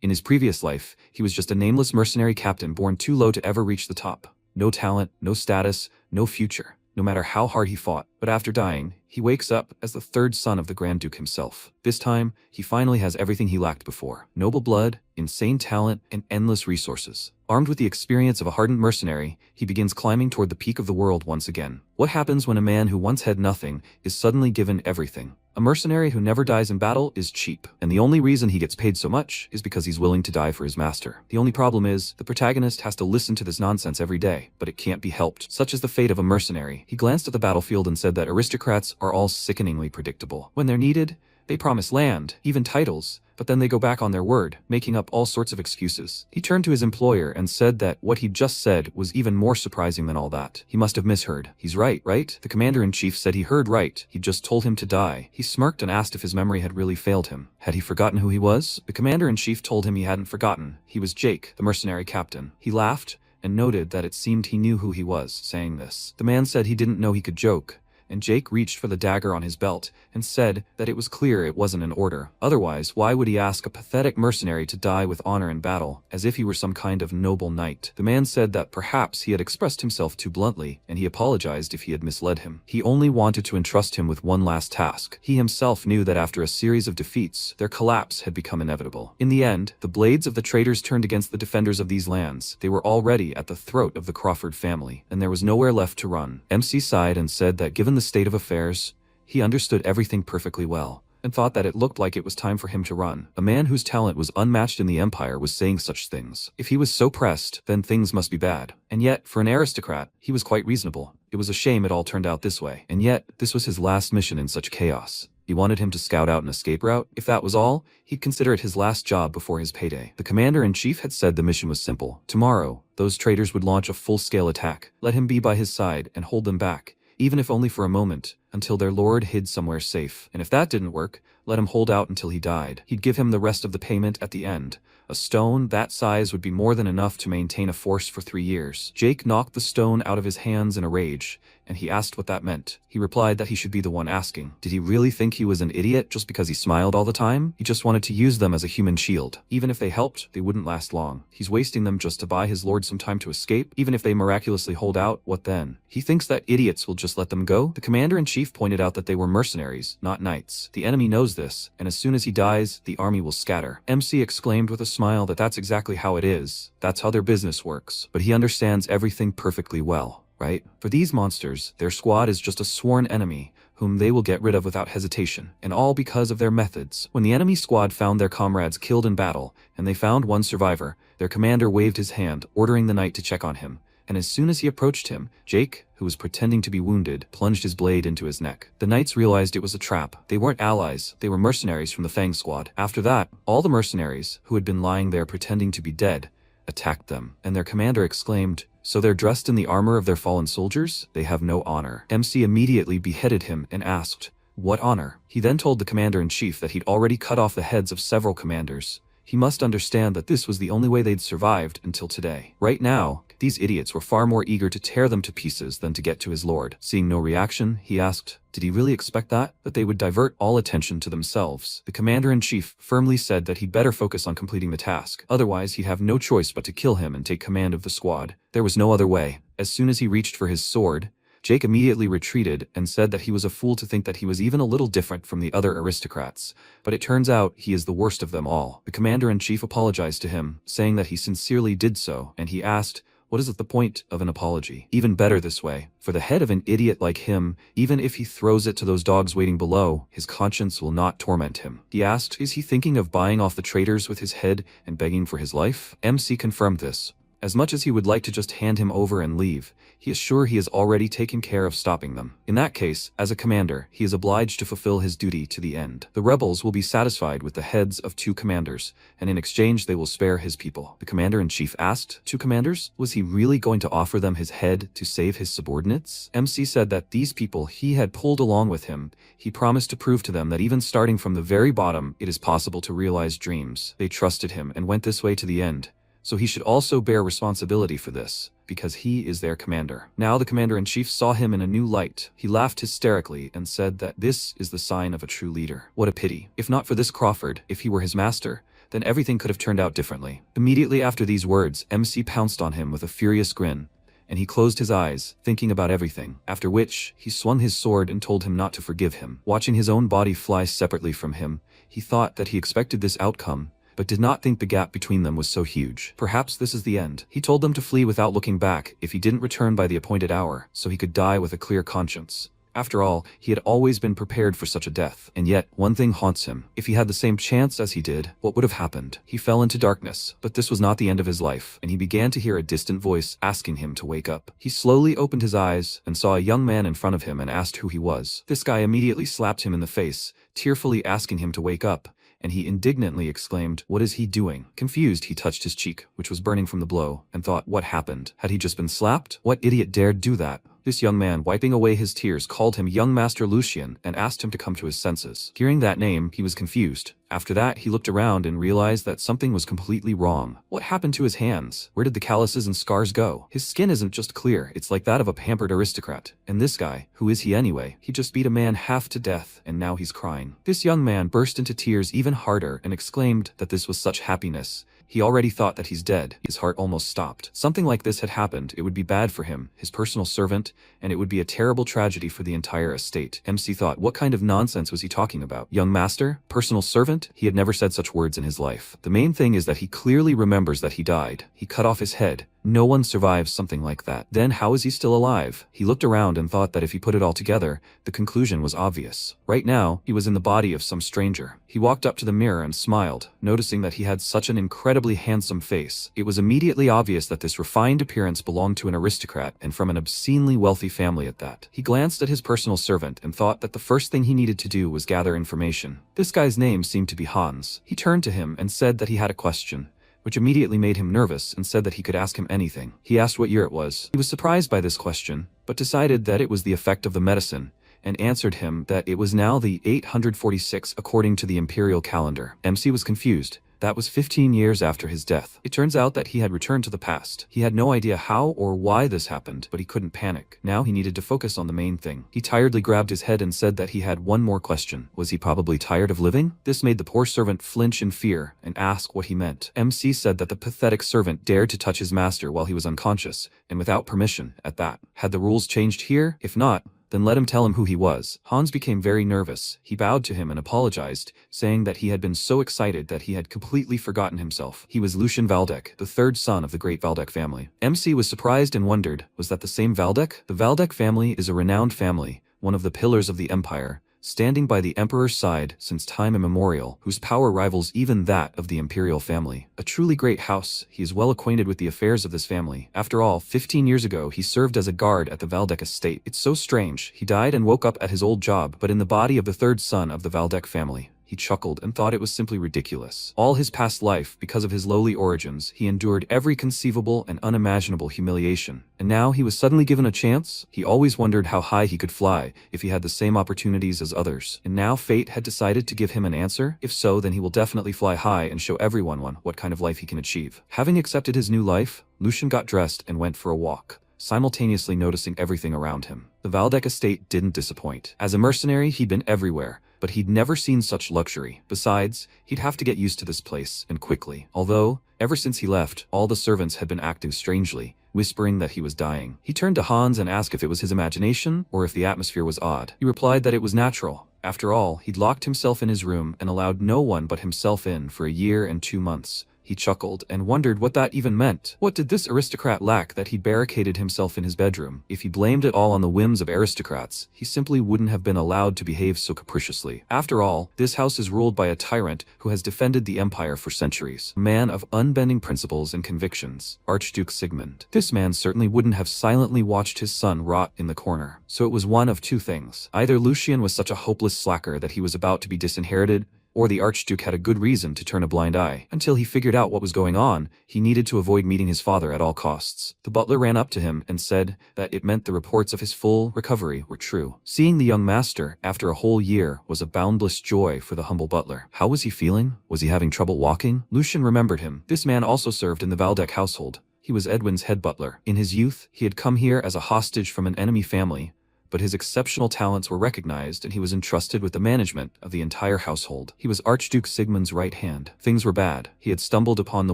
In his previous life, he was just a nameless mercenary captain born too low to ever reach the top. No talent, no status, no future, no matter how hard he fought. But after dying, he wakes up as the third son of the Grand Duke himself. This time, he finally has everything he lacked before: noble blood, insane talent, and endless resources. Armed with the experience of a hardened mercenary, he begins climbing toward the peak of the world once again. What happens when a man who once had nothing is suddenly given everything? A mercenary who never dies in battle is cheap, and the only reason he gets paid so much is because he's willing to die for his master. The only problem is, the protagonist has to listen to this nonsense every day, but it can't be helped. Such is the fate of a mercenary. He glanced at the battlefield and said that aristocrats are all sickeningly predictable. When they're needed, they promise land, even titles, but then they go back on their word, making up all sorts of excuses. He turned to his employer and said that what he'd just said was even more surprising than all that. He must have misheard. He's right, right? The commander-in-chief said he heard right. He'd just told him to die. He smirked and asked if his memory had really failed him. Had he forgotten who he was? The commander-in-chief told him he hadn't forgotten. He was Jake, the mercenary captain. He laughed and noted that it seemed he knew who he was, saying this. The man said he didn't know he could joke, and Jake reached for the dagger on his belt and said that it was clear it wasn't an order. Otherwise, why would he ask a pathetic mercenary to die with honor in battle, as if he were some kind of noble knight? The man said that perhaps he had expressed himself too bluntly, and he apologized if he had misled him. He only wanted to entrust him with one last task. He himself knew that after a series of defeats, their collapse had become inevitable. In the end, the blades of the traitors turned against the defenders of these lands. They were already at the throat of the Crawford family, and there was nowhere left to run. MC sighed and said that given the state of affairs, he understood everything perfectly well, and thought that it looked like it was time for him to run. A man whose talent was unmatched in the Empire was saying such things. If he was so pressed, then things must be bad. And yet, for an aristocrat, he was quite reasonable. It was a shame it all turned out this way. And yet, this was his last mission in such chaos. He wanted him to scout out an escape route. If that was all, he'd consider it his last job before his payday. The commander-in-chief had said the mission was simple. Tomorrow, those traitors would launch a full-scale attack. Let him be by his side and hold them back, even if only for a moment, until their lord hid somewhere safe. And if that didn't work, let him hold out until he died. He'd give him the rest of the payment at the end. A stone that size would be more than enough to maintain a force for 3 years. Jake knocked the stone out of his hands in a rage, and he asked what that meant. He replied that he should be the one asking. Did he really think he was an idiot just because he smiled all the time? He just wanted to use them as a human shield. Even if they helped, they wouldn't last long. He's wasting them just to buy his lord some time to escape. Even if they miraculously hold out, what then? He thinks that idiots will just let them go? The commander-in-chief pointed out that they were mercenaries, not knights. The enemy knows this, and as soon as he dies, the army will scatter. MC exclaimed with a smile that that's exactly how it is. That's how their business works. But he understands everything perfectly well. Right? For these monsters, their squad is just a sworn enemy, whom they will get rid of without hesitation, and all because of their methods. When the enemy squad found their comrades killed in battle, and they found one survivor, their commander waved his hand, ordering the knight to check on him. And as soon as he approached him, Jake, who was pretending to be wounded, plunged his blade into his neck. The knights realized it was a trap. They weren't allies, they were mercenaries from the Fang squad. After that, all the mercenaries, who had been lying there pretending to be dead, attacked them, and their commander exclaimed, "So they're dressed in the armor of their fallen soldiers? They have no honor." MC immediately beheaded him and asked, "What honor?" He then told the commander-in-chief that he'd already cut off the heads of several commanders. He must understand that this was the only way they'd survived until today. Right now, these idiots were far more eager to tear them to pieces than to get to his lord. Seeing no reaction, he asked, did he really expect that? That they would divert all attention to themselves? The commander-in-chief firmly said that he'd better focus on completing the task. Otherwise, he'd have no choice but to kill him and take command of the squad. There was no other way. As soon as he reached for his sword, Jake immediately retreated and said that he was a fool to think that he was even a little different from the other aristocrats. But it turns out he is the worst of them all. The commander-in-chief apologized to him, saying that he sincerely did so, and he asked, what is the point of an apology? Even better this way. For the head of an idiot like him, even if he throws it to those dogs waiting below, his conscience will not torment him. He asked, is he thinking of buying off the traitors with his head and begging for his life? MC confirmed this. As much as he would like to just hand him over and leave, he is sure he has already taken care of stopping them. In that case, as a commander, he is obliged to fulfill his duty to the end. The rebels will be satisfied with the heads of 2 commanders, and in exchange they will spare his people. The commander-in-chief asked, 2 commanders? Was he really going to offer them his head to save his subordinates? MC said that these people he had pulled along with him, he promised to prove to them that even starting from the very bottom, it is possible to realize dreams. They trusted him and went this way to the end. So he should also bear responsibility for this, because he is their commander. Now the commander-in-chief saw him in a new light. He laughed hysterically and said that this is the sign of a true leader. What a pity. If not for this Crawford, if he were his master, then everything could have turned out differently. Immediately after these words, MC pounced on him with a furious grin, and he closed his eyes, thinking about everything, after which, he swung his sword and told him not to forgive him. Watching his own body fly separately from him, he thought that he expected this outcome, but did not think the gap between them was so huge. Perhaps this is the end. He told them to flee without looking back if he didn't return by the appointed hour, so he could die with a clear conscience. After all, he had always been prepared for such a death. And yet, one thing haunts him. If he had the same chance as he did, what would have happened? He fell into darkness, but this was not the end of his life, and he began to hear a distant voice asking him to wake up. He slowly opened his eyes and saw a young man in front of him and asked who he was. This guy immediately slapped him in the face, tearfully asking him to wake up, and he indignantly exclaimed, "What is he doing?" Confused, he touched his cheek, which was burning from the blow, and thought, what happened? Had he just been slapped? What idiot dared do that? This young man, wiping away his tears, called him Young Master Lucien and asked him to come to his senses. Hearing that name, he was confused. After that, he looked around and realized that something was completely wrong. What happened to his hands? Where did the calluses and scars go? His skin isn't just clear, it's like that of a pampered aristocrat. And this guy, who is he anyway? He just beat a man half to death, and now he's crying. This young man burst into tears even harder and exclaimed that this was such happiness. He already thought that he's dead. His heart almost stopped. Something like this had happened. It would be bad for him, his personal servant, and it would be a terrible tragedy for the entire estate. MC thought, what kind of nonsense was he talking about? Young master? Personal servant? He had never said such words in his life. The main thing is that he clearly remembers that he died. He cut off his head. No one survives something like that. Then how is he still alive? He looked around and thought that if he put it all together, the conclusion was obvious. Right now, he was in the body of some stranger. He walked up to the mirror and smiled, noticing that he had such an incredibly handsome face. It was immediately obvious that this refined appearance belonged to an aristocrat and from an obscenely wealthy family at that. He glanced at his personal servant and thought that the first thing he needed to do was gather information. This guy's name seemed to be Hans. He turned to him and said that he had a question, which immediately made him nervous and said that he could ask him anything. He asked what year it was. He was surprised by this question, but decided that it was the effect of the medicine, and answered him that it was now the 846 according to the imperial calendar. MC was confused. That was 15 years after his death. It turns out that he had returned to the past. He had no idea how or why this happened, but he couldn't panic. Now he needed to focus on the main thing. He tiredly grabbed his head and said that he had one more question. Was he probably tired of living? This made the poor servant flinch in fear and ask what he meant. MC said that the pathetic servant dared to touch his master while he was unconscious, and without permission, at that. Had the rules changed here? If not, then let him tell him who he was. Hans became very nervous. He bowed to him and apologized, saying that he had been so excited that he had completely forgotten himself. He was Lucien Valdec, the third son of the great Valdec family. MC was surprised and wondered, was that the same Valdec? The Valdec family is a renowned family, one of the pillars of the empire, standing by the emperor's side since time immemorial, whose power rivals even that of the imperial family. A truly great house, he is well acquainted with the affairs of this family. After all, 15 years ago he served as a guard at the Valdec estate. It's so strange, he died and woke up at his old job, but in the body of the third son of the Valdec family. He chuckled and thought it was simply ridiculous. All his past life, because of his lowly origins, he endured every conceivable and unimaginable humiliation. And now he was suddenly given a chance? He always wondered how high he could fly if he had the same opportunities as others. And now fate had decided to give him an answer? If so, then he will definitely fly high and show everyone what kind of life he can achieve. Having accepted his new life, Lucien got dressed and went for a walk, simultaneously noticing everything around him. The Valdec estate didn't disappoint. As a mercenary, he'd been everywhere, but he'd never seen such luxury. Besides, he'd have to get used to this place, and quickly. Although, ever since he left, all the servants had been acting strangely, whispering that he was dying. He turned to Hans and asked if it was his imagination, or if the atmosphere was odd. He replied that it was natural. After all, he'd locked himself in his room and allowed no one but himself in for a year and 2 months. He chuckled and wondered what that even meant. What did this aristocrat lack that he barricaded himself in his bedroom? If he blamed it all on the whims of aristocrats, he simply wouldn't have been allowed to behave so capriciously. After all, this house is ruled by a tyrant who has defended the empire for centuries. A man of unbending principles and convictions, Archduke Sigmund. This man certainly wouldn't have silently watched his son rot in the corner. So it was one of two things. Either Lucien was such a hopeless slacker that he was about to be disinherited, or the Archduke had a good reason to turn a blind eye. Until he figured out what was going on, he needed to avoid meeting his father at all costs. The butler ran up to him and said that it meant the reports of his full recovery were true. Seeing the young master, after a whole year, was a boundless joy for the humble butler. How was he feeling? Was he having trouble walking? Lucien remembered him. This man also served in the Valdec household. He was Edwin's head butler. In his youth, he had come here as a hostage from an enemy family, but his exceptional talents were recognized and he was entrusted with the management of the entire household. He was Archduke Sigmund's right hand. Things were bad. He had stumbled upon the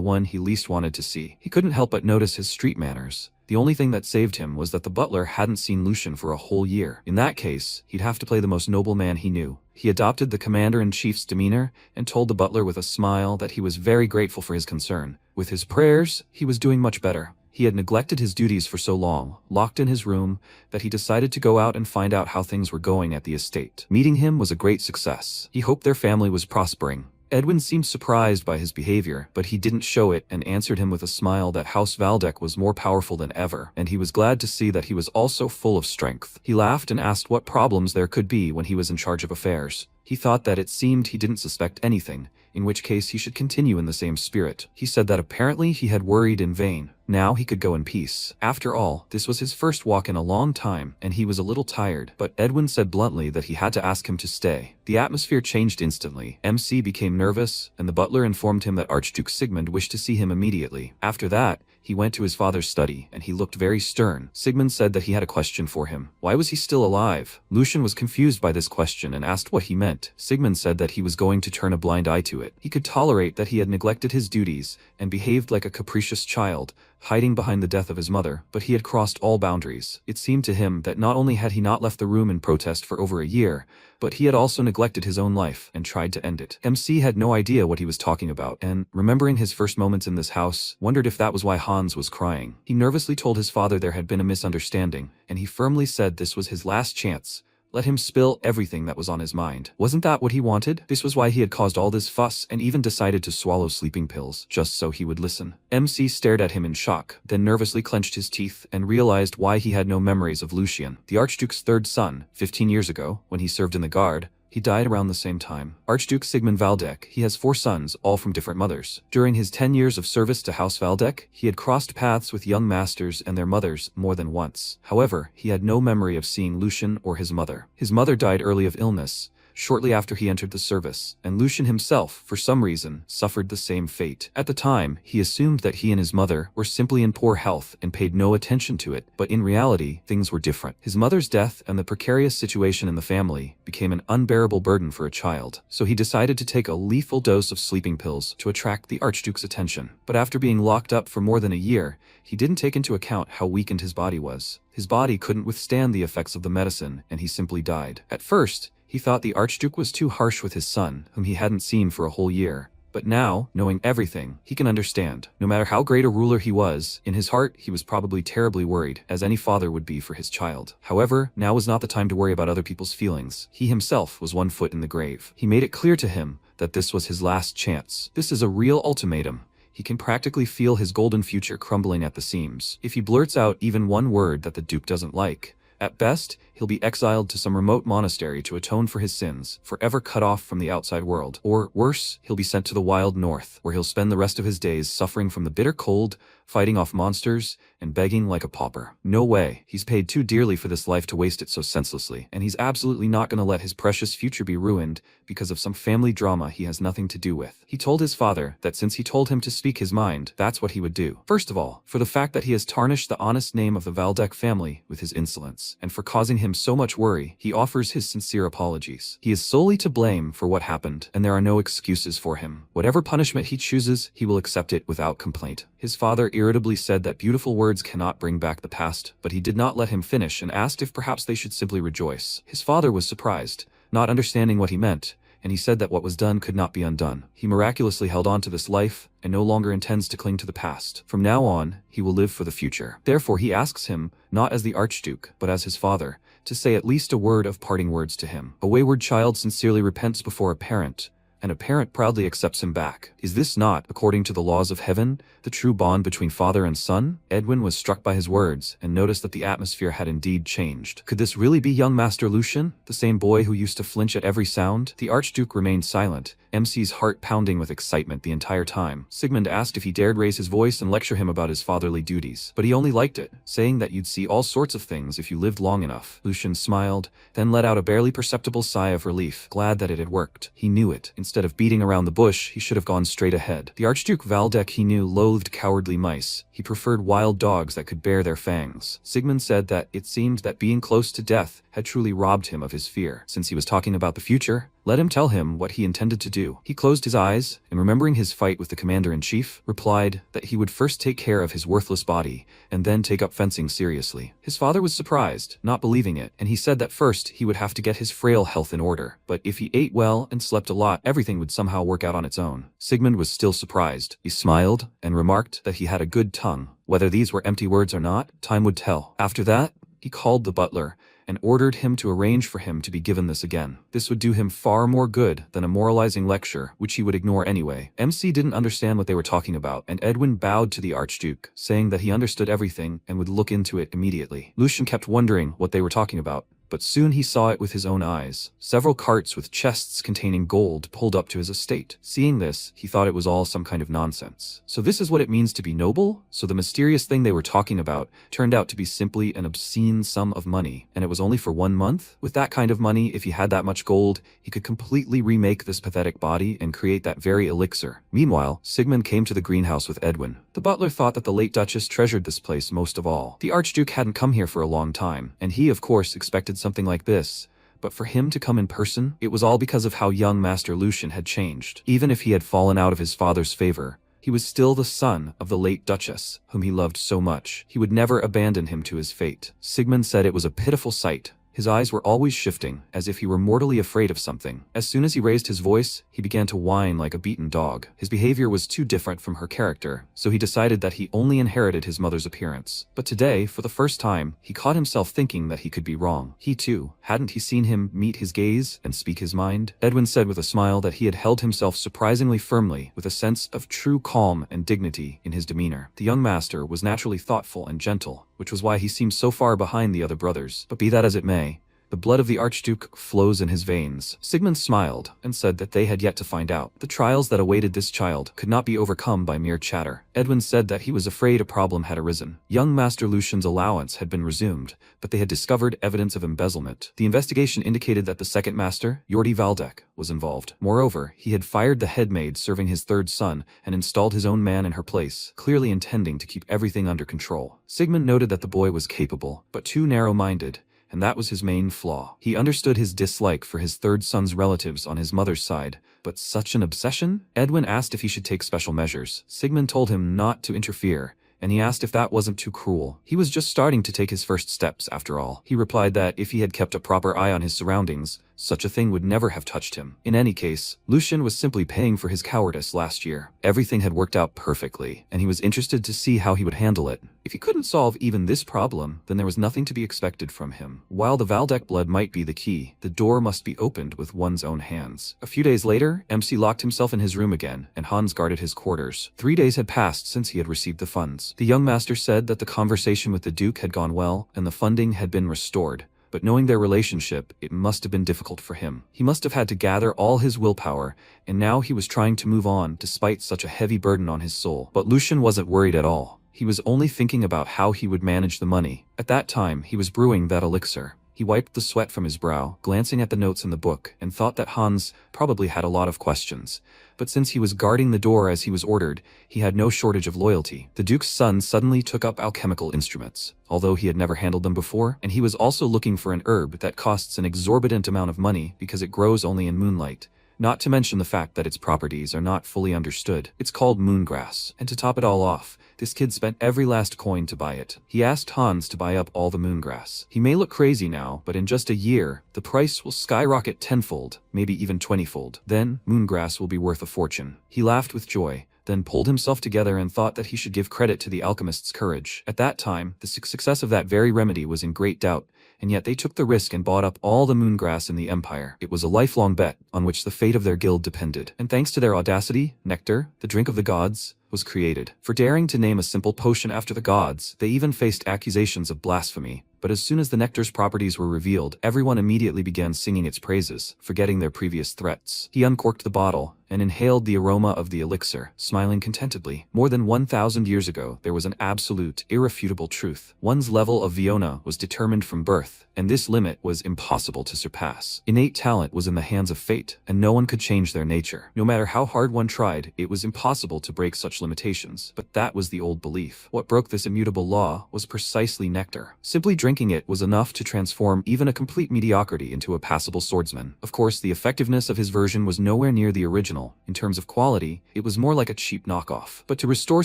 one he least wanted to see. He couldn't help but notice his street manners. The only thing that saved him was that the butler hadn't seen Lucian for a whole year. In that case, he'd have to play the most noble man he knew. He adopted the commander-in-chief's demeanor and told the butler with a smile that he was very grateful for his concern. With his prayers, he was doing much better. He had neglected his duties for so long, locked in his room, that he decided to go out and find out how things were going at the estate. Meeting him was a great success. He hoped their family was prospering. Edwin seemed surprised by his behavior, but he didn't show it and answered him with a smile that House Valdek was more powerful than ever, and he was glad to see that he was also full of strength. He laughed and asked what problems there could be when he was in charge of affairs. He thought that it seemed he didn't suspect anything, in which case he should continue in the same spirit. He said that apparently he had worried in vain. Now he could go in peace. After all, this was his first walk in a long time, and he was a little tired, but Edwin said bluntly that he had to ask him to stay. The atmosphere changed instantly. MC became nervous, and the butler informed him that Archduke Sigmund wished to see him immediately. After that, he went to his father's study, and he looked very stern. Sigmund said that he had a question for him. Why was he still alive? Lucian was confused by this question and asked what he meant. Sigmund said that he was going to turn a blind eye to it. He could tolerate that he had neglected his duties and behaved like a capricious child, hiding behind the death of his mother, but he had crossed all boundaries. It seemed to him that not only had he not left the room in protest for over a year, but he had also neglected his own life and tried to end it. MC had no idea what he was talking about, and, remembering his first moments in this house, wondered if that was why Hans was crying. He nervously told his father there had been a misunderstanding, and he firmly said this was his last chance. Let him spill everything that was on his mind. Wasn't that what he wanted? This was why he had caused all this fuss and even decided to swallow sleeping pills, just so he would listen. MC stared at him in shock, then nervously clenched his teeth and realized why he had no memories of Lucian. The Archduke's third son, 15 years ago, when he served in the guard, he died around the same time. Archduke Sigmund Valdek, he has 4 sons, all from different mothers. During his 10 years of service to House Valdek, he had crossed paths with young masters and their mothers more than once. However, he had no memory of seeing Lucian or his mother. His mother died early of illness, shortly after he entered the service, and Lucian himself, for some reason, suffered the same fate. At the time, he assumed that he and his mother were simply in poor health and paid no attention to it, but in reality, things were different. His mother's death and the precarious situation in the family became an unbearable burden for a child, so he decided to take a lethal dose of sleeping pills to attract the Archduke's attention. But after being locked up for more than a year, he didn't take into account how weakened his body was. His body couldn't withstand the effects of the medicine, and he simply died. At first, he thought the Archduke was too harsh with his son, whom he hadn't seen for a whole year. But now, knowing everything, he can understand. No matter how great a ruler he was, in his heart he was probably terribly worried, as any father would be for his child. However, now was not the time to worry about other people's feelings. He himself was 1 foot in the grave. He made it clear to him that this was his last chance. This is a real ultimatum. He can practically feel his golden future crumbling at the seams. If he blurts out even one word that the Duke doesn't like, at best, he'll be exiled to some remote monastery to atone for his sins, forever cut off from the outside world. Or, worse, he'll be sent to the wild north, where he'll spend the rest of his days suffering from the bitter cold, fighting off monsters, and begging like a pauper. No way. He's paid too dearly for this life to waste it so senselessly, and he's absolutely not going to let his precious future be ruined because of some family drama he has nothing to do with. He told his father that since he told him to speak his mind, that's what he would do. First of all, for the fact that he has tarnished the honest name of the Valdek family with his insolence, and for causing him so much worry, he offers his sincere apologies. He is solely to blame for what happened, and there are no excuses for him. Whatever punishment he chooses, he will accept it without complaint. His father irritably said that beautiful words cannot bring back the past, but he did not let him finish and asked if perhaps they should simply rejoice. His father was surprised, not understanding what he meant, and he said that what was done could not be undone. He miraculously held on to this life and no longer intends to cling to the past. From now on, he will live for the future. Therefore he asks him, not as the Archduke, but as his father, to say at least a word of parting words to him. A wayward child sincerely repents before a parent, and a parent proudly accepts him back. Is this not, according to the laws of heaven, the true bond between father and son? Edwin was struck by his words, and noticed that the atmosphere had indeed changed. Could this really be young Master Lucian, the same boy who used to flinch at every sound? The Archduke remained silent, MC's heart pounding with excitement the entire time. Sigmund asked if he dared raise his voice and lecture him about his fatherly duties, but he only liked it, saying that you'd see all sorts of things if you lived long enough. Lucian smiled, then let out a barely perceptible sigh of relief, glad that it had worked. He knew it. Instead of beating around the bush, he should have gone straight ahead. The Archduke Valdek he knew loathed cowardly mice. He preferred wild dogs that could bare their fangs. Sigmund said that it seemed that being close to death had truly robbed him of his fear. Since he was talking about the future, let him tell him what he intended to do. He closed his eyes, and remembering his fight with the commander-in-chief, replied that he would first take care of his worthless body, and then take up fencing seriously. His father was surprised, not believing it, and he said that first he would have to get his frail health in order, but if he ate well and slept a lot, everything would somehow work out on its own. Sigmund was still surprised. He smiled, and remarked that he had a good tongue. Whether these were empty words or not, time would tell. After that, he called the butler, and ordered him to arrange for him to be given this again. This would do him far more good than a moralizing lecture, which he would ignore anyway. MC didn't understand what they were talking about, and Edwin bowed to the Archduke, saying that he understood everything and would look into it immediately. Lucian kept wondering what they were talking about, but soon he saw it with his own eyes. Several carts with chests containing gold pulled up to his estate. Seeing this, he thought it was all some kind of nonsense. So this is what it means to be noble? So the mysterious thing they were talking about turned out to be simply an obscene sum of money, and it was only for 1 month? With that kind of money, if he had that much gold, he could completely remake this pathetic body and create that very elixir. Meanwhile, Sigmund came to the greenhouse with Edwin. The butler thought that the late Duchess treasured this place most of all. The Archduke hadn't come here for a long time, and he, of course, expected something like this. But for him to come in person, it was all because of how young Master Lucian had changed. Even if he had fallen out of his father's favor, he was still the son of the late Duchess, whom he loved so much. He would never abandon him to his fate. Sigmund said it was a pitiful sight. His eyes were always shifting, as if he were mortally afraid of something. As soon as he raised his voice, he began to whine like a beaten dog. His behavior was too different from her character, so he decided that he only inherited his mother's appearance. But today, for the first time, he caught himself thinking that he could be wrong. He too, hadn't he seen him meet his gaze and speak his mind? Edwin said with a smile that he had held himself surprisingly firmly, with a sense of true calm and dignity in his demeanor. The young master was naturally thoughtful and gentle, which was why he seemed so far behind the other brothers. But be that as it may, the blood of the Archduke flows in his veins. Sigmund smiled and said that they had yet to find out. The trials that awaited this child could not be overcome by mere chatter. Edwin said that he was afraid a problem had arisen. Young Master Lucian's allowance had been resumed, but they had discovered evidence of embezzlement. The investigation indicated that the second master, Jordi Valdek, was involved. Moreover, he had fired the head maid serving his third son and installed his own man in her place, clearly intending to keep everything under control. Sigmund noted that the boy was capable, but too narrow-minded, and that was his main flaw. He understood his dislike for his third son's relatives on his mother's side, but such an obsession? Edwin asked if he should take special measures. Sigmund told him not to interfere, and he asked if that wasn't too cruel. He was just starting to take his first steps, after all. He replied that if he had kept a proper eye on his surroundings, such a thing would never have touched him. In any case, Lucian was simply paying for his cowardice last year. Everything had worked out perfectly, and he was interested to see how he would handle it. If he couldn't solve even this problem, then there was nothing to be expected from him. While the Valdek blood might be the key, the door must be opened with one's own hands. A few days later, MC locked himself in his room again, and Hans guarded his quarters. 3 days had passed since he had received the funds. The young master said that the conversation with the Duke had gone well, and the funding had been restored. But knowing their relationship, it must have been difficult for him. He must have had to gather all his willpower, and now he was trying to move on despite such a heavy burden on his soul. But Lucian wasn't worried at all. He was only thinking about how he would manage the money. At that time, he was brewing that elixir. He wiped the sweat from his brow, glancing at the notes in the book, and thought that Hans probably had a lot of questions. But since he was guarding the door as he was ordered, he had no shortage of loyalty. The Duke's son suddenly took up alchemical instruments, although he had never handled them before, and he was also looking for an herb that costs an exorbitant amount of money because it grows only in moonlight. Not to mention the fact that its properties are not fully understood. It's called moongrass, and to top it all off, this kid spent every last coin to buy it. He asked Hans to buy up all the moongrass. He may look crazy now, but in just a year, the price will skyrocket tenfold, maybe even 20-fold. Then, moongrass will be worth a fortune. He laughed with joy, then pulled himself together and thought that he should give credit to the alchemist's courage. At that time, the success of that very remedy was in great doubt, and yet they took the risk and bought up all the moongrass in the empire. It was a lifelong bet, on which the fate of their guild depended. And thanks to their audacity, nectar, the drink of the gods, was created. For daring to name a simple potion after the gods, they even faced accusations of blasphemy. But as soon as the nectar's properties were revealed, everyone immediately began singing its praises, forgetting their previous threats. He uncorked the bottle and inhaled the aroma of the elixir, smiling contentedly. More than 1,000 years ago, there was an absolute, irrefutable truth. One's level of Viona was determined from birth, and this limit was impossible to surpass. Innate talent was in the hands of fate, and no one could change their nature. No matter how hard one tried, it was impossible to break such limitations. But that was the old belief. What broke this immutable law was precisely nectar. Simply drinking it was enough to transform even a complete mediocrity into a passable swordsman. Of course, the effectiveness of his version was nowhere near the original. In terms of quality, it was more like a cheap knockoff. But to restore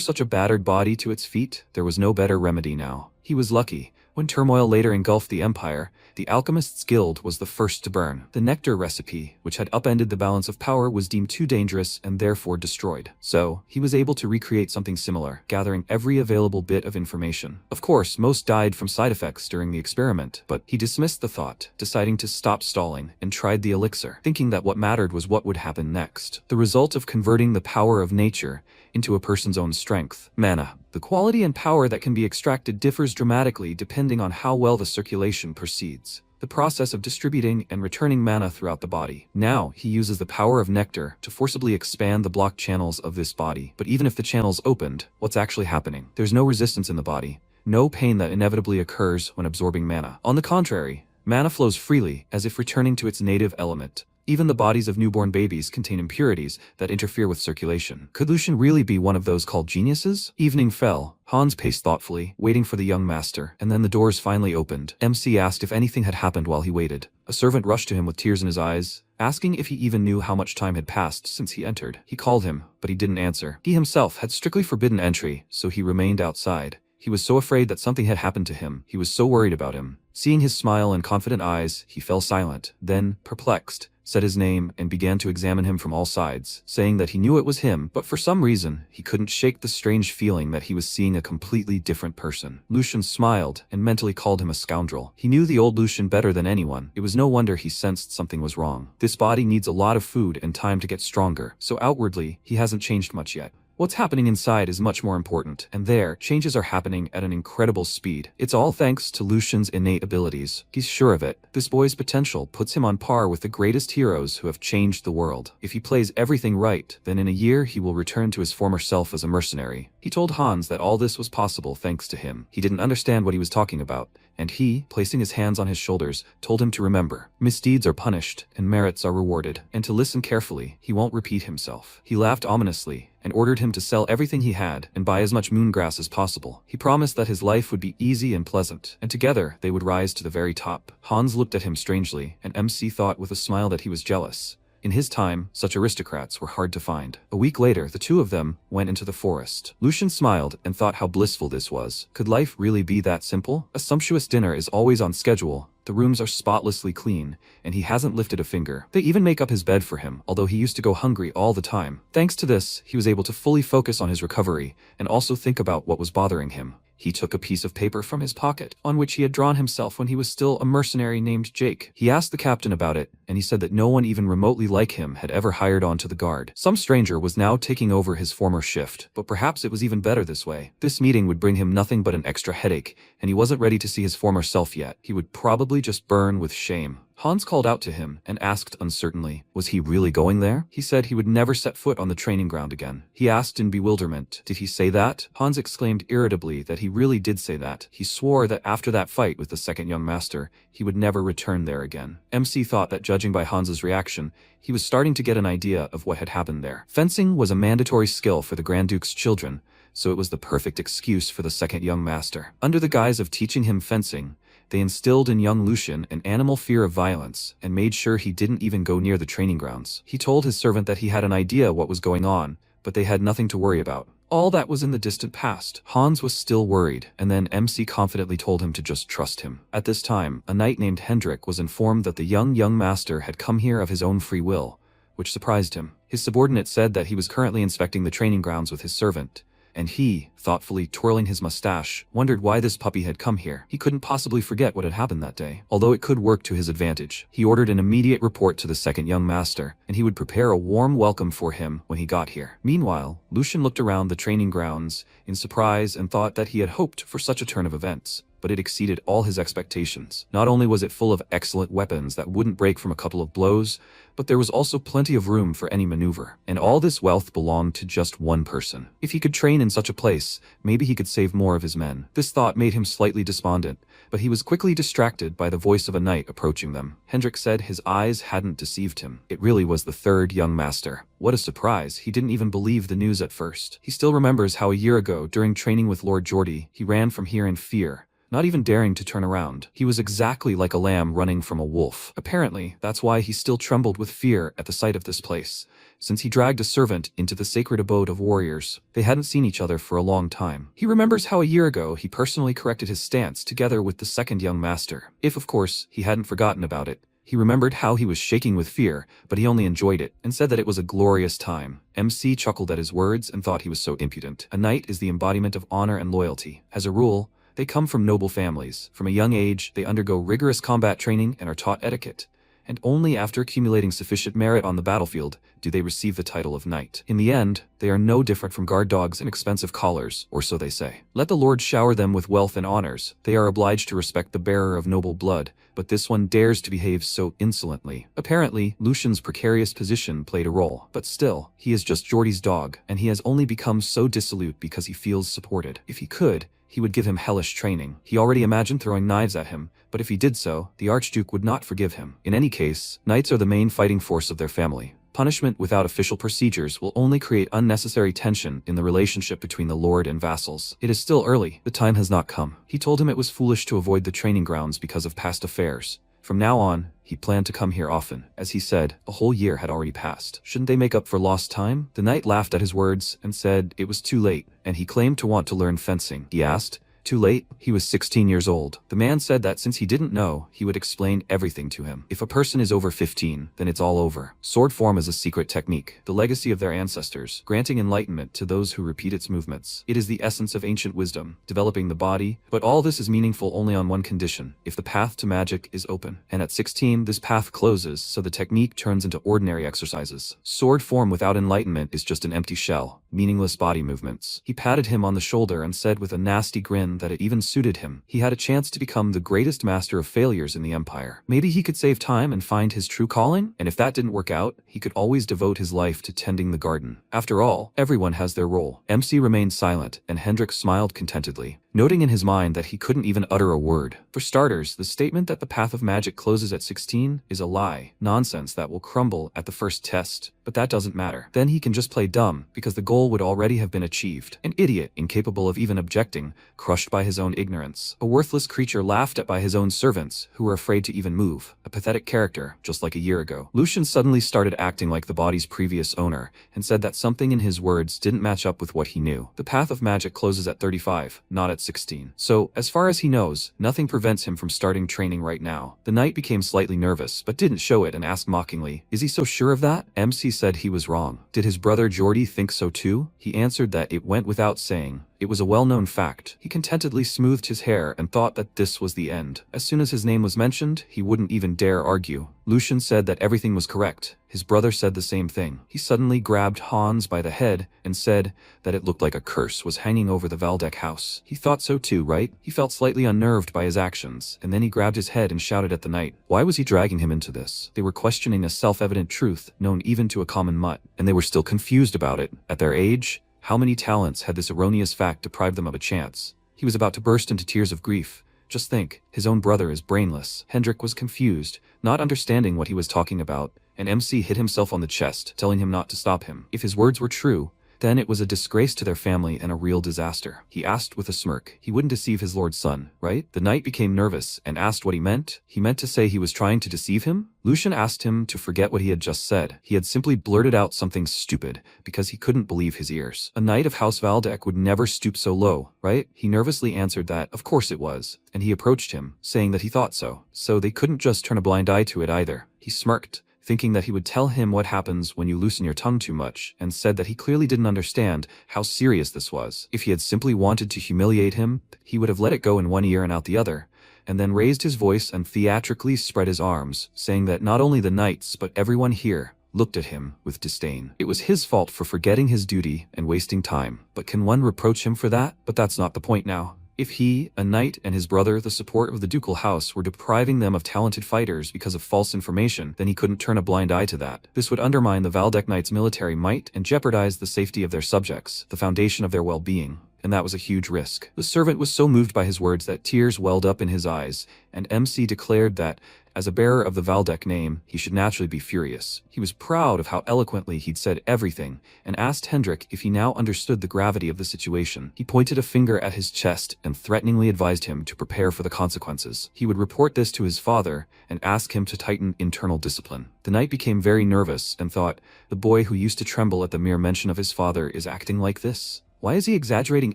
such a battered body to its feet, there was no better remedy now. He was lucky. When turmoil later engulfed the empire, the Alchemists' Guild was the first to burn. The nectar recipe, which had upended the balance of power, was deemed too dangerous and therefore destroyed. So, he was able to recreate something similar, gathering every available bit of information. Of course, most died from side effects during the experiment, but he dismissed the thought, deciding to stop stalling, and tried the elixir, thinking that what mattered was what would happen next. The result of converting the power of nature into a person's own strength. Mana. The quality and power that can be extracted differs dramatically depending on how well the circulation proceeds. The process of distributing and returning mana throughout the body. Now, he uses the power of nectar to forcibly expand the blocked channels of this body. But even if the channels opened, what's actually happening? There's no resistance in the body, no pain that inevitably occurs when absorbing mana. On the contrary, mana flows freely, as if returning to its native element. Even the bodies of newborn babies contain impurities that interfere with circulation. Could Lucian really be one of those called geniuses? Evening fell. Hans paced thoughtfully, waiting for the young master, and then the doors finally opened. MC asked if anything had happened while he waited. A servant rushed to him with tears in his eyes, asking if he even knew how much time had passed since he entered. He called him, but he didn't answer. He himself had strictly forbidden entry, so he remained outside. He was so afraid that something had happened to him. He was so worried about him. Seeing his smile and confident eyes, he fell silent. Then, perplexed, said his name and began to examine him from all sides, saying that he knew it was him, but for some reason, he couldn't shake the strange feeling that he was seeing a completely different person. Lucian smiled and mentally called him a scoundrel. He knew the old Lucian better than anyone. It was no wonder he sensed something was wrong. This body needs a lot of food and time to get stronger, so outwardly, he hasn't changed much yet. What's happening inside is much more important, and there, changes are happening at an incredible speed. It's all thanks to Lucian's innate abilities. He's sure of it. This boy's potential puts him on par with the greatest heroes who have changed the world. If he plays everything right, then in a year he will return to his former self as a mercenary. He told Hans that all this was possible thanks to him. He didn't understand what he was talking about, and he, placing his hands on his shoulders, told him to remember, misdeeds are punished, and merits are rewarded, and to listen carefully, he won't repeat himself. He laughed ominously, and ordered him to sell everything he had, and buy as much moongrass as possible. He promised that his life would be easy and pleasant, and together they would rise to the very top. Hans looked at him strangely, and MC thought with a smile that he was jealous. In his time, such aristocrats were hard to find. A week later, the two of them went into the forest. Lucian smiled and thought how blissful this was. Could life really be that simple? A sumptuous dinner is always on schedule. The rooms are spotlessly clean, and he hasn't lifted a finger. They even make up his bed for him, although he used to go hungry all the time. Thanks to this, he was able to fully focus on his recovery, and also think about what was bothering him. He took a piece of paper from his pocket, on which he had drawn himself when he was still a mercenary named Jake. He asked the captain about it, and he said that no one even remotely like him had ever hired on to the guard. Some stranger was now taking over his former shift, but perhaps it was even better this way. This meeting would bring him nothing but an extra headache, and he wasn't ready to see his former self yet. He would probably just burn with shame. Hans called out to him and asked uncertainly, was he really going there? He said he would never set foot on the training ground again. He asked in bewilderment, did he say that? Hans exclaimed irritably that he really did say that. He swore that after that fight with the second young master, he would never return there again. MC thought that judging by Hans's reaction, he was starting to get an idea of what had happened there. Fencing was a mandatory skill for the Grand Duke's children, so it was the perfect excuse for the second young master. Under the guise of teaching him fencing, they instilled in young Lucian an animal fear of violence and made sure he didn't even go near the training grounds. He told his servant that he had an idea what was going on, but they had nothing to worry about. All that was in the distant past. Hans was still worried, and then MC confidently told him to just trust him. At this time, a knight named Hendrik was informed that the young master had come here of his own free will, which surprised him. His subordinate said that he was currently inspecting the training grounds with his servant, and he, thoughtfully twirling his mustache, wondered why this puppy had come here. He couldn't possibly forget what had happened that day, although it could work to his advantage. He ordered an immediate report to the second young master, and he would prepare a warm welcome for him when he got here. Meanwhile, Lucian looked around the training grounds in surprise and thought that he had hoped for such a turn of events. But it exceeded all his expectations. Not only was it full of excellent weapons that wouldn't break from a couple of blows, but there was also plenty of room for any maneuver. And all this wealth belonged to just one person. If he could train in such a place, maybe he could save more of his men. This thought made him slightly despondent, but he was quickly distracted by the voice of a knight approaching them. Hendrik said his eyes hadn't deceived him. It really was the third young master. What a surprise, he didn't even believe the news at first. He still remembers how a year ago, during training with Lord Geordie, he ran from here in fear, not even daring to turn around. He was exactly like a lamb running from a wolf. Apparently, that's why he still trembled with fear at the sight of this place, since he dragged a servant into the sacred abode of warriors. They hadn't seen each other for a long time. He remembers how a year ago he personally corrected his stance together with the second young master. If, of course, he hadn't forgotten about it. He remembered how he was shaking with fear, but he only enjoyed it, and said that it was a glorious time. MC chuckled at his words and thought he was so impudent. A knight is the embodiment of honor and loyalty. As a rule, they come from noble families. From a young age, they undergo rigorous combat training and are taught etiquette. And only after accumulating sufficient merit on the battlefield do they receive the title of knight. In the end, they are no different from guard dogs and expensive collars, or so they say. Let the Lord shower them with wealth and honors. They are obliged to respect the bearer of noble blood, but this one dares to behave so insolently. Apparently, Lucian's precarious position played a role, but still, he is just Geordie's dog, and he has only become so dissolute because he feels supported. If he could, he would give him hellish training. He already imagined throwing knives at him, but if he did so, the Archduke would not forgive him. In any case, knights are the main fighting force of their family. Punishment without official procedures will only create unnecessary tension in the relationship between the lord and vassals. It is still early. The time has not come. He told him it was foolish to avoid the training grounds because of past affairs. From now on, he planned to come here often. As he said, a whole year had already passed. Shouldn't they make up for lost time? The knight laughed at his words and said it was too late, and he claimed to want to learn fencing. He asked, too late? He was 16 years old. The man said that since he didn't know, he would explain everything to him. If a person is over 15, then it's all over. Sword form is a secret technique, the legacy of their ancestors, granting enlightenment to those who repeat its movements. It is the essence of ancient wisdom, developing the body, but all this is meaningful only on one condition: if the path to magic is open. And at 16, this path closes, so the technique turns into ordinary exercises. Sword form without enlightenment is just an empty shell, meaningless body movements. He patted him on the shoulder and said with a nasty grin that it even suited him. He had a chance to become the greatest master of failures in the Empire. Maybe he could save time and find his true calling? And if that didn't work out, he could always devote his life to tending the garden. After all, everyone has their role. MC remained silent, and Hendrik smiled contentedly, noting in his mind that he couldn't even utter a word. For starters, the statement that the path of magic closes at 16 is a lie. Nonsense that will crumble at the first test. But that doesn't matter. Then he can just play dumb, because the goal would already have been achieved. An idiot, incapable of even objecting, crushed by his own ignorance. A worthless creature laughed at by his own servants, who were afraid to even move. A pathetic character, just like a year ago. Lucian suddenly started acting like the body's previous owner, and said that something in his words didn't match up with what he knew. The path of magic closes at 35, not at 16. So, as far as he knows, nothing prevents him from starting training right now. The knight became slightly nervous, but didn't show it and asked mockingly, "Is he so sure of that?" MC said he was wrong. Did his brother Geordie think so too? He answered that it went without saying. It was a well-known fact. He contentedly smoothed his hair and thought that this was the end. As soon as his name was mentioned, he wouldn't even dare argue. Lucian said that everything was correct. His brother said the same thing. He suddenly grabbed Hans by the head and said that it looked like a curse was hanging over the Valdec house. He thought so too, right? He felt slightly unnerved by his actions, and then he grabbed his head and shouted at the knight. Why was he dragging him into this? They were questioning a self-evident truth known even to a common mutt, and they were still confused about it. At their age, how many talents had this erroneous fact deprived them of a chance? He was about to burst into tears of grief. Just think, his own brother is brainless. Hendrik was confused, not understanding what he was talking about, and MC hit himself on the chest, telling him not to stop him. If his words were true, then it was a disgrace to their family and a real disaster. He asked with a smirk. He wouldn't deceive his lord's son, right? The knight became nervous and asked what he meant. He meant to say he was trying to deceive him? Lucian asked him to forget what he had just said. He had simply blurted out something stupid because he couldn't believe his ears. A knight of House Valdec would never stoop so low, right? He nervously answered that, of course it was, and he approached him, saying that he thought so. So they couldn't just turn a blind eye to it either. He smirked, thinking that he would tell him what happens when you loosen your tongue too much, and said that he clearly didn't understand how serious this was. If he had simply wanted to humiliate him, he would have let it go in one ear and out the other, and then raised his voice and theatrically spread his arms, saying that not only the knights but everyone here looked at him with disdain. It was his fault for forgetting his duty and wasting time, but can one reproach him for that? But that's not the point now. If he, a knight, and his brother, the support of the ducal house, were depriving them of talented fighters because of false information, then he couldn't turn a blind eye to that. This would undermine the Valdec Knights' military might and jeopardize the safety of their subjects, the foundation of their well-being. And that was a huge risk. The servant was so moved by his words that tears welled up in his eyes, and MC declared that, as a bearer of the Valdec name, he should naturally be furious. He was proud of how eloquently he'd said everything, and asked Hendrik if he now understood the gravity of the situation. He pointed a finger at his chest and threateningly advised him to prepare for the consequences. He would report this to his father and ask him to tighten internal discipline. The knight became very nervous and thought, the boy who used to tremble at the mere mention of his father is acting like this? Why is he exaggerating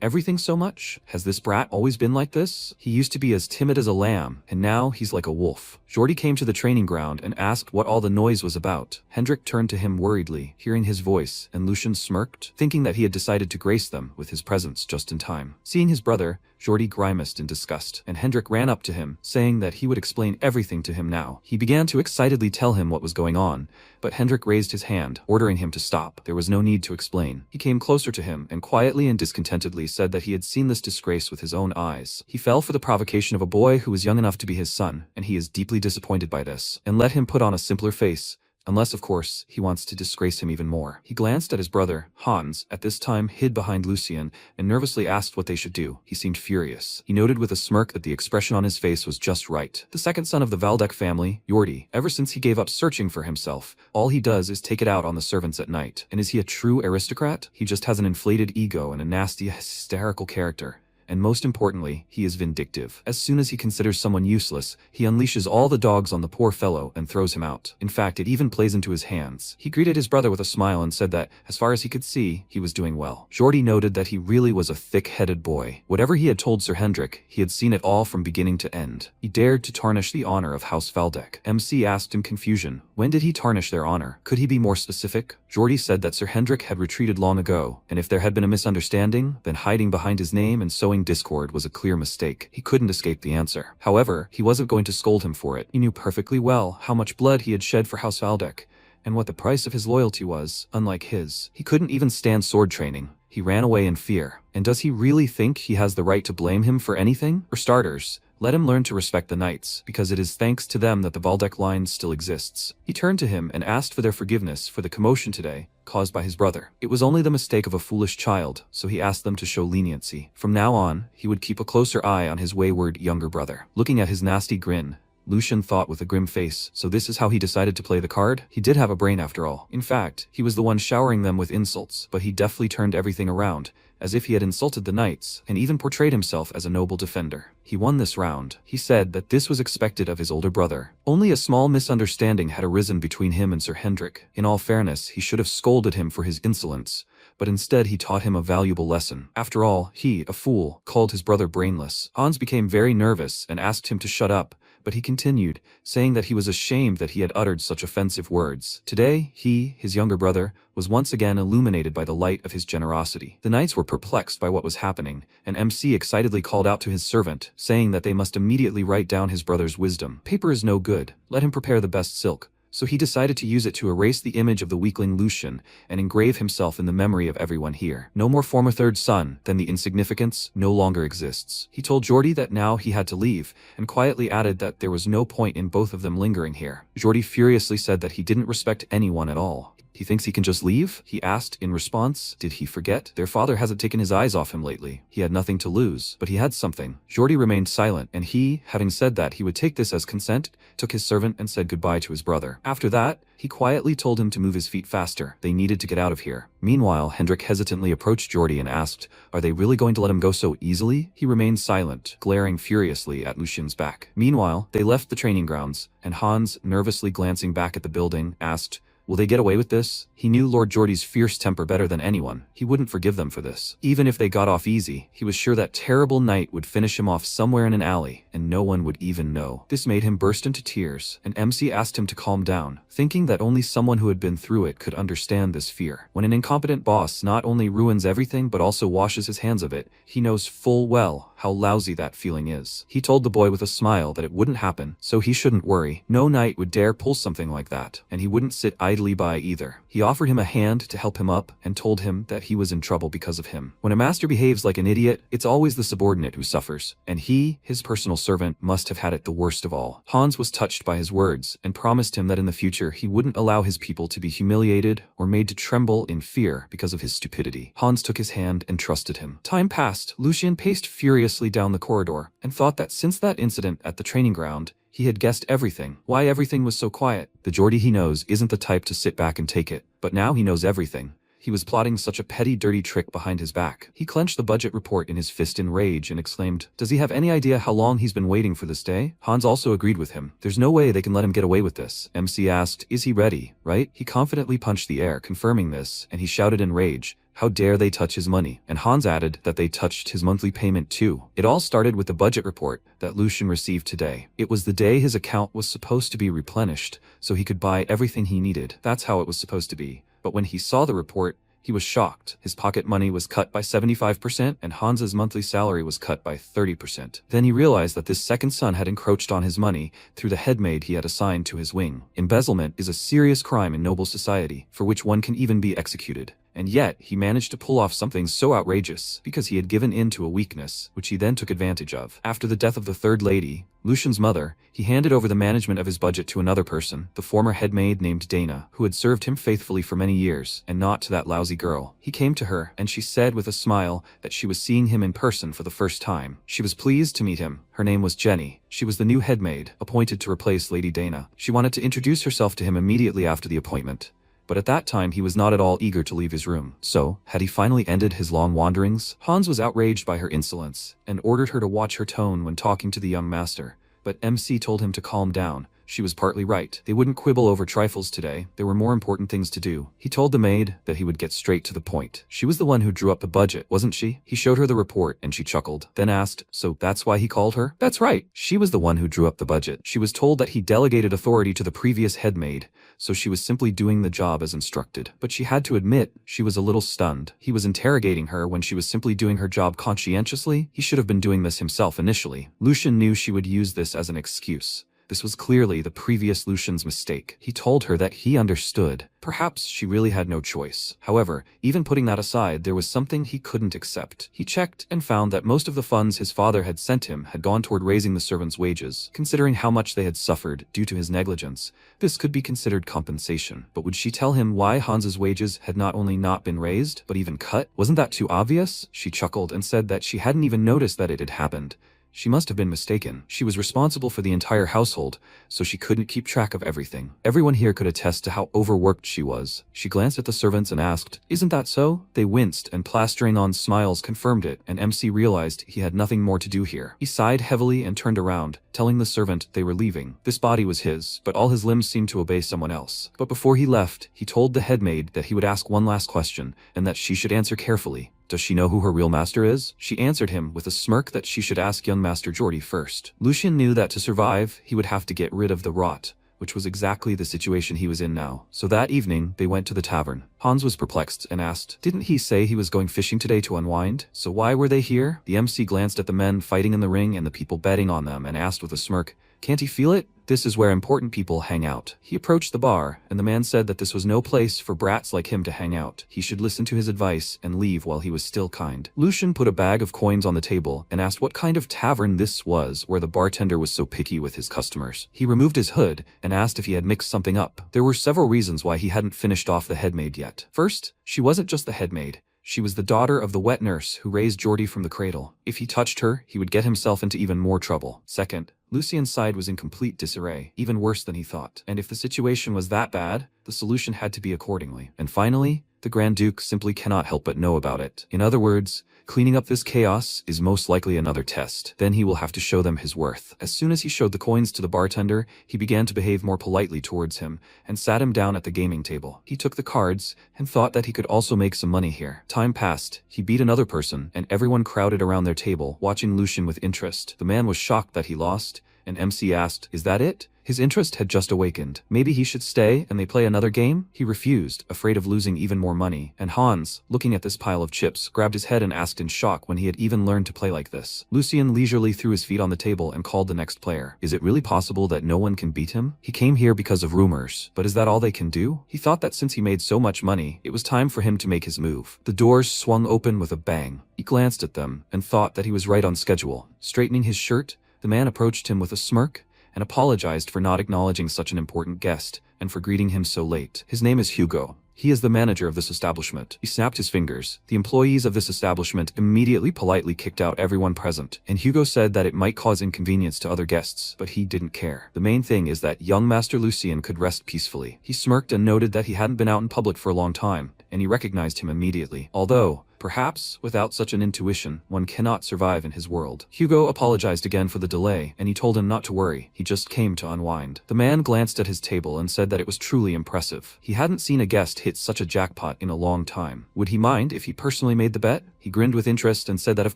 everything so much? Has this brat always been like this? He used to be as timid as a lamb, and now he's like a wolf. Jordy came to the training ground and asked what all the noise was about. Hendrik turned to him worriedly, hearing his voice, and Lucian smirked, thinking that he had decided to grace them with his presence just in time. Seeing his brother, Jordy grimaced in disgust, and Hendrik ran up to him, saying that he would explain everything to him now. He began to excitedly tell him what was going on, but Hendrik raised his hand, ordering him to stop. There was no need to explain. He came closer to him and quietly and discontentedly said that he had seen this disgrace with his own eyes. He fell for the provocation of a boy who was young enough to be his son, and he is deeply disappointed by this, and let him put on a simpler face. Unless, of course, he wants to disgrace him even more. He glanced at his brother, Hans, at this time hid behind Lucian, and nervously asked what they should do. He seemed furious. He noted with a smirk that the expression on his face was just right. The second son of the Valdec family, Jordy, ever since he gave up searching for himself, all he does is take it out on the servants at night. And is he a true aristocrat? He just has an inflated ego and a nasty, hysterical character. And most importantly, he is vindictive. As soon as he considers someone useless, he unleashes all the dogs on the poor fellow and throws him out. In fact, it even plays into his hands. He greeted his brother with a smile and said that, as far as he could see, he was doing well. Jordy noted that he really was a thick-headed boy. Whatever he had told Sir Hendrik, he had seen it all from beginning to end. He dared to tarnish the honor of House Valdec. MC asked in confusion, when did he tarnish their honor? Could he be more specific? Jordy said that Sir Hendrik had retreated long ago, and if there had been a misunderstanding, then hiding behind his name and sowing discord was a clear mistake. He couldn't escape the answer. However, he wasn't going to scold him for it. He knew perfectly well how much blood he had shed for House Valdec, and what the price of his loyalty was, unlike his. He couldn't even stand sword training. He ran away in fear. And does he really think he has the right to blame him for anything? For starters, let him learn to respect the knights, because it is thanks to them that the Valdec line still exists. He turned to him and asked for their forgiveness for the commotion today, caused by his brother. It was only the mistake of a foolish child, so he asked them to show leniency. From now on, he would keep a closer eye on his wayward younger brother. Looking at his nasty grin, Lucian thought with a grim face, so this is how he decided to play the card? He did have a brain after all. In fact, he was the one showering them with insults, but he deftly turned everything around, as if he had insulted the knights, and even portrayed himself as a noble defender. He won this round. He said that this was expected of his older brother. Only a small misunderstanding had arisen between him and Sir Hendrik. In all fairness, he should have scolded him for his insolence, but instead he taught him a valuable lesson. After all, he, a fool, called his brother brainless. Hans became very nervous and asked him to shut up, but he continued, saying that he was ashamed that he had uttered such offensive words. Today, he, his younger brother, was once again illuminated by the light of his generosity. The knights were perplexed by what was happening, and MC excitedly called out to his servant, saying that they must immediately write down his brother's wisdom. Paper is no good. Let him prepare the best silk. So he decided to use it to erase the image of the weakling Lucian and engrave himself in the memory of everyone here. No more former third son, then the insignificance no longer exists. He told Jordy that now he had to leave, and quietly added that there was no point in both of them lingering here. Jordy furiously said that he didn't respect anyone at all. He thinks he can just leave? He asked in response. Did he forget? Their father hasn't taken his eyes off him lately. He had nothing to lose, but he had something. Jordy remained silent, and he, having said that he would take this as consent, took his servant and said goodbye to his brother. After that, he quietly told him to move his feet faster. They needed to get out of here. Meanwhile, Hendrik hesitantly approached Jordy and asked, are they really going to let him go so easily? He remained silent, glaring furiously at Lucian's back. Meanwhile, they left the training grounds, and Hans, nervously glancing back at the building, asked, Will they get away with this? He knew Lord Geordie's fierce temper better than anyone. He wouldn't forgive them for this. Even if they got off easy, he was sure that terrible night would finish him off somewhere in an alley, and no one would even know. This made him burst into tears, and MC asked him to calm down, thinking that only someone who had been through it could understand this fear. When an incompetent boss not only ruins everything but also washes his hands of it, he knows full well how lousy that feeling is. He told the boy with a smile that it wouldn't happen, so he shouldn't worry. No knight would dare pull something like that, and he wouldn't sit idly by either. He offered him a hand to help him up and told him that he was in trouble because of him. When a master behaves like an idiot, it's always the subordinate who suffers, and he, his personal servant, must have had it the worst of all. Hans was touched by his words and promised him that in the future he wouldn't allow his people to be humiliated or made to tremble in fear because of his stupidity. Hans took his hand and trusted him. Time passed. Lucien paced furiously down the corridor and thought that since that incident at the training ground, he had guessed everything. Why everything was so quiet. The Geordie he knows isn't the type to sit back and take it, but now he knows everything. He was plotting such a petty, dirty trick behind his back. He clenched the budget report in his fist in rage and exclaimed, "Does he have any idea how long he's been waiting for this day?" Hans also agreed with him. "There's no way they can let him get away with this." MC asked, "Is he ready, right?" He confidently punched the air, confirming this, and he shouted in rage, "How dare they touch his money?" And Hans added that they touched his monthly payment too. It all started with the budget report that Lucien received today. It was the day his account was supposed to be replenished, so he could buy everything he needed. That's how it was supposed to be. But when he saw the report, he was shocked. His pocket money was cut by 75%, and Hans's monthly salary was cut by 30%. Then he realized that this second son had encroached on his money through the headmaid he had assigned to his wing. Embezzlement is a serious crime in noble society, for which one can even be executed. And yet, he managed to pull off something so outrageous because he had given in to a weakness, which he then took advantage of. After the death of the third lady, Lucien's mother, he handed over the management of his budget to another person, the former headmaid named Dana, who had served him faithfully for many years, and not to that lousy girl. He came to her, and she said with a smile that she was seeing him in person for the first time. She was pleased to meet him. Her name was Jenny. She was the new headmaid, appointed to replace Lady Dana. She wanted to introduce herself to him immediately after the appointment. But at that time he was not at all eager to leave his room. So, had he finally ended his long wanderings? Hans was outraged by her insolence, and ordered her to watch her tone when talking to the young master. But MC told him to calm down. She was partly right. They wouldn't quibble over trifles today. There were more important things to do. He told the maid that he would get straight to the point. She was the one who drew up the budget, wasn't she? He showed her the report and she chuckled, then asked, "So that's why he called her?" "That's right. She was the one who drew up the budget." She was told that he delegated authority to the previous headmaid, so she was simply doing the job as instructed. But she had to admit she was a little stunned. He was interrogating her when she was simply doing her job conscientiously. He should have been doing this himself initially. Lucien knew she would use this as an excuse. This was clearly the previous Lucien's mistake. He told her that he understood. Perhaps she really had no choice. However, even putting that aside, there was something he couldn't accept. He checked and found that most of the funds his father had sent him had gone toward raising the servants' wages. Considering how much they had suffered due to his negligence, this could be considered compensation. But would she tell him why Hans's wages had not only not been raised, but even cut? Wasn't that too obvious? She chuckled and said that she hadn't even noticed that it had happened. She must have been mistaken. She was responsible for the entire household, so she couldn't keep track of everything. Everyone here could attest to how overworked she was. She glanced at the servants and asked, "Isn't that so?" They winced, and plastering on smiles confirmed it, and MC realized he had nothing more to do here. He sighed heavily and turned around, telling the servant they were leaving. This body was his, but all his limbs seemed to obey someone else. But before he left, he told the headmaid that he would ask one last question, and that she should answer carefully. Does she know who her real master is? She answered him with a smirk that she should ask young Master Geordie first. Lucien knew that to survive, he would have to get rid of the rot, which was exactly the situation he was in now. So that evening, they went to the tavern. Hans was perplexed and asked, "Didn't he say he was going fishing today to unwind? So why were they here?" The MC glanced at the men fighting in the ring and the people betting on them and asked with a smirk, "Can't he feel it? This is where important people hang out." He approached the bar, and the man said that this was no place for brats like him to hang out. He should listen to his advice and leave while he was still kind. Lucien put a bag of coins on the table and asked what kind of tavern this was where the bartender was so picky with his customers. He removed his hood and asked if he had mixed something up. There were several reasons why he hadn't finished off the headmaid yet. First, she wasn't just the headmaid. She was the daughter of the wet nurse who raised Geordie from the cradle. If he touched her, he would get himself into even more trouble. Second, Lucien's side was in complete disarray, even worse than he thought. And if the situation was that bad, the solution had to be accordingly. And finally, the Grand Duke simply cannot help but know about it. In other words, Cleaning up this chaos is most likely another test. Then he will have to show them his worth. As soon as he showed the coins to the bartender, he began to behave more politely towards him and sat him down at the gaming table. He took the cards and thought that he could also make some money here. Time passed. He beat another person and everyone crowded around their table, watching Lucian with interest. The man was shocked that he lost, and MC asked, "Is that it?" His interest had just awakened. Maybe he should stay and they play another game? He refused, afraid of losing even more money. And Hans, looking at this pile of chips, grabbed his head and asked in shock when he had even learned to play like this. Lucian leisurely threw his feet on the table and called the next player. Is it really possible that no one can beat him? He came here because of rumors, but is that all they can do? He thought that since he made so much money, it was time for him to make his move. The doors swung open with a bang. He glanced at them and thought that he was right on schedule. Straightening his shirt, the man approached him with a smirk and apologized for not acknowledging such an important guest and for greeting him so late. His name is Hugo. He is the manager of this establishment. He snapped his fingers. The employees of this establishment immediately politely kicked out everyone present, and Hugo said that it might cause inconvenience to other guests, but he didn't care. The main thing is that young Master Lucian could rest peacefully. He smirked and noted that he hadn't been out in public for a long time, and he recognized him immediately. Although, perhaps, without such an intuition, one cannot survive in his world. Hugo apologized again for the delay, and he told him not to worry, he just came to unwind. The man glanced at his table and said that it was truly impressive. He hadn't seen a guest hit such a jackpot in a long time. Would he mind if he personally made the bet? He grinned with interest and said that of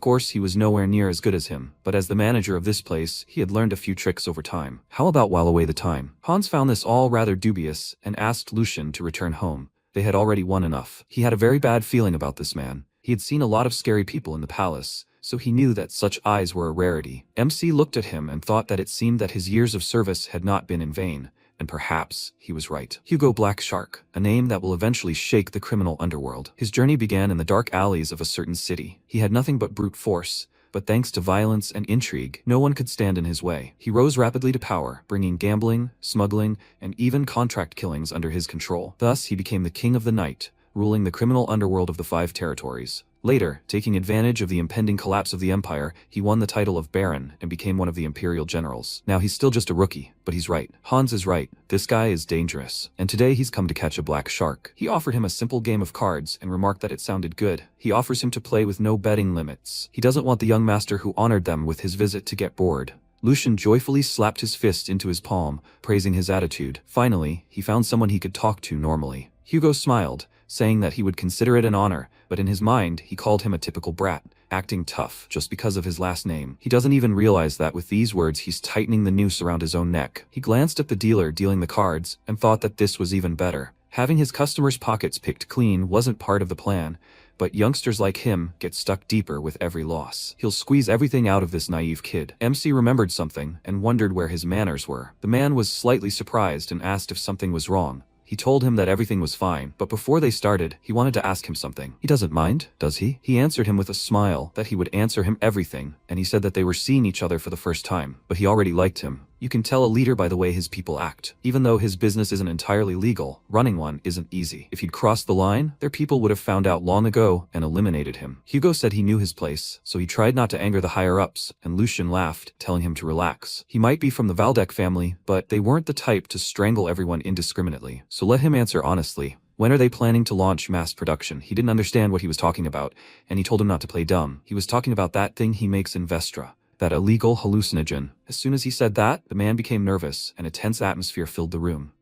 course he was nowhere near as good as him, but as the manager of this place, he had learned a few tricks over time. How about while away the time? Hans found this all rather dubious and asked Lucian to return home. They had already won enough. He had a very bad feeling about this man. He had seen a lot of scary people in the palace, so he knew that such eyes were a rarity. MC looked at him and thought that it seemed that his years of service had not been in vain, and perhaps he was right. Hugo Black Shark, a name that will eventually shake the criminal underworld. His journey began in the dark alleys of a certain city. He had nothing but brute force, but thanks to violence and intrigue, no one could stand in his way. He rose rapidly to power, bringing gambling, smuggling, and even contract killings under his control. Thus, he became the king of the night, ruling the criminal underworld of the 5 territories. Later, taking advantage of the impending collapse of the empire, he won the title of Baron and became one of the imperial generals. Now he's still just a rookie, but he's right. Hans is right. This guy is dangerous. And today he's come to catch a black shark. He offered him a simple game of cards and remarked that it sounded good. He offers him to play with no betting limits. He doesn't want the young master who honored them with his visit to get bored. Lucian joyfully slapped his fist into his palm, praising his attitude. Finally, he found someone he could talk to normally. Hugo smiled, saying that he would consider it an honor, but in his mind, he called him a typical brat, acting tough just because of his last name. He doesn't even realize that with these words he's tightening the noose around his own neck. He glanced at the dealer dealing the cards and thought that this was even better. Having his customers' pockets picked clean wasn't part of the plan, but youngsters like him get stuck deeper with every loss. He'll squeeze everything out of this naive kid. MC remembered something and wondered where his manners were. The man was slightly surprised and asked if something was wrong. He told him that everything was fine, but before they started, he wanted to ask him something. He doesn't mind, does he? He answered him with a smile that he would answer him everything, and he said that they were seeing each other for the first time, but he already liked him. You can tell a leader by the way his people act. Even though his business isn't entirely legal, running one isn't easy. If he'd crossed the line, their people would have found out long ago and eliminated him. Hugo said he knew his place, so he tried not to anger the higher-ups, and Lucian laughed, telling him to relax. He might be from the Valdec family, but they weren't the type to strangle everyone indiscriminately, so let him answer honestly. When are they planning to launch mass production? He didn't understand what he was talking about, and he told him not to play dumb. He was talking about that thing he makes in Vestra. That illegal hallucinogen. As soon as he said that, the man became nervous, and a tense atmosphere filled the room.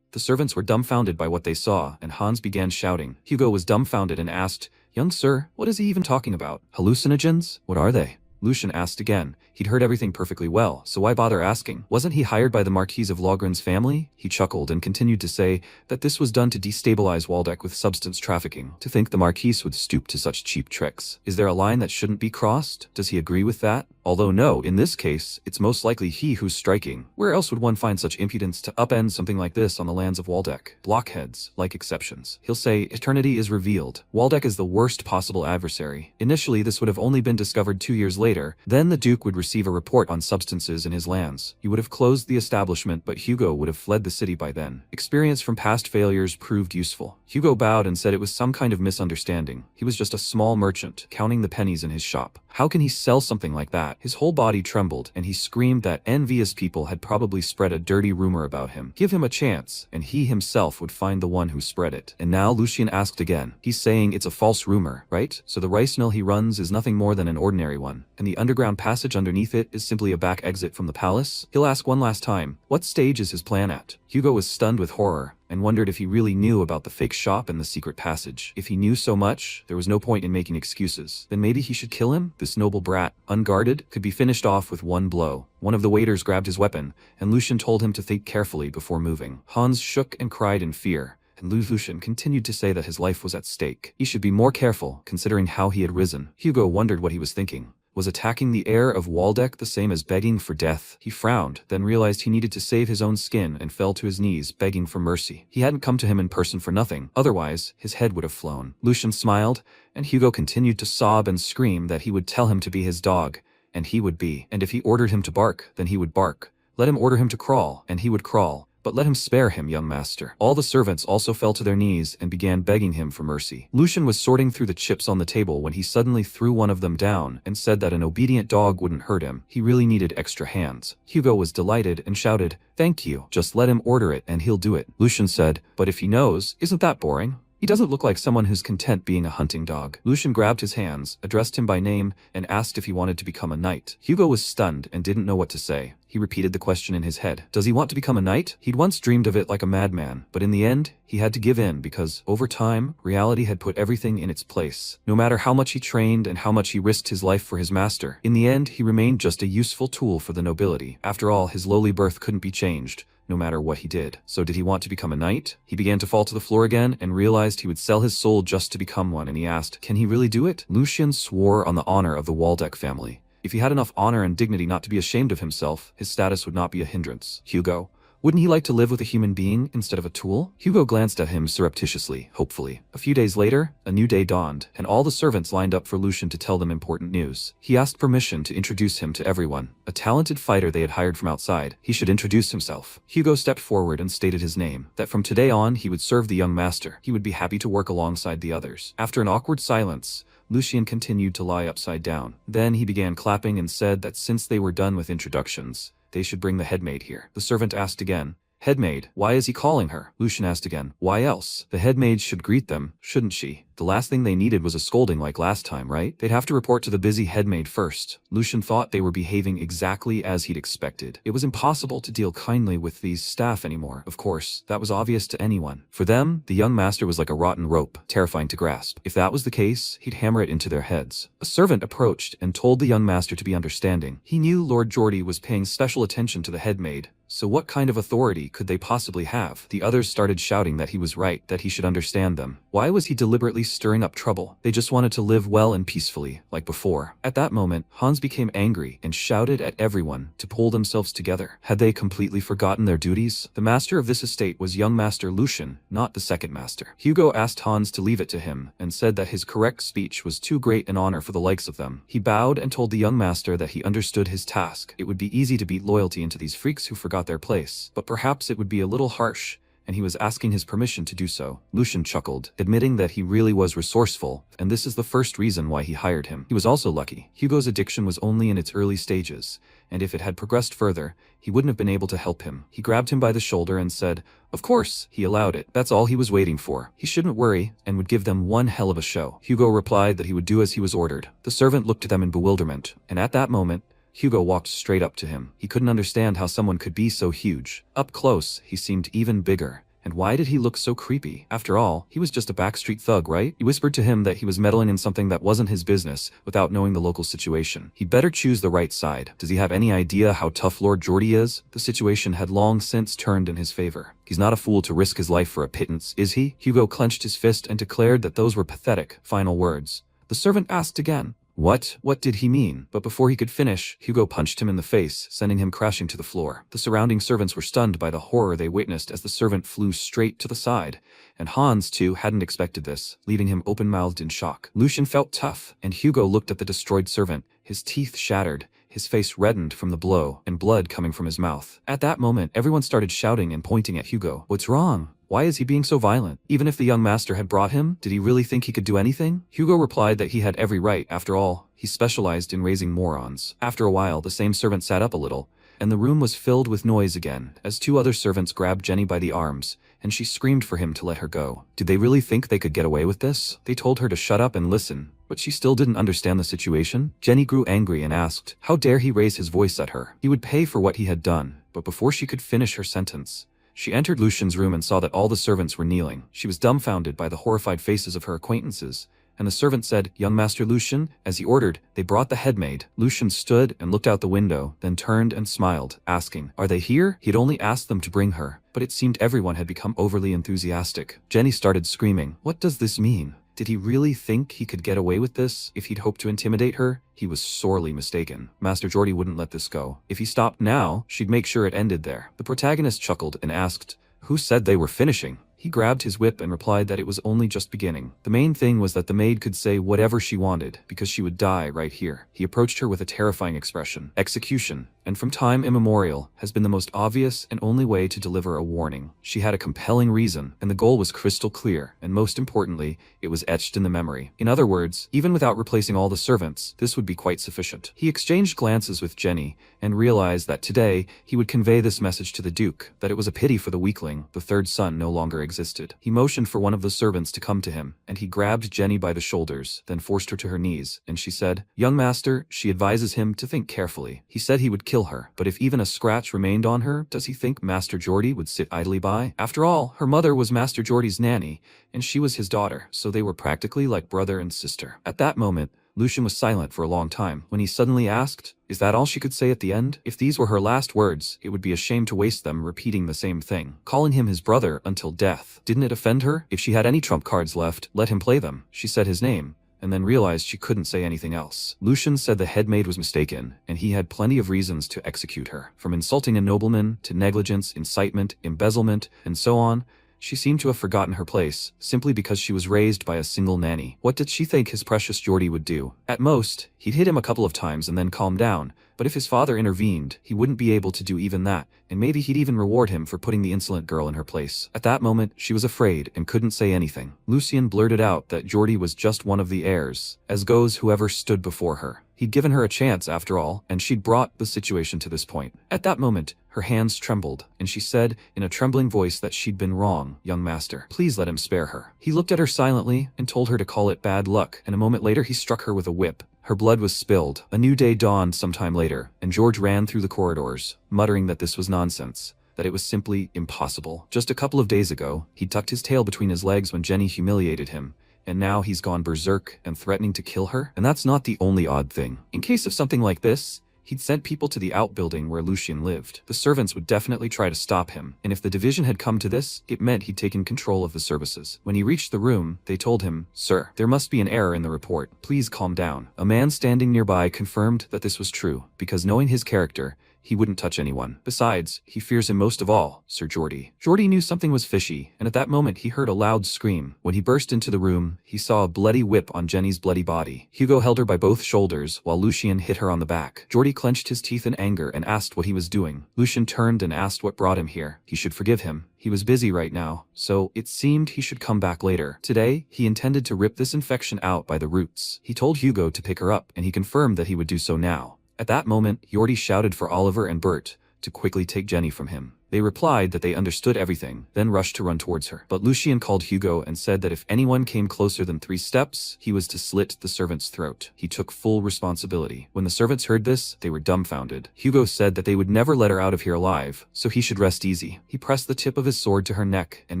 The servants were dumbfounded by what they saw, and Hans began shouting. Hugo was dumbfounded and asked, "Young sir, what is he even talking about? Hallucinogens? What are they?" Lucian asked again. He'd heard everything perfectly well, so why bother asking? Wasn't he hired by the Marquis of Logren's family? He chuckled and continued to say that this was done to destabilize Waldeck with substance trafficking. To think the Marquis would stoop to such cheap tricks. Is there a line that shouldn't be crossed? Does he agree with that? Although no, in this case, it's most likely he who's striking. Where else would one find such impudence to upend something like this on the lands of Waldeck? Blockheads, like exceptions. He'll say, eternity is revealed. Waldeck is the worst possible adversary. Initially, this would have only been discovered 2 years later. Then the Duke would receive a report on substances in his lands. He would have closed the establishment, but Hugo would have fled the city by then. Experience from past failures proved useful. Hugo bowed and said it was some kind of misunderstanding. He was just a small merchant, counting the pennies in his shop. How can he sell something like that? His whole body trembled, and he screamed that envious people had probably spread a dirty rumor about him. Give him a chance, and he himself would find the one who spread it. And now Lucian asked again. He's saying it's a false rumor, right? So the rice mill he runs is nothing more than an ordinary one, and the underground passage underneath it is simply a back exit from the palace? He'll ask one last time, what stage is his plan at? Hugo was stunned with horror, and wondered if he really knew about the fake shop and the secret passage. If he knew so much, there was no point in making excuses. Then maybe he should kill him? This noble brat, unguarded, could be finished off with one blow. One of the waiters grabbed his weapon, and Lucian told him to think carefully before moving. Hans shook and cried in fear, and Lucian continued to say that his life was at stake. He should be more careful, considering how he had risen. Hugo wondered what he was thinking. Was attacking the heir of Waldeck the same as begging for death? He frowned, then realized he needed to save his own skin and fell to his knees, begging for mercy. He hadn't come to him in person for nothing, otherwise his head would have flown. Lucian smiled, and Hugo continued to sob and scream that he would tell him to be his dog, and he would be. And if he ordered him to bark, then he would bark. Let him order him to crawl, and he would crawl. But let him spare him, young master. All the servants also fell to their knees and began begging him for mercy. Lucian was sorting through the chips on the table when he suddenly threw one of them down and said that an obedient dog wouldn't hurt him. He really needed extra hands. Hugo was delighted and shouted, "Thank you. Just let him order it and he'll do it." Lucian said, "But if he knows, isn't that boring? He doesn't look like someone who's content being a hunting dog." Lucian grabbed his hands, addressed him by name, and asked if he wanted to become a knight. Hugo was stunned and didn't know what to say. He repeated the question in his head. Does he want to become a knight? He'd once dreamed of it like a madman, but in the end, he had to give in because, over time, reality had put everything in its place. No matter how much he trained and how much he risked his life for his master, in the end, he remained just a useful tool for the nobility. After all, his lowly birth couldn't be changed, no matter what he did. So did he want to become a knight? He began to fall to the floor again and realized he would sell his soul just to become one, and he asked, can he really do it? Lucian swore on the honor of the Waldeck family. If he had enough honor and dignity not to be ashamed of himself, his status would not be a hindrance. Hugo, wouldn't he like to live with a human being instead of a tool? Hugo glanced at him surreptitiously, hopefully. A few days later, a new day dawned, and all the servants lined up for Lucian to tell them important news. He asked permission to introduce him to everyone. A talented fighter they had hired from outside. He should introduce himself. Hugo stepped forward and stated his name, that from today on he would serve the young master. He would be happy to work alongside the others. After an awkward silence, Lucian continued to lie upside down. Then he began clapping and said that since they were done with introductions, they should bring the headmaid here. The servant asked again, "Headmaid, why is he calling her?" Lucian asked again, "Why else? The headmaid should greet them, shouldn't she? The last thing they needed was a scolding like last time, right? They'd have to report to the busy headmaid first." Lucian thought they were behaving exactly as he'd expected. It was impossible to deal kindly with these staff anymore. Of course, that was obvious to anyone. For them, the young master was like a rotten rope, terrifying to grasp. If that was the case, he'd hammer it into their heads. A servant approached and told the young master to be understanding. He knew Lord Geordie was paying special attention to the headmaid, so what kind of authority could they possibly have? The others started shouting that he was right, that he should understand them. Why was he deliberately stirring up trouble? They just wanted to live well and peacefully, like before. At that moment, Hans became angry and shouted at everyone to pull themselves together. Had they completely forgotten their duties? The master of this estate was young Master Lucian, not the second master. Hugo asked Hans to leave it to him, and said that his correct speech was too great an honor for the likes of them. He bowed and told the young master that he understood his task. It would be easy to beat loyalty into these freaks who forgot their place, but perhaps it would be a little harsh, and he was asking his permission to do so. Lucian chuckled, admitting that he really was resourceful, and this is the first reason why he hired him. He was also lucky. Hugo's addiction was only in its early stages, and if it had progressed further, he wouldn't have been able to help him. He grabbed him by the shoulder and said, "Of course," he allowed it. That's all he was waiting for. He shouldn't worry, and would give them one hell of a show. Hugo replied that he would do as he was ordered. The servant looked at them in bewilderment, and at that moment, Hugo walked straight up to him. He couldn't understand how someone could be so huge. Up close, he seemed even bigger. And why did he look so creepy? After all, he was just a backstreet thug, right? He whispered to him that he was meddling in something that wasn't his business without knowing the local situation. He better choose the right side. Does he have any idea how tough Lord Geordie is? The situation had long since turned in his favor. He's not a fool to risk his life for a pittance, is he? Hugo clenched his fist and declared that those were pathetic, final words. The servant asked again, What did he mean? But before he could finish, Hugo punched him in the face, sending him crashing to the floor. The surrounding servants were stunned by the horror they witnessed as the servant flew straight to the side, and Hans, too, hadn't expected this, leaving him open-mouthed in shock. Lucian felt tough, and Hugo looked at the destroyed servant, his teeth shattered, his face reddened from the blow, and blood coming from his mouth. At that moment, everyone started shouting and pointing at Hugo. "What's wrong? Why is he being so violent? Even if the young master had brought him, did he really think he could do anything? Hugo replied that he had every right. After all, he specialized in raising morons. After a while, the same servant sat up a little, and the room was filled with noise again, as two other servants grabbed Jenny by the arms, and she screamed for him to let her go. Did they really think they could get away with this? They told her to shut up and listen, but she still didn't understand the situation. Jenny grew angry and asked, how dare he raise his voice at her? He would pay for what he had done. But before she could finish her sentence, she entered Lucian's room and saw that all the servants were kneeling. She was dumbfounded by the horrified faces of her acquaintances, and the servant said, young Master Lucian, as he ordered. They brought the headmaid. Lucian stood and looked out the window, then turned and smiled, asking, are they here? He'd only asked them to bring her, but it seemed everyone had become overly enthusiastic. Jenny started screaming, what does this mean? Did he really think he could get away with this? If he'd hoped to intimidate her, he was sorely mistaken. Master Jordy wouldn't let this go. If he stopped now, she'd make sure it ended there. The protagonist chuckled and asked, who said they were finishing? He grabbed his whip and replied that it was only just beginning. The main thing was that the maid could say whatever she wanted, because she would die right here. He approached her with a terrifying expression. Execution, and from time immemorial, has been the most obvious and only way to deliver a warning. She had a compelling reason, and the goal was crystal clear, and most importantly, it was etched in the memory. In other words, even without replacing all the servants, this would be quite sufficient. He exchanged glances with Jenny, and realized that today, he would convey this message to the Duke, that it was a pity for the weakling, the third son no longer existed. He motioned for one of the servants to come to him, and he grabbed Jenny by the shoulders, then forced her to her knees, and she said, young master, she advises him to think carefully. He said he would kill her, but if even a scratch remained on her, does he think Master Jordy would sit idly by? After all, her mother was Master Jordy's nanny, and she was his daughter, so they were practically like brother and sister. At that moment, Lucian was silent for a long time, when he suddenly asked, is that all she could say at the end? If these were her last words, it would be a shame to waste them repeating the same thing. Calling him his brother until death. Didn't it offend her? If she had any trump cards left, let him play them. She said his name, and then realized she couldn't say anything else. Lucian said the headmaid was mistaken, and he had plenty of reasons to execute her. From insulting a nobleman, to negligence, incitement, embezzlement, and so on. She seemed to have forgotten her place, simply because she was raised by a single nanny. What did she think his precious Jordy would do? At most, he'd hit him a couple of times and then calm down, but if his father intervened, he wouldn't be able to do even that, and maybe he'd even reward him for putting the insolent girl in her place. At that moment, she was afraid and couldn't say anything. Lucian blurted out that Jordy was just one of the heirs, as goes whoever stood before her. He'd given her a chance after all, and she'd brought the situation to this point. At that moment, her hands trembled, and she said, in a trembling voice, that she'd been wrong. Young master, please let him spare her. He looked at her silently, and told her to call it bad luck, and a moment later he struck her with a whip. Her blood was spilled. A new day dawned sometime later, and George ran through the corridors, muttering that this was nonsense, that it was simply impossible. Just a couple of days ago, he tucked his tail between his legs when Jenny humiliated him, and now he's gone berserk and threatening to kill her? And that's not the only odd thing. In case of something like this, he'd sent people to the outbuilding where Lucian lived. The servants would definitely try to stop him, and if the division had come to this, it meant he'd taken control of the services. When he reached the room, they told him, sir, there must be an error in the report. Please calm down. A man standing nearby confirmed that this was true, because knowing his character, he wouldn't touch anyone. Besides, he fears him most of all, Sir Jordy. Jordy knew something was fishy, and at that moment he heard a loud scream. When he burst into the room, he saw a bloody whip on Jenny's bloody body. Hugo held her by both shoulders, while Lucian hit her on the back. Jordy clenched his teeth in anger and asked what he was doing. Lucian turned and asked what brought him here. He should forgive him. He was busy right now, so it seemed he should come back later. Today, he intended to rip this infection out by the roots. He told Hugo to pick her up, and he confirmed that he would do so now. At that moment, Jordy shouted for Oliver and Bert to quickly take Jenny from him. They replied that they understood everything, then rushed to run towards her. But Lucian called Hugo and said that if anyone came closer than 3 steps, he was to slit the servant's throat. He took full responsibility. When the servants heard this, they were dumbfounded. Hugo said that they would never let her out of here alive, so he should rest easy. He pressed the tip of his sword to her neck and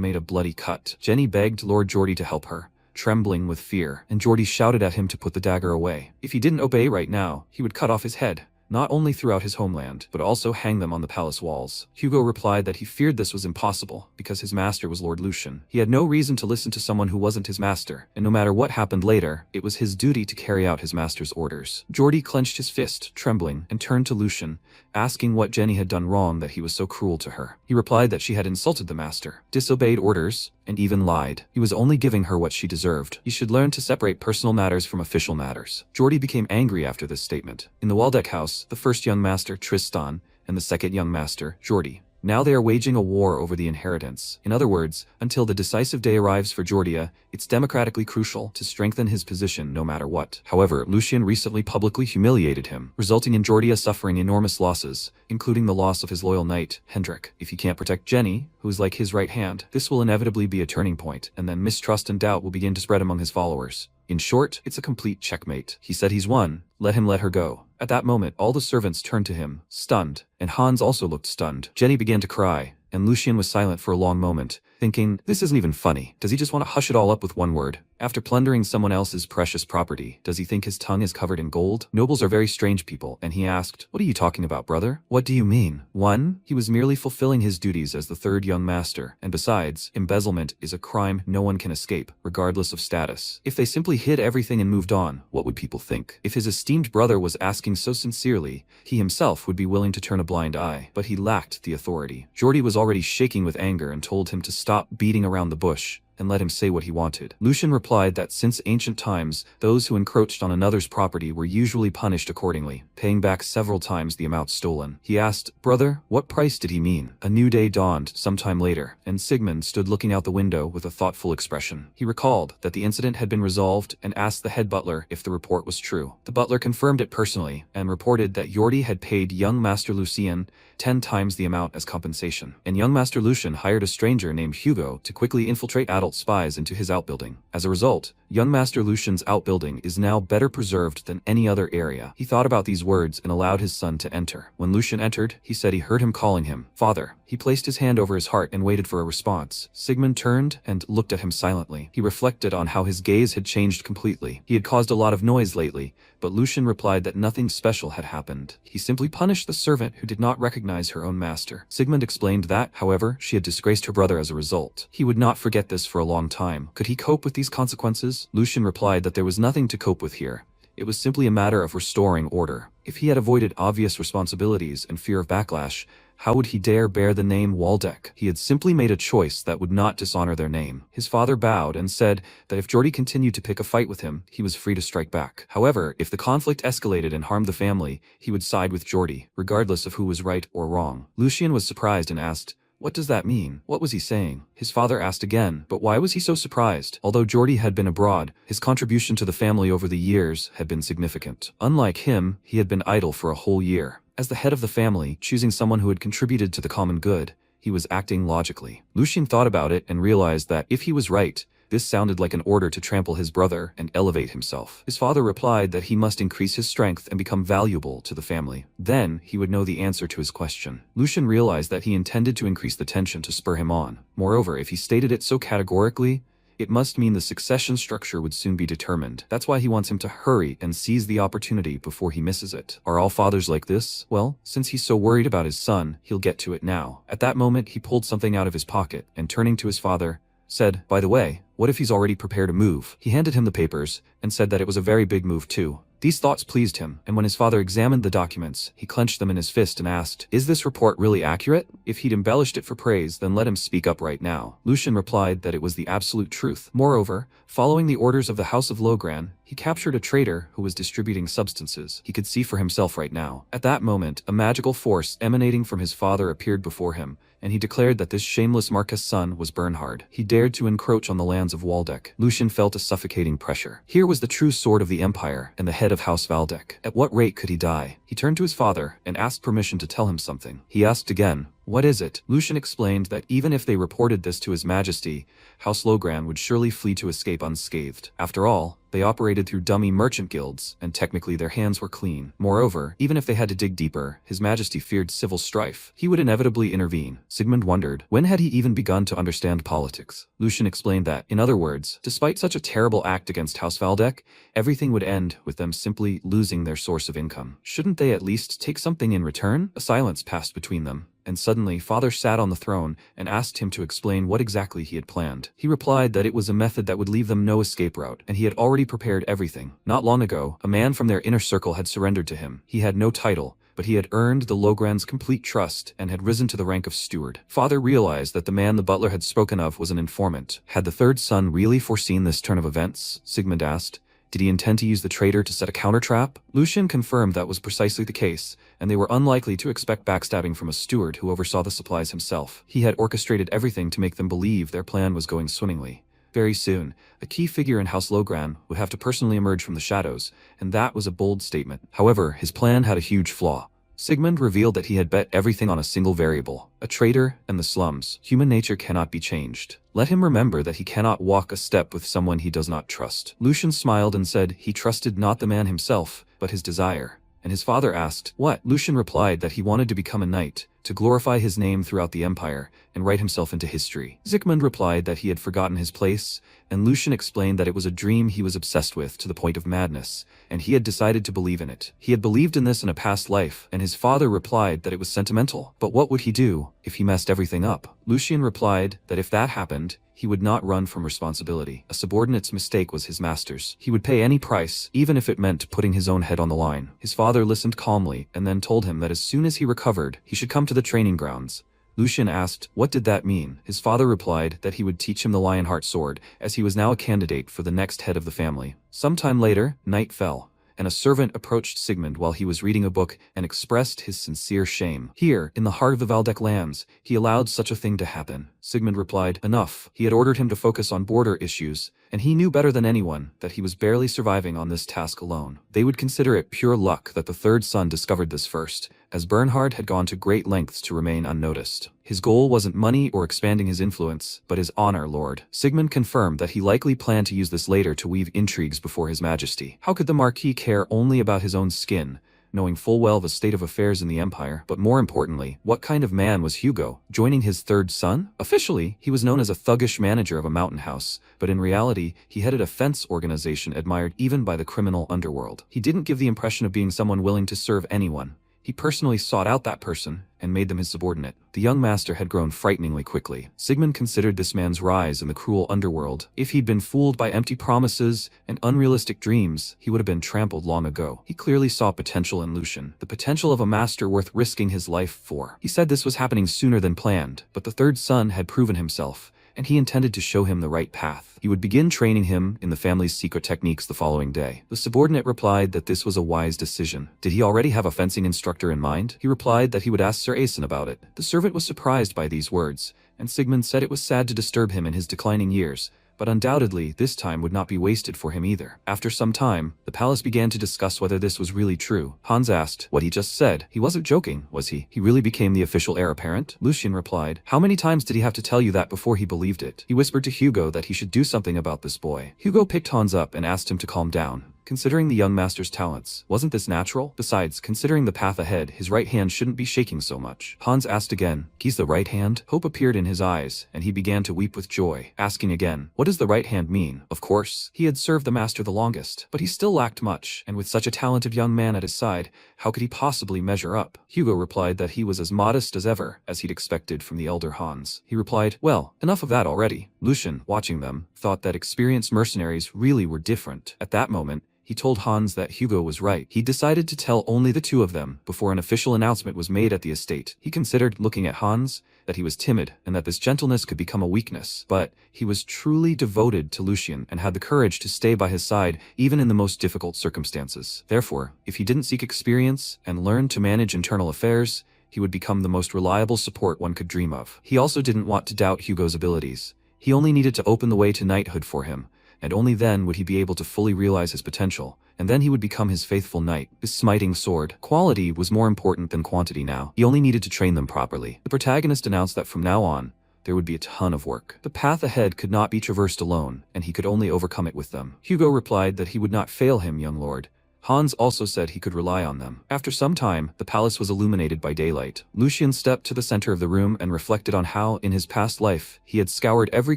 made a bloody cut. Jenny begged Lord Jordy to help her, trembling with fear, and Jordy shouted at him to put the dagger away. If he didn't obey right now, he would cut off his head, not only throughout his homeland, but also hang them on the palace walls. Hugo replied that he feared this was impossible, because his master was Lord Lucian. He had no reason to listen to someone who wasn't his master, and no matter what happened later, it was his duty to carry out his master's orders. Jordy clenched his fist, trembling, and turned to Lucian, asking what Jenny had done wrong that he was so cruel to her. He replied that she had insulted the master, disobeyed orders, and even lied. He was only giving her what she deserved. He should learn to separate personal matters from official matters. Jordy became angry after this statement. In the Waldeck house, the first young master, Tristan, and the second young master, Jordy, Now they are waging a war over the inheritance. In other words, until the decisive day arrives for Jordia, it's democratically crucial to strengthen his position no matter what. However, Lucien recently publicly humiliated him, resulting in Jordia suffering enormous losses, including the loss of his loyal knight, Hendrik. If he can't protect Jenny, who is like his right hand, this will inevitably be a turning point, and then mistrust and doubt will begin to spread among his followers. In short, it's a complete checkmate. He said he's won. Let him let her go. At that moment, all the servants turned to him, stunned, and Hans also looked stunned. Jenny began to cry, and Lucien was silent for a long moment, thinking, this isn't even funny. Does he just want to hush it all up with one word? After plundering someone else's precious property, does he think his tongue is covered in gold? Nobles are very strange people, and he asked, what are you talking about, brother? What do you mean? 1. He was merely fulfilling his duties as the third young master, and besides, embezzlement is a crime no one can escape, regardless of status. If they simply hid everything and moved on, what would people think? If his esteemed brother was asking so sincerely, he himself would be willing to turn a blind eye, but he lacked the authority. Jordi was already shaking with anger and told him to stop beating around the bush and let him say what he wanted. Lucien replied that since ancient times, those who encroached on another's property were usually punished accordingly, paying back several times the amount stolen. He asked, brother, what price did he mean? A new day dawned sometime later, and Sigmund stood looking out the window with a thoughtful expression. He recalled that the incident had been resolved and asked the head butler if the report was true. The butler confirmed it personally and reported that Jordi had paid young Master Lucien 10 times the amount as compensation, and young Master Lucien hired a stranger named Hugo to quickly infiltrate adult spies into his outbuilding. As a result, young Master Lucien's outbuilding is now better preserved than any other area. He thought about these words and allowed his son to enter. When Lucien entered, he said he heard him calling him, Father. He placed his hand over his heart and waited for a response. Sigmund turned and looked at him silently. He reflected on how his gaze had changed completely. He had caused a lot of noise lately, but Lucien replied that nothing special had happened. He simply punished the servant who did not recognize her own master. Sigmund explained that, however, she had disgraced her brother as a result. He would not forget this for a long time. Could he cope with these consequences? Lucien replied that there was nothing to cope with here. It was simply a matter of restoring order. If he had avoided obvious responsibilities and fear of backlash, how would he dare bear the name Waldeck? He had simply made a choice that would not dishonor their name. His father bowed and said that if Jordi continued to pick a fight with him, he was free to strike back. However, if the conflict escalated and harmed the family, he would side with Jordi, regardless of who was right or wrong. Lucien was surprised and asked, what does that mean? What was he saying? His father asked again, but why was he so surprised? Although Jordi had been abroad, his contribution to the family over the years had been significant. Unlike him, he had been idle for a whole year. As the head of the family, choosing someone who had contributed to the common good, he was acting logically. Lucien thought about it and realized that if he was right, this sounded like an order to trample his brother and elevate himself. His father replied that he must increase his strength and become valuable to the family. Then, he would know the answer to his question. Lucien realized that he intended to increase the tension to spur him on. Moreover, if he stated it so categorically, it must mean the succession structure would soon be determined. That's why he wants him to hurry and seize the opportunity before he misses it. Are all fathers like this? Well, since he's so worried about his son, he'll get to it now. At that moment, he pulled something out of his pocket and turning to his father, said, by the way, what if he's already prepared a move? He handed him the papers and said that it was a very big move too. These thoughts pleased him, and when his father examined the documents, he clenched them in his fist and asked, is this report really accurate? If he'd embellished it for praise, then let him speak up right now. Lucien replied that it was the absolute truth. Moreover, following the orders of the House of Logran, he captured a trader who was distributing substances he could see for himself right now. At that moment, a magical force emanating from his father appeared before him, and he declared that this shameless Marcus' son was Bernhard. He dared to encroach on the lands of Waldeck. Lucien felt a suffocating pressure. Here was the true sword of the Empire and the head of House Waldeck. At what rate could he die? He turned to his father and asked permission to tell him something. He asked again, what is it? Lucien explained that even if they reported this to His Majesty, House Logran would surely flee to escape unscathed. After all, they operated through dummy merchant guilds, and technically their hands were clean. Moreover, even if they had to dig deeper, His Majesty feared civil strife. He would inevitably intervene. Sigmund wondered, when had he even begun to understand politics? Lucien explained that, in other words, despite such a terrible act against House Waldeck, everything would end with them simply losing their source of income. Shouldn't they at least take something in return? A silence passed between them. And suddenly, father sat on the throne and asked him to explain what exactly he had planned. He replied that it was a method that would leave them no escape route, and he had already prepared everything. Not long ago, a man from their inner circle had surrendered to him. He had no title, but he had earned the Logran's complete trust and had risen to the rank of steward. Father realized that the man the butler had spoken of was an informant. Had the third son really foreseen this turn of events? Sigmund asked. Did he intend to use the traitor to set a counter-trap? Lucian confirmed that was precisely the case, and they were unlikely to expect backstabbing from a steward who oversaw the supplies himself. He had orchestrated everything to make them believe their plan was going swimmingly. Very soon, a key figure in House Logran would have to personally emerge from the shadows, and that was a bold statement. However, his plan had a huge flaw. Sigmund revealed that he had bet everything on a single variable: a traitor and the slums. Human nature cannot be changed. Let him remember that he cannot walk a step with someone he does not trust. Lucian smiled and said he trusted not the man himself, but his desire. And his father asked, what? Lucian replied that he wanted to become a knight, to glorify his name throughout the empire, and write himself into history. Sigmund replied that he had forgotten his place, and Lucian explained that it was a dream he was obsessed with to the point of madness, and he had decided to believe in it. He had believed in this in a past life, and his father replied that it was sentimental. But what would he do if he messed everything up? Lucian replied that if that happened, he would not run from responsibility. A subordinate's mistake was his master's. He would pay any price, even if it meant putting his own head on the line. His father listened calmly and then told him that as soon as he recovered, he should come to the training grounds. Lucian asked, what did that mean? His father replied that he would teach him the Lionheart sword, as he was now a candidate for the next head of the family. Sometime later, night fell, and a servant approached Sigmund while he was reading a book and expressed his sincere shame. Here, in the heart of the Valdec lands, he allowed such a thing to happen. Sigmund replied, enough. He had ordered him to focus on border issues, and he knew better than anyone that he was barely surviving on this task alone. They would consider it pure luck that the third son discovered this first, as Bernhard had gone to great lengths to remain unnoticed. His goal wasn't money or expanding his influence, but his honor, Lord. Sigmund confirmed that he likely planned to use this later to weave intrigues before his majesty. How could the Marquis care only about his own skin, knowing full well the state of affairs in the empire? But more importantly, what kind of man was Hugo, joining his third son? Officially, he was known as a thuggish manager of a mountain house, but in reality, he headed a fence organization admired even by the criminal underworld. He didn't give the impression of being someone willing to serve anyone. He personally sought out that person and made them his subordinate. The young master had grown frighteningly quickly. Sigmund considered this man's rise in the cruel underworld. If he'd been fooled by empty promises and unrealistic dreams, he would have been trampled long ago. He clearly saw potential in Lucian, the potential of a master worth risking his life for. He said this was happening sooner than planned, but the third son had proven himself, and he intended to show him the right path. He would begin training him in the family's secret techniques the following day. The subordinate replied that this was a wise decision. Did he already have a fencing instructor in mind? He replied that he would ask Sir Aeson about it. The servant was surprised by these words, and Sigmund said it was sad to disturb him in his declining years, but undoubtedly this time would not be wasted for him either. After some time, the palace began to discuss whether this was really true. Hans asked what he just said. He wasn't joking, was he? He really became the official heir apparent? Lucian replied, how many times did he have to tell you that before he believed it? He whispered to Hugo that he should do something about this boy. Hugo picked Hans up and asked him to calm down. Considering the young master's talents, wasn't this natural? Besides, considering the path ahead, his right hand shouldn't be shaking so much. Hans asked again, he's the right hand? Hope appeared in his eyes, and he began to weep with joy, asking again, what does the right hand mean? Of course, he had served the master the longest, but he still lacked much, and with such a talented young man at his side, how could he possibly measure up? Hugo replied that he was as modest as ever, as he'd expected from the elder Hans. He replied, well, enough of that already. Lucian, watching them, thought that experienced mercenaries really were different. At that moment, he told Hans that Hugo was right. He decided to tell only the two of them before an official announcement was made at the estate. He considered, looking at Hans, that he was timid and that this gentleness could become a weakness. But he was truly devoted to Lucian and had the courage to stay by his side even in the most difficult circumstances. Therefore, if he didn't seek experience and learn to manage internal affairs, he would become the most reliable support one could dream of. He also didn't want to doubt Hugo's abilities. He only needed to open the way to knighthood for him, and only then would he be able to fully realize his potential, and then he would become his faithful knight. His smiting sword. Quality was more important than quantity now. He only needed to train them properly. The protagonist announced that from now on, there would be a ton of work. The path ahead could not be traversed alone, and he could only overcome it with them. Hugo replied that he would not fail him, young lord. Hans also said he could rely on them. After some time, the palace was illuminated by daylight. Lucian stepped to the center of the room and reflected on how, in his past life, he had scoured every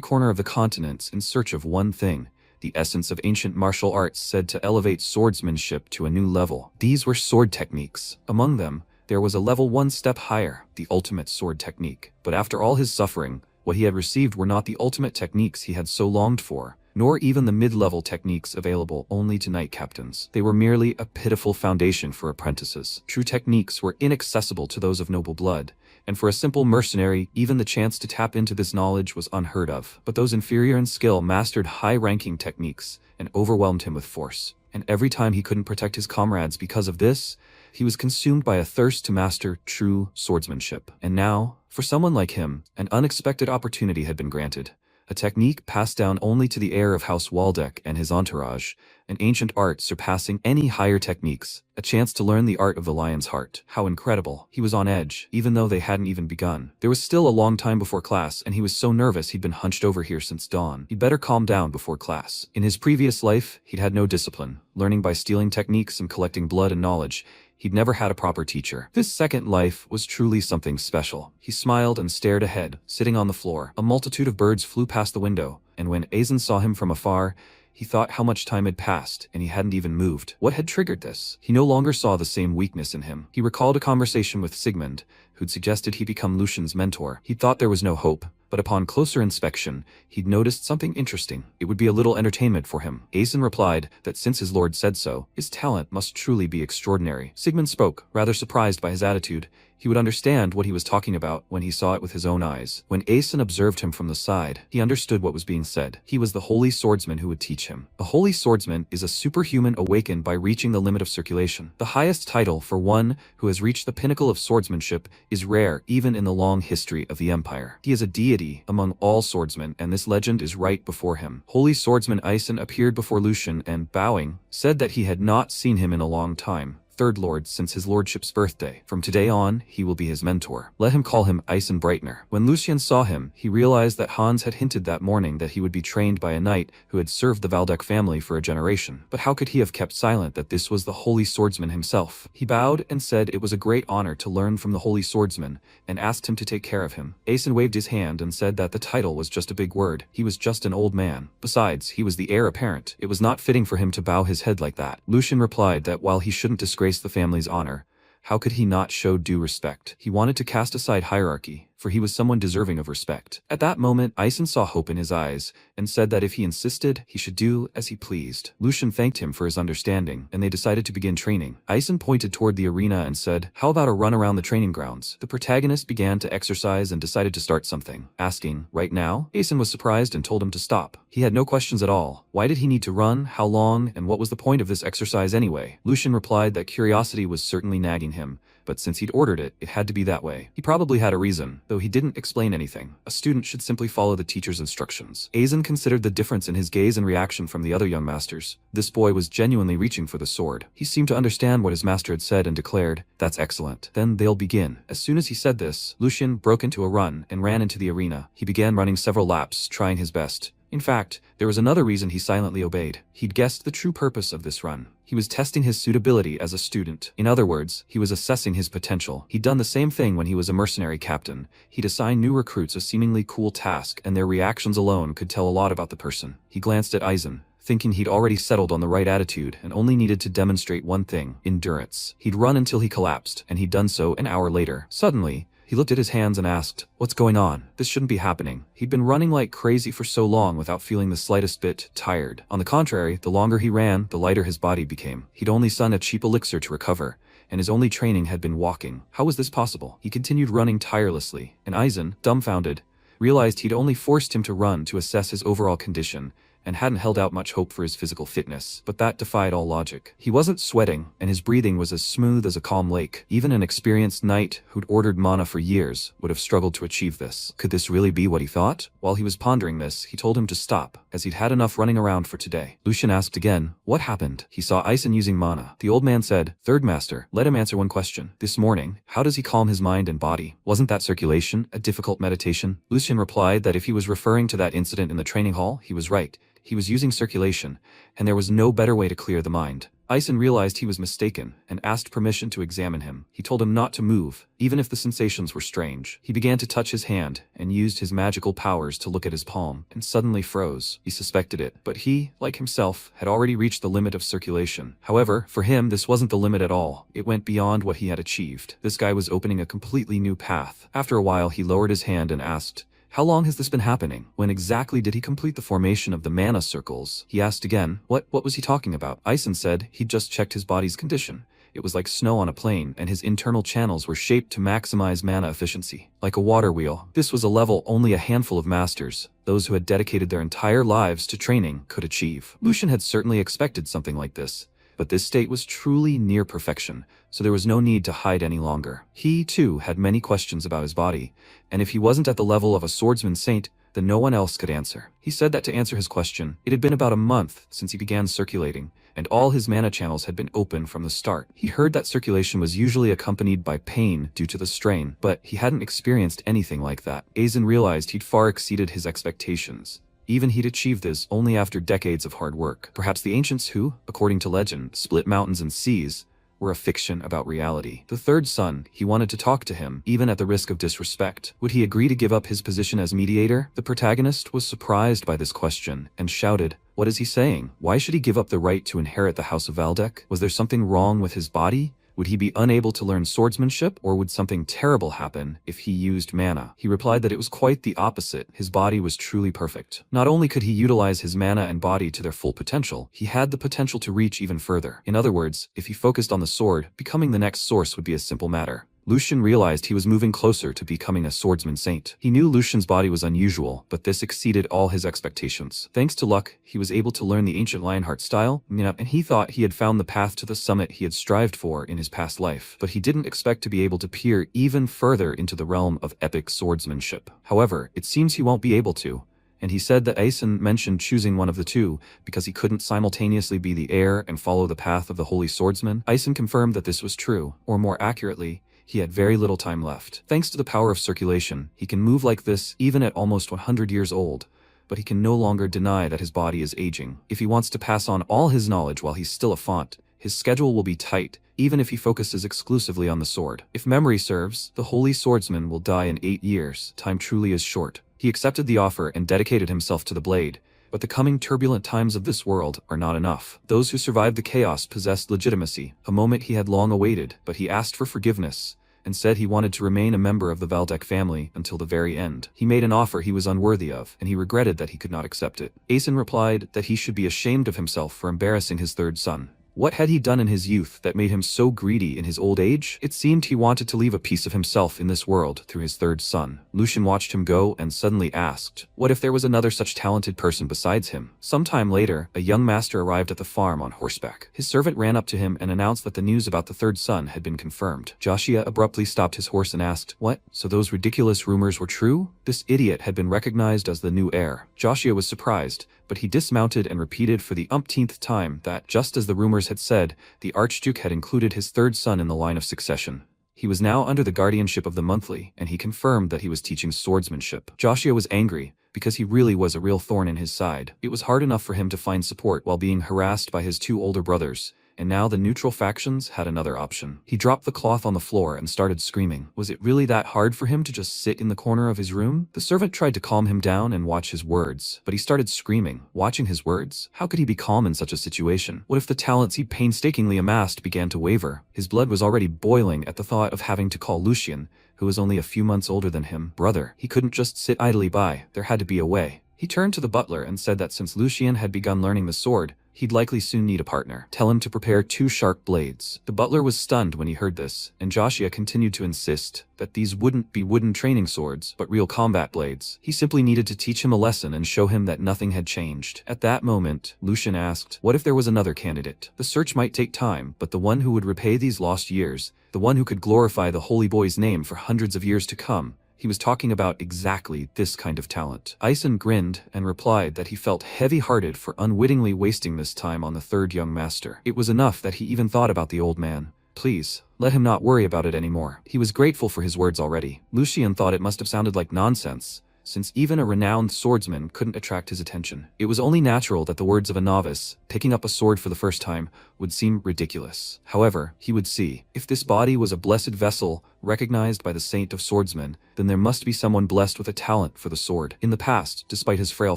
corner of the continents in search of one thing: the essence of ancient martial arts said to elevate swordsmanship to a new level. These were sword techniques. Among them, there was a level one step higher, the ultimate sword technique. But after all his suffering, what he had received were not the ultimate techniques he had so longed for. nor even the mid-level techniques available only to knight captains. They were merely a pitiful foundation for apprentices. True techniques were inaccessible to those of noble blood, and for a simple mercenary, even the chance to tap into this knowledge was unheard of. But those inferior in skill mastered high-ranking techniques and overwhelmed him with force. And every time he couldn't protect his comrades because of this, he was consumed by a thirst to master true swordsmanship. And now, for someone like him, an unexpected opportunity had been granted. A technique passed down only to the heir of House Waldeck and his entourage, an ancient art surpassing any higher techniques, a chance to learn the art of the lion's heart. How incredible. He was on edge, even though they hadn't even begun. There was still a long time before class, and he was so nervous he'd been hunched over here since dawn. He'd better calm down before class. In his previous life, he'd had no discipline, learning by stealing techniques and collecting blood and knowledge. He'd never had a proper teacher. This second life was truly something special. He smiled and stared ahead, sitting on the floor. A multitude of birds flew past the window, and when Aizen saw him from afar, he thought how much time had passed, and he hadn't even moved. What had triggered this? He no longer saw the same weakness in him. He recalled a conversation with Sigmund, who'd suggested he become Lucian's mentor. He thought there was no hope, but upon closer inspection, he'd noticed something interesting. It would be a little entertainment for him. Aizen replied that since his lord said so, his talent must truly be extraordinary. Sigmund spoke, rather surprised by his attitude. He would understand what he was talking about when he saw it with his own eyes. When Aizen observed him from the side, he understood what was being said. He was the holy swordsman who would teach him. A holy swordsman is a superhuman awakened by reaching the limit of circulation. The highest title for one who has reached the pinnacle of swordsmanship is rare even in the long history of the empire. He is a deity among all swordsmen, and this legend is right before him. Holy swordsman Aizen appeared before Lucian and, bowing, said that he had not seen him in a long time. Third Lord since his lordship's birthday. From today on, he will be his mentor. Let him call him Aizen Brightener. When Lucian saw him, he realized that Hans had hinted that morning that he would be trained by a knight who had served the Waldeck family for a generation. But how could he have kept silent that this was the holy swordsman himself? He bowed and said it was a great honor to learn from the holy swordsman, and asked him to take care of him. Aizen waved his hand and said that the title was just a big word. He was just an old man. Besides, he was the heir apparent. It was not fitting for him to bow his head like that. Lucian replied that while he shouldn't disgrace the family's honor, how could he not show due respect? He wanted to cast aside hierarchy, for he was someone deserving of respect. At that moment, Aizen saw hope in his eyes, and said that if he insisted, he should do as he pleased. Lucian thanked him for his understanding, and they decided to begin training. Aizen pointed toward the arena and said, "How about a run around the training grounds?" The protagonist began to exercise and decided to start something, asking, "Right now?" Aizen was surprised and told him to stop. He had no questions at all. Why did he need to run, how long, and what was the point of this exercise anyway? Lucian replied that curiosity was certainly nagging him, but since he'd ordered it, it had to be that way. He probably had a reason, though he didn't explain anything. A student should simply follow the teacher's instructions. Aizen considered the difference in his gaze and reaction from the other young masters. This boy was genuinely reaching for the sword. He seemed to understand what his master had said and declared, "That's excellent. Then they'll begin." As soon as he said this, Lucian broke into a run and ran into the arena. He began running several laps, trying his best. In fact, there was another reason he silently obeyed. He'd guessed the true purpose of this run. He was testing his suitability as a student. In other words, he was assessing his potential. He'd done the same thing when he was a mercenary captain. He'd assigned new recruits a seemingly cool task, and their reactions alone could tell a lot about the person. He glanced at Aizen, thinking he'd already settled on the right attitude and only needed to demonstrate one thing: endurance. He'd run until he collapsed, and he'd done so an hour later. Suddenly, he looked at his hands and asked, "What's going on? This shouldn't be happening." He'd been running like crazy for so long without feeling the slightest bit tired. On the contrary, the longer he ran, the lighter his body became. He'd only sung a cheap elixir to recover, and his only training had been walking. How was this possible? He continued running tirelessly, and Aizen, dumbfounded, realized he'd only forced him to run to assess his overall condition, and hadn't held out much hope for his physical fitness. But that defied all logic. He wasn't sweating, and his breathing was as smooth as a calm lake. Even an experienced knight who'd ordered mana for years would have struggled to achieve this. Could this really be what he thought? While he was pondering this, he told him to stop, as he'd had enough running around for today. Lucian asked again, "What happened?" He saw Aizen using mana. The old man said, "Third master, let him answer one question. This morning, how does he calm his mind and body? Wasn't that circulation a difficult meditation?" Lucian replied that if he was referring to that incident in the training hall, he was right. He was using circulation, and there was no better way to clear the mind. Aizen realized he was mistaken, and asked permission to examine him. He told him not to move, even if the sensations were strange. He began to touch his hand, and used his magical powers to look at his palm, and suddenly froze. He suspected it, but he, like himself, had already reached the limit of circulation. However, for him this wasn't the limit at all. It went beyond what he had achieved. This guy was opening a completely new path. After a while he lowered his hand and asked, How long has this been happening? When exactly did he complete the formation of the mana circles? He asked again. What was he talking about? Aizen said he'd just checked his body's condition. It was like snow on a plane, and his internal channels were shaped to maximize mana efficiency. Like a water wheel. This was a level only a handful of masters, those who had dedicated their entire lives to training, could achieve. Lucian had certainly expected something like this, but this state was truly near perfection, so there was no need to hide any longer. He, too, had many questions about his body, and if he wasn't at the level of a swordsman saint, then no one else could answer. He said that to answer his question, it had been about a month since he began circulating, and all his mana channels had been open from the start. He heard that circulation was usually accompanied by pain due to the strain, but he hadn't experienced anything like that. Aizen realized he'd far exceeded his expectations. Even he'd achieved this only after decades of hard work. Perhaps the ancients who, according to legend, split mountains and seas, were a fiction about reality. The third son, he wanted to talk to him, even at the risk of disrespect. Would he agree to give up his position as mediator? The protagonist was surprised by this question, and shouted, "What is he saying? Why should he give up the right to inherit the House of Valdek? Was there something wrong with his body? Would he be unable to learn swordsmanship, or would something terrible happen if he used mana?" He replied that it was quite the opposite. His body was truly perfect. Not only could he utilize his mana and body to their full potential, he had the potential to reach even further. In other words, if he focused on the sword, becoming the next source would be a simple matter. Lucian realized he was moving closer to becoming a swordsman saint. He knew Lucian's body was unusual, but this exceeded all his expectations. Thanks to luck, he was able to learn the ancient Lionheart style, and he thought he had found the path to the summit he had strived for in his past life. But he didn't expect to be able to peer even further into the realm of epic swordsmanship. However, it seems he won't be able to. And he said that Aizen mentioned choosing one of the two because he couldn't simultaneously be the heir and follow the path of the holy swordsman. Aizen confirmed that this was true, or more accurately, he had very little time left. Thanks to the power of circulation, he can move like this even at almost 100 years old, but he can no longer deny that his body is aging. If he wants to pass on all his knowledge while he's still a font, his schedule will be tight, even if he focuses exclusively on the sword. If memory serves, the holy swordsman will die in 8 years. Time truly is short. He accepted the offer and dedicated himself to the blade. But the coming turbulent times of this world are not enough. Those who survived the chaos possessed legitimacy, a moment he had long awaited, but he asked for forgiveness and said he wanted to remain a member of the Valdek family until the very end. He made an offer he was unworthy of, and he regretted that he could not accept it. Aizen replied that he should be ashamed of himself for embarrassing his third son. What had he done in his youth that made him so greedy in his old age? It seemed he wanted to leave a piece of himself in this world through his third son. Lucian watched him go and suddenly asked, what if there was another such talented person besides him? Sometime later, a young master arrived at the farm on horseback. His servant ran up to him and announced that the news about the third son had been confirmed. Joshua abruptly stopped his horse and asked, "What? So those ridiculous rumors were true?" This idiot had been recognized as the new heir. Joshua was surprised, but he dismounted and repeated for the umpteenth time that, just as the rumors had said, the Archduke had included his third son in the line of succession. He was now under the guardianship of the monthly, and he confirmed that he was teaching swordsmanship. Joshua was angry, because he really was a real thorn in his side. It was hard enough for him to find support while being harassed by his two older brothers, and now the neutral factions had another option. He dropped the cloth on the floor and started screaming. Was it really that hard for him to just sit in the corner of his room? The servant tried to calm him down and watch his words, but he started screaming. Watching his words? How could he be calm in such a situation? What if the talents he painstakingly amassed began to waver? His blood was already boiling at the thought of having to call Lucian, who was only a few months older than him, brother. He couldn't just sit idly by. There had to be a way. He turned to the butler and said that since Lucian had begun learning the sword, he'd likely soon need a partner. Tell him to prepare 2 sharp blades. The butler was stunned when he heard this, and Joshua continued to insist that these wouldn't be wooden training swords, but real combat blades. He simply needed to teach him a lesson and show him that nothing had changed. At that moment, Lucian asked, what if there was another candidate? The search might take time, but the one who would repay these lost years, the one who could glorify the holy boy's name for hundreds of years to come. He was talking about exactly this kind of talent. Aizen grinned and replied that he felt heavy-hearted for unwittingly wasting this time on the third young master. It was enough that he even thought about the old man. Please, let him not worry about it anymore. He was grateful for his words already. Lucian thought it must have sounded like nonsense, since even a renowned swordsman couldn't attract his attention. It was only natural that the words of a novice, picking up a sword for the first time, would seem ridiculous. However, he would see, if this body was a blessed vessel, recognized by the saint of swordsmen, then there must be someone blessed with a talent for the sword. In the past, despite his frail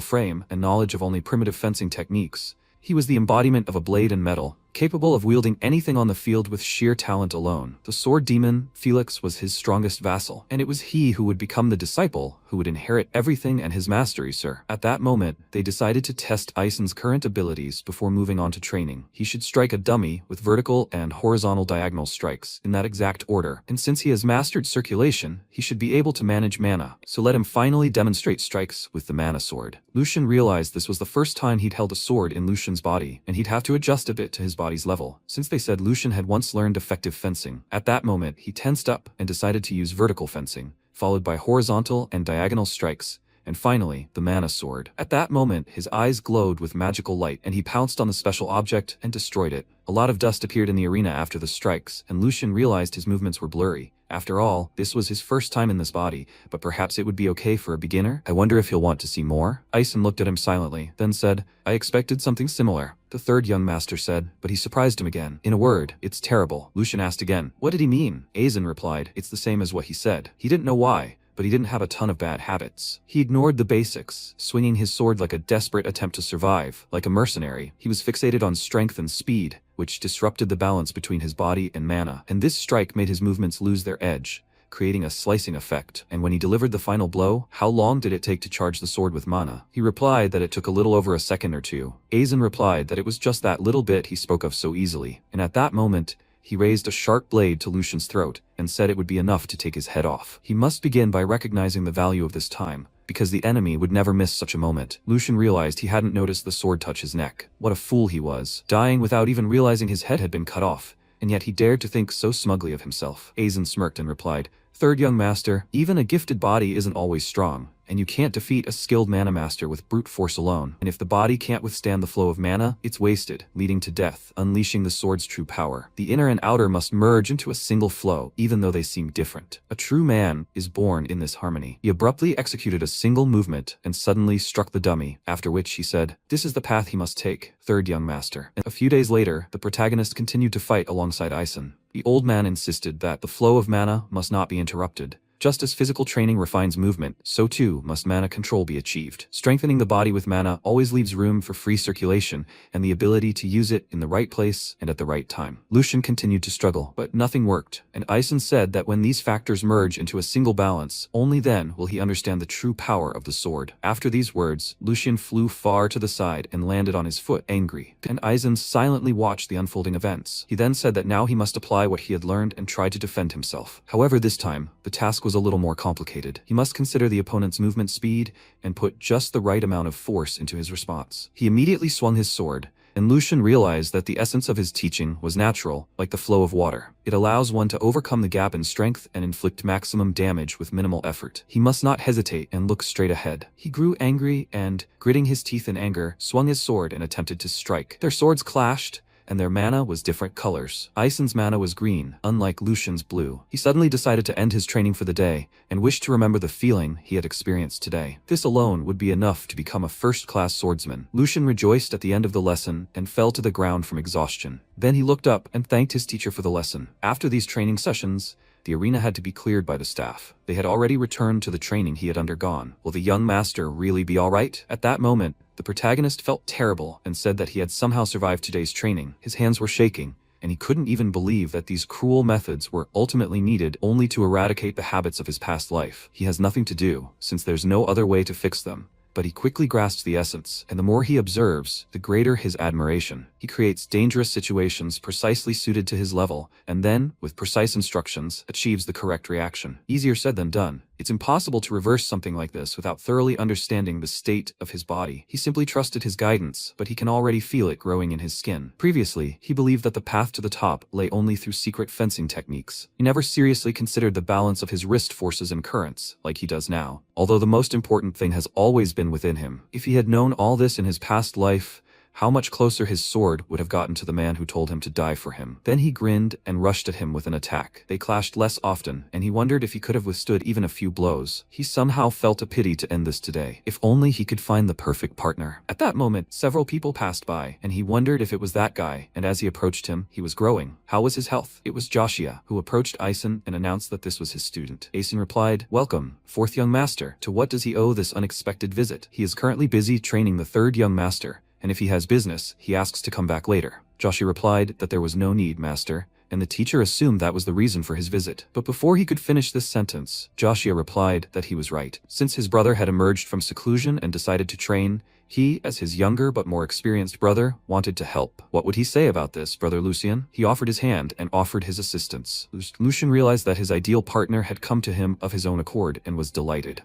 frame and knowledge of only primitive fencing techniques, he was the embodiment of a blade and metal, capable of wielding anything on the field with sheer talent alone. The sword demon, Felix, was his strongest vassal, and it was he who would become the disciple who would inherit everything and his mastery, sir. At that moment, they decided to test Aisen's current abilities before moving on to training. He should strike a dummy with vertical and horizontal diagonal strikes in that exact order, and since he has mastered circulation, he should be able to manage mana, so let him finally demonstrate strikes with the mana sword. Lucian realized this was the first time he'd held a sword in Lucian's body, and he'd have to adjust a bit to his body's level, since they said Lucian had once learned effective fencing. At that moment, he tensed up and decided to use vertical fencing, followed by horizontal and diagonal strikes, and finally, the mana sword. At that moment, his eyes glowed with magical light, and he pounced on the special object and destroyed it. A lot of dust appeared in the arena after the strikes, and Lucian realized his movements were blurry. After all, this was his first time in this body, but perhaps it would be okay for a beginner? I wonder if he'll want to see more? Aisen looked at him silently, then said, I expected something similar. The third young master said, but he surprised him again. In a word, it's terrible. Lucian asked again, what did he mean? Aizen replied, it's the same as what he said. He didn't know why, but he didn't have a ton of bad habits. He ignored the basics, swinging his sword like a desperate attempt to survive. Like a mercenary, he was fixated on strength and speed, which disrupted the balance between his body and mana, and this strike made his movements lose their edge, creating a slicing effect. And when he delivered the final blow, how long did it take to charge the sword with mana? He replied that it took a little over a second or two. Aizen replied that it was just that little bit he spoke of so easily, and at that moment, he raised a sharp blade to Lucian's throat and said it would be enough to take his head off. He must begin by recognizing the value of this time, because the enemy would never miss such a moment. Lucian realized he hadn't noticed the sword touch his neck. What a fool he was, dying without even realizing his head had been cut off, and yet he dared to think so smugly of himself. Aizen smirked and replied, Third young master, even a gifted body isn't always strong, and you can't defeat a skilled mana master with brute force alone. And if the body can't withstand the flow of mana, it's wasted, leading to death, unleashing the sword's true power. The inner and outer must merge into a single flow, even though they seem different. A true man is born in this harmony. He abruptly executed a single movement and suddenly struck the dummy, after which he said, this is the path he must take, third young master. And a few days later, the protagonist continued to fight alongside Aisen. The old man insisted that the flow of mana must not be interrupted. Just as physical training refines movement, so too must mana control be achieved. Strengthening the body with mana always leaves room for free circulation and the ability to use it in the right place and at the right time. Lucian continued to struggle, but nothing worked, and Aisen said that when these factors merge into a single balance, only then will he understand the true power of the sword. After these words, Lucian flew far to the side and landed on his foot, angry, and Aisen silently watched the unfolding events. He then said that now he must apply what he had learned and try to defend himself. However, this time, the task was a little more complicated. He must consider the opponent's movement speed and put just the right amount of force into his response. He immediately swung his sword, and Lucian realized that the essence of his teaching was natural, like the flow of water. It allows one to overcome the gap in strength and inflict maximum damage with minimal effort. He must not hesitate and look straight ahead. He grew angry and, gritting his teeth in anger, swung his sword and attempted to strike. Their swords clashed, and their mana was different colors. Aisen's mana was green, unlike Lucian's blue. He suddenly decided to end his training for the day, and wished to remember the feeling he had experienced today. This alone would be enough to become a first-class swordsman. Lucian rejoiced at the end of the lesson and fell to the ground from exhaustion. Then he looked up and thanked his teacher for the lesson. After these training sessions, the arena had to be cleared by the staff. They had already returned to the training he had undergone. Will the young master really be alright? At that moment, the protagonist felt terrible and said that he had somehow survived today's training. His hands were shaking, and he couldn't even believe that these cruel methods were ultimately needed only to eradicate the habits of his past life. He has nothing to do, since there's no other way to fix them. But he quickly grasps the essence, and the more he observes, the greater his admiration. He creates dangerous situations precisely suited to his level, and then, with precise instructions, achieves the correct reaction. Easier said than done. It's impossible to reverse something like this without thoroughly understanding the state of his body. He simply trusted his guidance, but he can already feel it growing in his skin. Previously, he believed that the path to the top lay only through secret fencing techniques. He never seriously considered the balance of his wrist forces and currents, like he does now. Although the most important thing has always been within him. If he had known all this in his past life, how much closer his sword would have gotten to the man who told him to die for him. Then he grinned and rushed at him with an attack. They clashed less often, and he wondered if he could have withstood even a few blows. He somehow felt a pity to end this today. If only he could find the perfect partner. At that moment, several people passed by, and he wondered if it was that guy, and as he approached him, he was growing. How was his health? It was Joshua, who approached Aisen and announced that this was his student. Aisen replied, "Welcome, fourth young master. To what does he owe this unexpected visit?" "He is currently busy training the third young master, and if he has business, he asks to come back later. Joshua replied that there was no need, master, and the teacher assumed that was the reason for his visit. But before he could finish this sentence, Joshua replied that he was right. Since his brother had emerged from seclusion and decided to train, he, as his younger but more experienced brother, wanted to help. What would he say about this, Brother Lucien? He offered his hand and offered his assistance. Lucien realized that his ideal partner had come to him of his own accord and was delighted.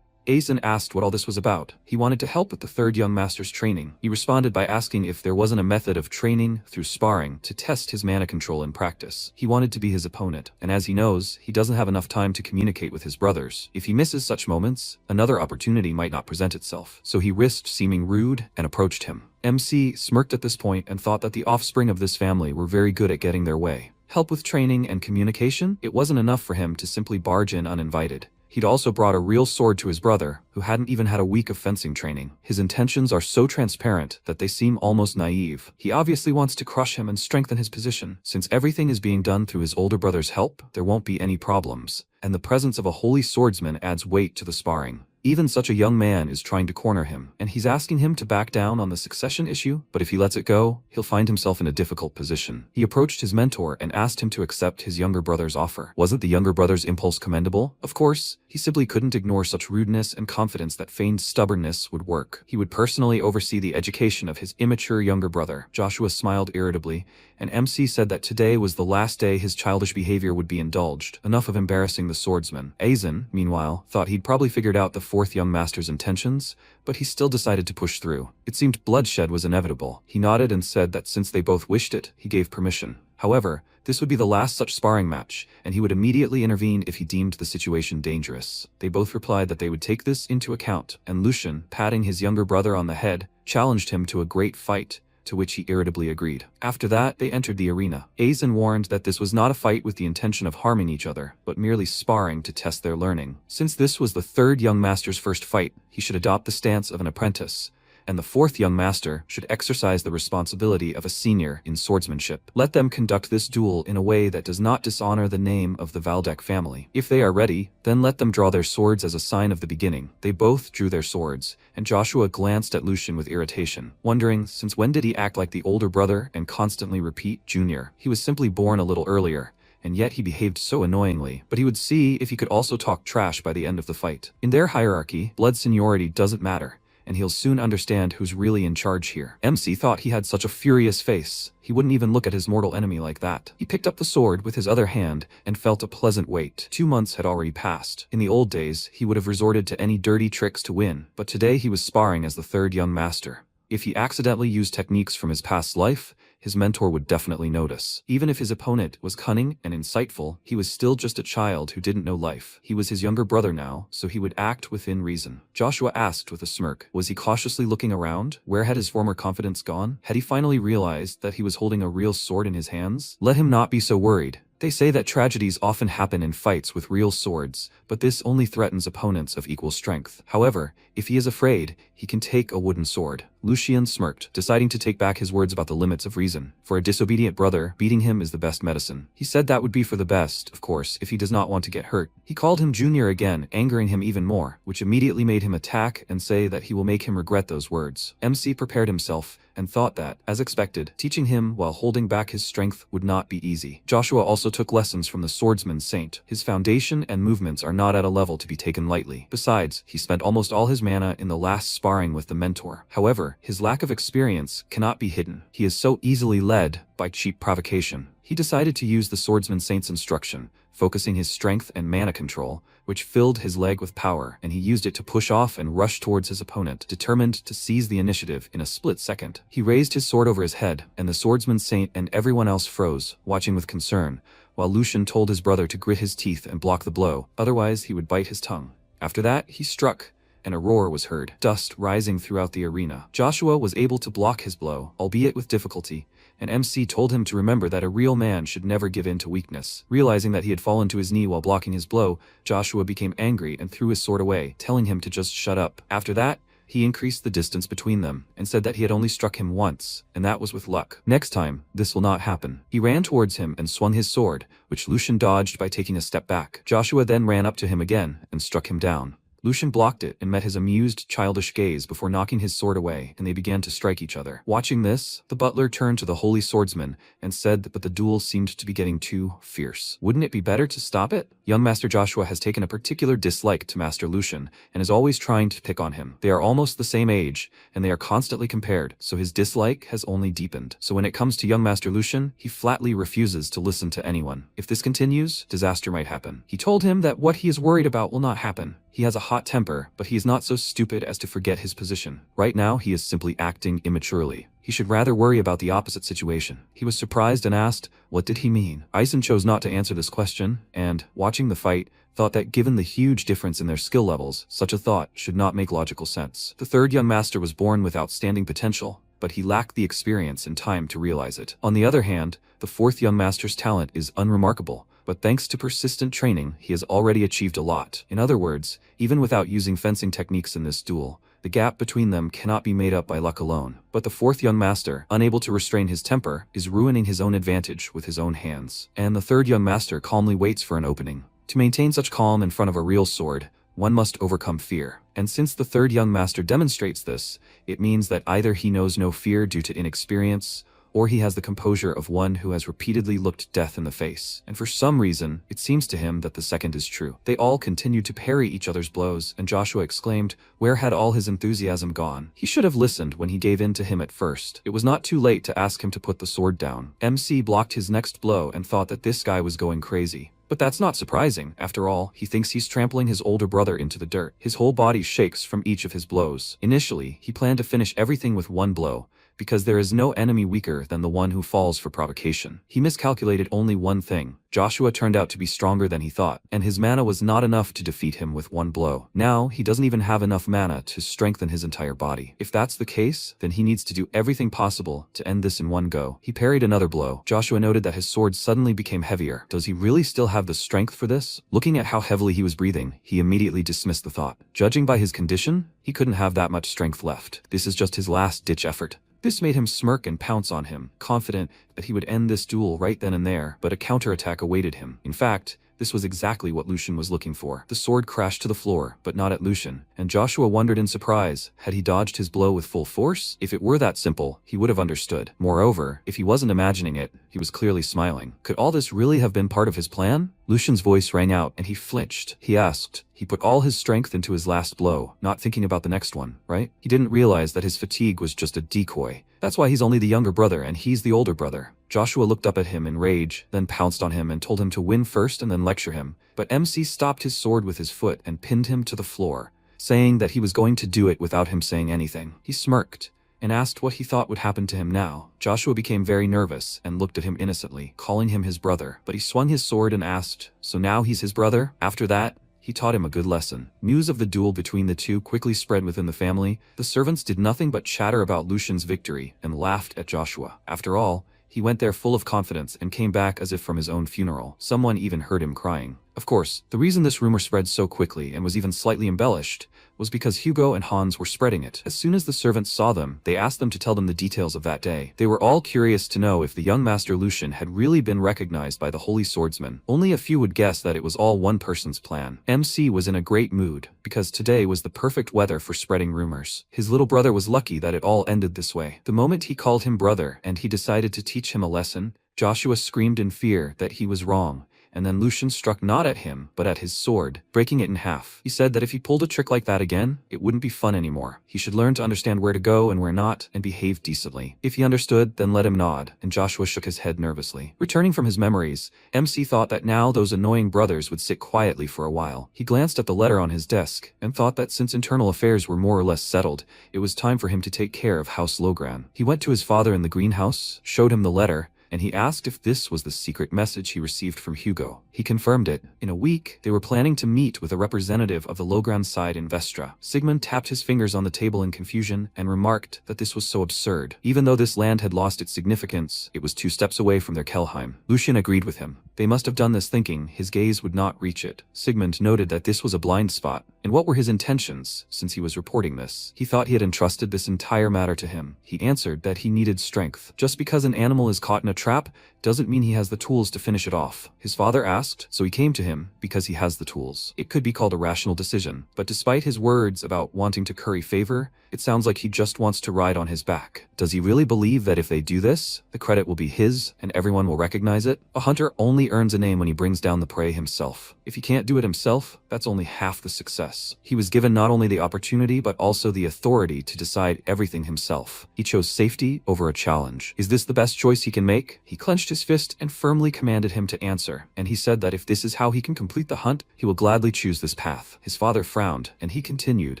Aizen asked what all this was about. He wanted to help with the third young master's training. He responded by asking if there wasn't a method of training through sparring to test his mana control in practice. He wanted to be his opponent, and as he knows, he doesn't have enough time to communicate with his brothers. If he misses such moments, another opportunity might not present itself. So he risked seeming rude and approached him. MC smirked at this point and thought that the offspring of this family were very good at getting their way. Help with training and communication? It wasn't enough for him to simply barge in uninvited. He'd also brought a real sword to his brother, who hadn't even had a week of fencing training. His intentions are so transparent that they seem almost naive. He obviously wants to crush him and strengthen his position. Since everything is being done through his older brother's help, there won't be any problems. And the presence of a holy swordsman adds weight to the sparring. Even such a young man is trying to corner him, and he's asking him to back down on the succession issue, but if he lets it go, he'll find himself in a difficult position. He approached his mentor and asked him to accept his younger brother's offer. Wasn't the younger brother's impulse commendable? Of course, he simply couldn't ignore such rudeness and confidence that feigned stubbornness would work. He would personally oversee the education of his immature younger brother. Joshua smiled irritably, and MC said that today was the last day his childish behavior would be indulged. Enough of embarrassing the swordsman. Aizen, meanwhile, thought he'd probably figured out the fourth young master's intentions, but he still decided to push through. It seemed bloodshed was inevitable. He nodded and said that since they both wished it, he gave permission. However, this would be the last such sparring match, and he would immediately intervene if he deemed the situation dangerous. They both replied that they would take this into account, and Lucien, patting his younger brother on the head, challenged him to a great fight, to which he irritably agreed. After that, they entered the arena. Aizen warned that this was not a fight with the intention of harming each other, but merely sparring to test their learning. Since this was the third young master's first fight, he should adopt the stance of an apprentice, and the fourth young master should exercise the responsibility of a senior in swordsmanship. Let them conduct this duel in a way that does not dishonor the name of the Valdec family. If they are ready, then let them draw their swords as a sign of the beginning. They both drew their swords, and Joshua glanced at Lucien with irritation, wondering since when did he act like the older brother and constantly repeat junior. He was simply born a little earlier, and yet he behaved so annoyingly. But he would see if he could also talk trash by the end of the fight. In their hierarchy, blood seniority doesn't matter, and he'll soon understand who's really in charge here. MC thought he had such a furious face, he wouldn't even look at his mortal enemy like that. He picked up the sword with his other hand and felt a pleasant weight. 2 months had already passed. In the old days, he would have resorted to any dirty tricks to win, but today he was sparring as the third young master. If he accidentally used techniques from his past life, his mentor would definitely notice. Even if his opponent was cunning and insightful, he was still just a child who didn't know life. He was his younger brother now, so he would act within reason. Joshua asked with a smirk. Was he cautiously looking around? Where had his former confidence gone? Had he finally realized that he was holding a real sword in his hands? Let him not be so worried. They say that tragedies often happen in fights with real swords, but this only threatens opponents of equal strength. However, if he is afraid, he can take a wooden sword. Lucien smirked, deciding to take back his words about the limits of reason. For a disobedient brother, beating him is the best medicine. He said that would be for the best, of course, if he does not want to get hurt. He called him Junior again, angering him even more, which immediately made him attack and say that he will make him regret those words. MC prepared himself and thought that, as expected, teaching him while holding back his strength would not be easy. Joshua also took lessons from the swordsman Saint. His foundation and movements are not at a level to be taken lightly. Besides, he spent almost all his mana in the last sparring with the mentor. However, his lack of experience cannot be hidden. He is so easily led by cheap provocation. He decided to use the swordsman Saint's instruction, focusing his strength and mana control, which filled his leg with power, and he used it to push off and rush towards his opponent, determined to seize the initiative in a split second. He raised his sword over his head, and the swordsman Saint and everyone else froze, watching with concern, while Lucien told his brother to grit his teeth and block the blow, otherwise he would bite his tongue. After that, he struck, and a roar was heard, dust rising throughout the arena. Joshua was able to block his blow, albeit with difficulty, and MC told him to remember that a real man should never give in to weakness. Realizing that he had fallen to his knee while blocking his blow, Joshua became angry and threw his sword away, telling him to just shut up. After that, he increased the distance between them, and said that he had only struck him once, and that was with luck. Next time, this will not happen. He ran towards him and swung his sword, which Lucien dodged by taking a step back. Joshua then ran up to him again and struck him down. Lucian blocked it and met his amused, childish gaze before knocking his sword away, and they began to strike each other. Watching this, the butler turned to the holy swordsman and said that the duel seemed to be getting too fierce. Wouldn't it be better to stop it? Young Master Joshua has taken a particular dislike to Master Lucian and is always trying to pick on him. They are almost the same age, and they are constantly compared, so his dislike has only deepened. So when it comes to young Master Lucian, he flatly refuses to listen to anyone. If this continues, disaster might happen. He told him that what he is worried about will not happen. He has a hot temper, but he is not so stupid as to forget his position. Right now, he is simply acting immaturely. He should rather worry about the opposite situation. He was surprised and asked, what did he mean? Aizen chose not to answer this question, and, watching the fight, thought that given the huge difference in their skill levels, such a thought should not make logical sense. The third young master was born with outstanding potential, but he lacked the experience and time to realize it. On the other hand, the fourth young master's talent is unremarkable, but thanks to persistent training, he has already achieved a lot. In other words, even without using fencing techniques in this duel, the gap between them cannot be made up by luck alone. But the fourth young master, unable to restrain his temper, is ruining his own advantage with his own hands. And the third young master calmly waits for an opening. To maintain such calm in front of a real sword, one must overcome fear. And since the third young master demonstrates this, it means that either he knows no fear due to inexperience, or he has the composure of one who has repeatedly looked death in the face. And for some reason, it seems to him that the second is true. They all continued to parry each other's blows, and Joshua exclaimed, where had all his enthusiasm gone? He should have listened when he gave in to him at first. It was not too late to ask him to put the sword down. MC blocked his next blow and thought that this guy was going crazy. But that's not surprising. After all, he thinks he's trampling his older brother into the dirt. His whole body shakes from each of his blows. Initially, he planned to finish everything with one blow, because there is no enemy weaker than the one who falls for provocation. He miscalculated only one thing. Joshua turned out to be stronger than he thought, and his mana was not enough to defeat him with one blow. Now, he doesn't even have enough mana to strengthen his entire body. If that's the case, then he needs to do everything possible to end this in one go. He parried another blow. Joshua noted that his sword suddenly became heavier. Does he really still have the strength for this? Looking at how heavily he was breathing, he immediately dismissed the thought. Judging by his condition, he couldn't have that much strength left. This is just his last-ditch effort. This made him smirk and pounce on him, confident that he would end this duel right then and there, but a counterattack awaited him. In fact, this was exactly what Lucian was looking for. The sword crashed to the floor, but not at Lucian, and Joshua wondered in surprise, had he dodged his blow with full force? If it were that simple, he would have understood. Moreover, if he wasn't imagining it, he was clearly smiling. Could all this really have been part of his plan? Lucian's voice rang out, and he flinched. He asked. He put all his strength into his last blow, not thinking about the next one, right? He didn't realize that his fatigue was just a decoy. That's why he's only the younger brother and he's the older brother. Joshua looked up at him in rage, then pounced on him and told him to win first and then lecture him. But MC stopped his sword with his foot and pinned him to the floor, saying that he was going to do it without him saying anything. He smirked and asked what he thought would happen to him now. Joshua became very nervous and looked at him innocently, calling him his brother. But he swung his sword and asked, so now he's his brother? After that, he taught him a good lesson. News of the duel between the two quickly spread within the family. The servants did nothing but chatter about Lucian's victory and laughed at Joshua. After all, he went there full of confidence and came back as if from his own funeral. Someone even heard him crying. Of course, the reason this rumor spread so quickly and was even slightly embellished was because Hugo and Hans were spreading it. As soon as the servants saw them, they asked them to tell them the details of that day. They were all curious to know if the young Master Lucian had really been recognized by the Holy Swordsman. Only a few would guess that it was all one person's plan. MC was in a great mood, because today was the perfect weather for spreading rumors. His little brother was lucky that it all ended this way. The moment he called him brother and he decided to teach him a lesson, Joshua screamed in fear that he was wrong. And then Lucian struck not at him, but at his sword, breaking it in half. He said that if he pulled a trick like that again, it wouldn't be fun anymore. He should learn to understand where to go and where not, and behave decently. If he understood, then let him nod, and Joshua shook his head nervously. Returning from his memories, MC thought that now those annoying brothers would sit quietly for a while. He glanced at the letter on his desk, and thought that since internal affairs were more or less settled, it was time for him to take care of House Logran. He went to his father in the greenhouse, showed him the letter, and he asked if this was the secret message he received from Hugo. He confirmed it. In a week, they were planning to meet with a representative of the Logran side in Vestra. Sigmund tapped his fingers on the table in confusion and remarked that this was so absurd. Even though this land had lost its significance, it was 2 steps away from their Kelheim. Lucian agreed with him. They must have done this thinking his gaze would not reach it. Sigmund noted that this was a blind spot. And what were his intentions, since he was reporting this? He thought he had entrusted this entire matter to him. He answered that he needed strength. Just because an animal is caught in a trap doesn't mean he has the tools to finish it off. His father asked, so he came to him because he has the tools. It could be called a rational decision, but despite his words about wanting to curry favor, it sounds like he just wants to ride on his back. Does he really believe that if they do this, the credit will be his and everyone will recognize it? A hunter only earns a name when he brings down the prey himself. If he can't do it himself, that's only half the success. He was given not only the opportunity but also the authority to decide everything himself. He chose safety over a challenge. Is this the best choice he can make? He clenched his fist and firmly commanded him to answer, and he said that if this is how he can complete the hunt, he will gladly choose this path. His father frowned, and he continued,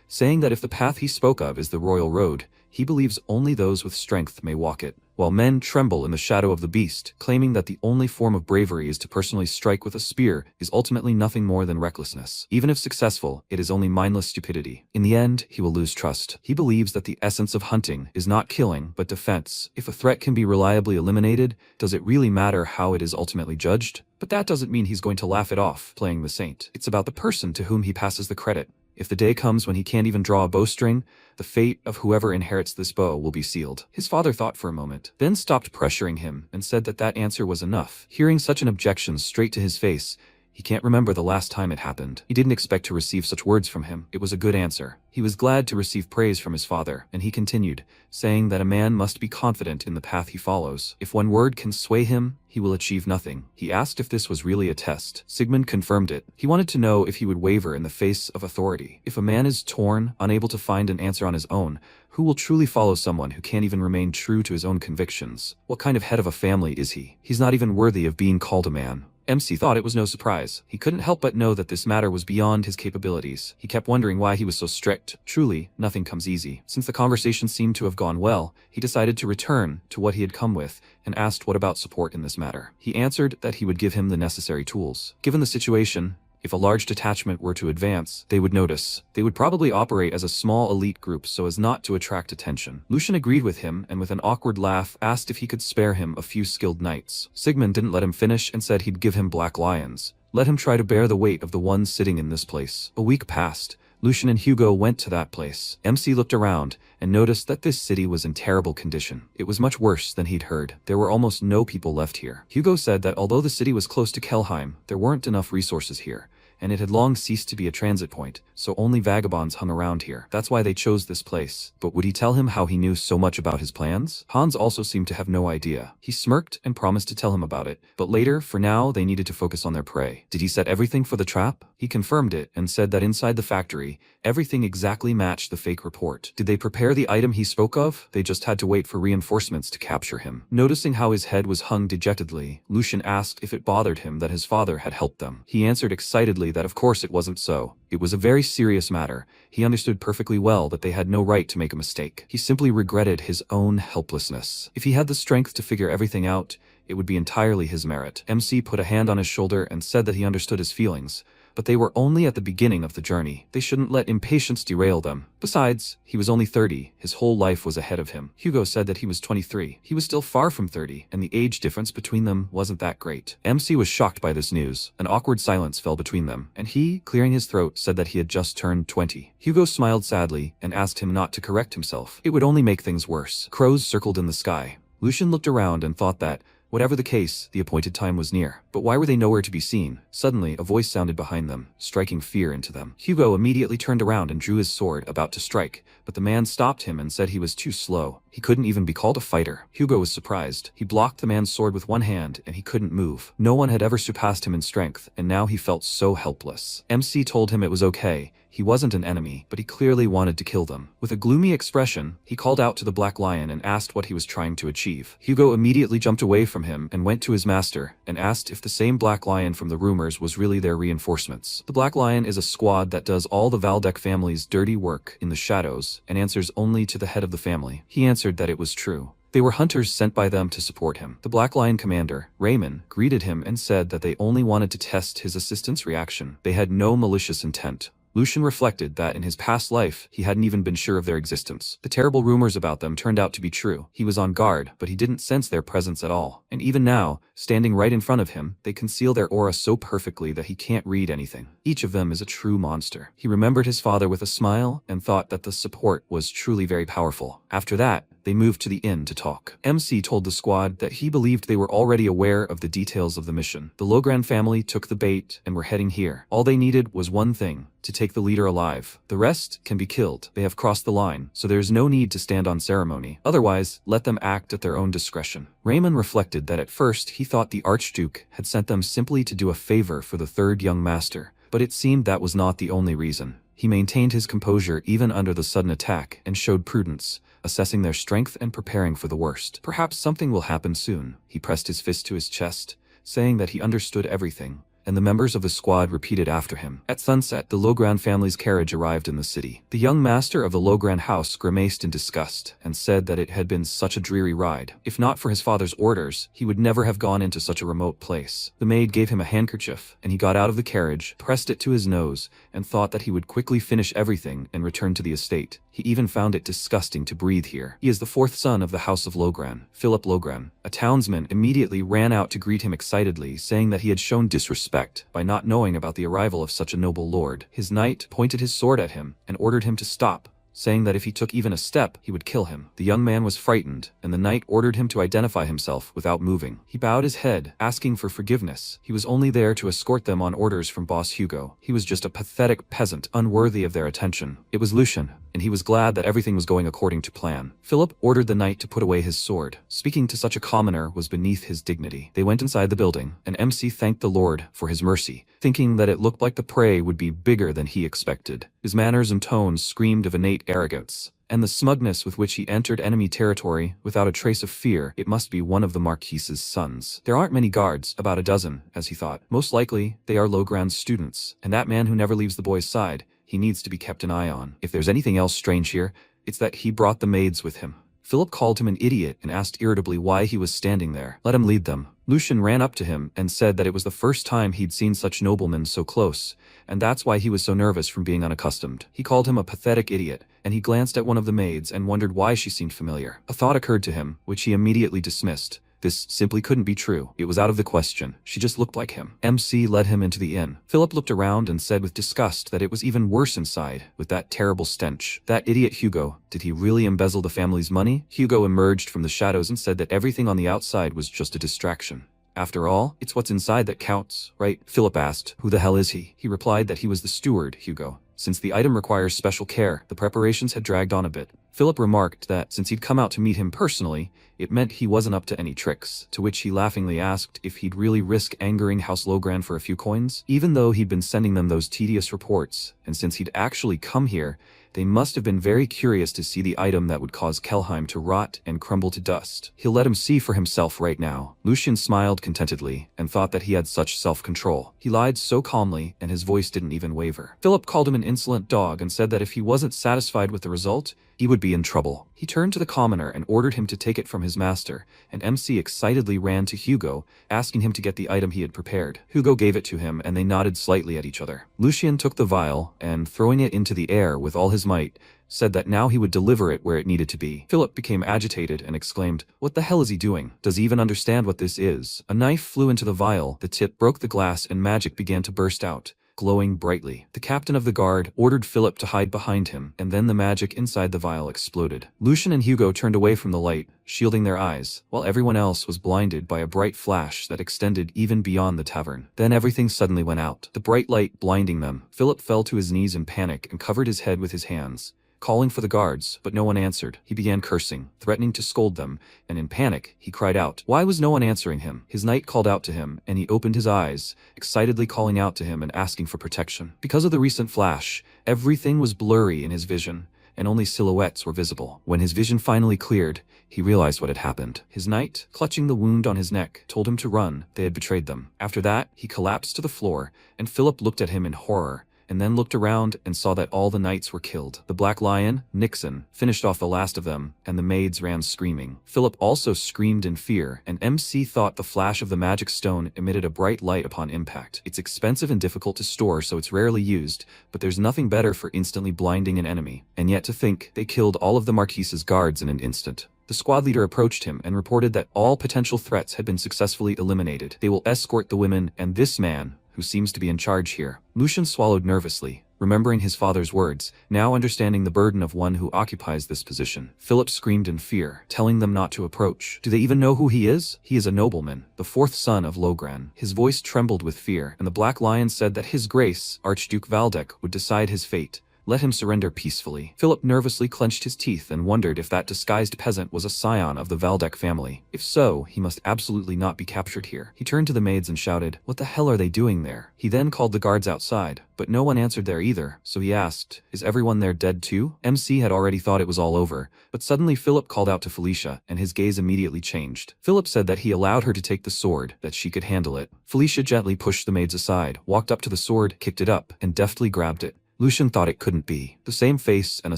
saying that if the path he spoke of is the royal road, he believes only those with strength may walk it, while men tremble in the shadow of the beast, claiming that the only form of bravery is to personally strike with a spear is ultimately nothing more than recklessness. Even if successful, it is only mindless stupidity. In the end, he will lose trust. He believes that the essence of hunting is not killing, but defense. If a threat can be reliably eliminated, does it really matter how it is ultimately judged? But that doesn't mean he's going to laugh it off, playing the saint. It's about the person to whom he passes the credit. If the day comes when he can't even draw a bowstring, the fate of whoever inherits this bow will be sealed. His father thought for a moment, then stopped pressuring him and said that that answer was enough. Hearing such an objection straight to his face, he can't remember the last time it happened. He didn't expect to receive such words from him. It was a good answer. He was glad to receive praise from his father, and he continued, saying that a man must be confident in the path he follows. If one word can sway him, he will achieve nothing. He asked if this was really a test. Sigmund confirmed it. He wanted to know if he would waver in the face of authority. If a man is torn, unable to find an answer on his own, who will truly follow someone who can't even remain true to his own convictions? What kind of head of a family is he? He's not even worthy of being called a man. MC thought it was no surprise. He couldn't help but know that this matter was beyond his capabilities. He kept wondering why he was so strict. Truly, nothing comes easy. Since the conversation seemed to have gone well, he decided to return to what he had come with and asked what about support in this matter. He answered that he would give him the necessary tools. Given the situation, if a large detachment were to advance, they would notice. They would probably operate as a small elite group so as not to attract attention. Lucian agreed with him and with an awkward laugh asked if he could spare him a few skilled knights. Sigmund didn't let him finish and said he'd give him black lions. Let him try to bear the weight of the ones sitting in this place. A week passed. Lucian and Hugo went to that place. MC looked around and noticed that this city was in terrible condition. It was much worse than he'd heard. There were almost no people left here. Hugo said that although the city was close to Kelheim, there weren't enough resources here, and it had long ceased to be a transit point, so only vagabonds hung around here. That's why they chose this place. But would he tell him how he knew so much about his plans? Hans also seemed to have no idea. He smirked and promised to tell him about it, but later, for now, they needed to focus on their prey. Did he set everything for the trap? He confirmed it and said that inside the factory, everything exactly matched the fake report. Did they prepare the item he spoke of? They just had to wait for reinforcements to capture him. Noticing how his head was hung dejectedly, Lucian asked if it bothered him that his father had helped them. He answered excitedly that of course it wasn't so. It was a very serious matter. He understood perfectly well that they had no right to make a mistake. He simply regretted his own helplessness. If he had the strength to figure everything out, it would be entirely his merit. MC put a hand on his shoulder and said that he understood his feelings, but they were only at the beginning of the journey. They shouldn't let impatience derail them. Besides, he was only 30. His whole life was ahead of him. Hugo said that he was 23. He was still far from 30, and the age difference between them wasn't that great. MC was shocked by this news. An awkward silence fell between them, and he, clearing his throat, said that he had just turned 20. Hugo smiled sadly and asked him not to correct himself. It would only make things worse. Crows circled in the sky. Lucian looked around and thought that, whatever the case, the appointed time was near. But why were they nowhere to be seen? Suddenly, a voice sounded behind them, striking fear into them. Hugo immediately turned around and drew his sword, about to strike, but the man stopped him and said he was too slow. He couldn't even be called a fighter. Hugo was surprised. He blocked the man's sword with one hand, and he couldn't move. No one had ever surpassed him in strength, and now he felt so helpless. MC told him it was okay. He wasn't an enemy, but he clearly wanted to kill them. With a gloomy expression, he called out to the Black Lion and asked what he was trying to achieve. Hugo immediately jumped away from him and went to his master and asked if the same Black Lion from the rumors was really their reinforcements. The Black Lion is a squad that does all the Valdek family's dirty work in the shadows and answers only to the head of the family. He answered that it was true. They were hunters sent by them to support him. The Black Lion commander, Raymond, greeted him and said that they only wanted to test his assistant's reaction. They had no malicious intent. Lucian reflected that in his past life, he hadn't even been sure of their existence. The terrible rumors about them turned out to be true. He was on guard, but he didn't sense their presence at all. And even now, standing right in front of him, they conceal their aura so perfectly that he can't read anything. Each of them is a true monster. He remembered his father with a smile and thought that the support was truly very powerful. After that, they moved to the inn to talk. MC told the squad that he believed they were already aware of the details of the mission. The Logran family took the bait and were heading here. All they needed was one thing: to take the leader alive. The rest can be killed. They have crossed the line, so there's no need to stand on ceremony. Otherwise, let them act at their own discretion. Raymond reflected that at first he thought the Archduke had sent them simply to do a favor for the third young master, but it seemed that was not the only reason. He maintained his composure even under the sudden attack and showed prudence, assessing their strength and preparing for the worst. Perhaps something will happen soon. He pressed his fist to his chest, saying that he understood everything, and the members of the squad repeated after him. At sunset, the Logran family's carriage arrived in the city. The young master of the Logran house grimaced in disgust and said that it had been such a dreary ride. If not for his father's orders, he would never have gone into such a remote place. The maid gave him a handkerchief, and he got out of the carriage, pressed it to his nose, and thought that he would quickly finish everything and return to the estate. He even found it disgusting to breathe here. He is the fourth son of the House of Logran, Philip Logran. A townsman immediately ran out to greet him excitedly, saying that he had shown disrespect by not knowing about the arrival of such a noble lord. His knight pointed his sword at him and ordered him to stop, saying that if he took even a step, he would kill him. The young man was frightened, and the knight ordered him to identify himself without moving. He bowed his head, asking for forgiveness. He was only there to escort them on orders from Boss Hugo. He was just a pathetic peasant, unworthy of their attention. It was Lucian, and he was glad that everything was going according to plan. Philip ordered the knight to put away his sword. Speaking to such a commoner was beneath his dignity. They went inside the building, and MC thanked the Lord for his mercy, thinking that it looked like the prey would be bigger than he expected. His manners and tones screamed of innate arrogance, and the smugness with which he entered enemy territory without a trace of fear. It must be one of the Marquise's sons. There aren't many guards, about a dozen, as he thought. Most likely, they are Logran's students, and that man who never leaves the boy's side, he needs to be kept an eye on. If there's anything else strange here, it's that he brought the maids with him. Philip called him an idiot and asked irritably why he was standing there. Let him lead them. Lucian ran up to him and said that it was the first time he'd seen such noblemen so close, and that's why he was so nervous from being unaccustomed. He called him a pathetic idiot, and he glanced at one of the maids and wondered why she seemed familiar. A thought occurred to him, which he immediately dismissed. This simply couldn't be true. It was out of the question. She just looked like him. MC led him into the inn. Philip looked around and said with disgust that it was even worse inside, with that terrible stench. That idiot Hugo, did he really embezzle the family's money? Hugo emerged from the shadows and said that everything on the outside was just a distraction. After all, it's what's inside that counts, right? Philip asked, who the hell is he? He replied that he was the steward, Hugo. Since the item requires special care, the preparations had dragged on a bit. Philip remarked that since he'd come out to meet him personally, it meant he wasn't up to any tricks, to which he laughingly asked if he'd really risk angering House Logran for a few coins. Even though he'd been sending them those tedious reports, and since he'd actually come here, they must have been very curious to see the item that would cause Kelheim to rot and crumble to dust. He'll let him see for himself right now. Lucian smiled contentedly and thought that he had such self-control. He lied so calmly, and his voice didn't even waver. Philip called him an insolent dog and said that if he wasn't satisfied with the result, he would be in trouble. He turned to the commoner and ordered him to take it from his master, and MC excitedly ran to Hugo, asking him to get the item he had prepared. Hugo gave it to him, and they nodded slightly at each other. Lucian took the vial, and throwing it into the air with all his might, said that now he would deliver it where it needed to be. Philip became agitated and exclaimed, "What the hell is he doing? Does he even understand what this is?" A knife flew into the vial, the tip broke the glass, and magic began to burst out, glowing brightly. The captain of the guard ordered Philip to hide behind him, and then the magic inside the vial exploded. Lucian and Hugo turned away from the light, shielding their eyes, while everyone else was blinded by a bright flash that extended even beyond the tavern. Then everything suddenly went out, the bright light blinding them. Philip fell to his knees in panic and covered his head with his hands, calling for the guards, but no one answered. He began cursing, threatening to scold them, and in panic, he cried out. Why was no one answering him? His knight called out to him, and he opened his eyes, excitedly calling out to him and asking for protection. Because of the recent flash, everything was blurry in his vision, and only silhouettes were visible. When his vision finally cleared, he realized what had happened. His knight, clutching the wound on his neck, told him to run. They had betrayed them. After that, he collapsed to the floor, and Philip looked at him in horror, and then looked around and saw that all the knights were killed. The Black Lion, Nixon, finished off the last of them, and the maids ran screaming. Philip also screamed in fear, and MC thought the flash of the magic stone emitted a bright light upon impact. It's expensive and difficult to store, so it's rarely used, but there's nothing better for instantly blinding an enemy. And yet to think, they killed all of the Marquise's guards in an instant. The squad leader approached him and reported that all potential threats had been successfully eliminated. They will escort the women and this man, who seems to be in charge here. Lucian swallowed nervously, remembering his father's words, now understanding the burden of one who occupies this position. Philip screamed in fear, telling them not to approach. Do they even know who he is? He is a nobleman, the fourth son of Logran. His voice trembled with fear, and the Black Lion said that His Grace, Archduke Valdek, would decide his fate. Let him surrender peacefully. Philip nervously clenched his teeth and wondered if that disguised peasant was a scion of the Valdek family. If so, he must absolutely not be captured here. He turned to the maids and shouted, "What the hell are they doing there?" He then called the guards outside, but no one answered there either, so he asked, "Is everyone there dead too?" MC had already thought it was all over, but suddenly Philip called out to Felicia, and his gaze immediately changed. Philip said that he allowed her to take the sword, that she could handle it. Felicia gently pushed the maids aside, walked up to the sword, kicked it up, and deftly grabbed it. Lucian thought it couldn't be. The same face and a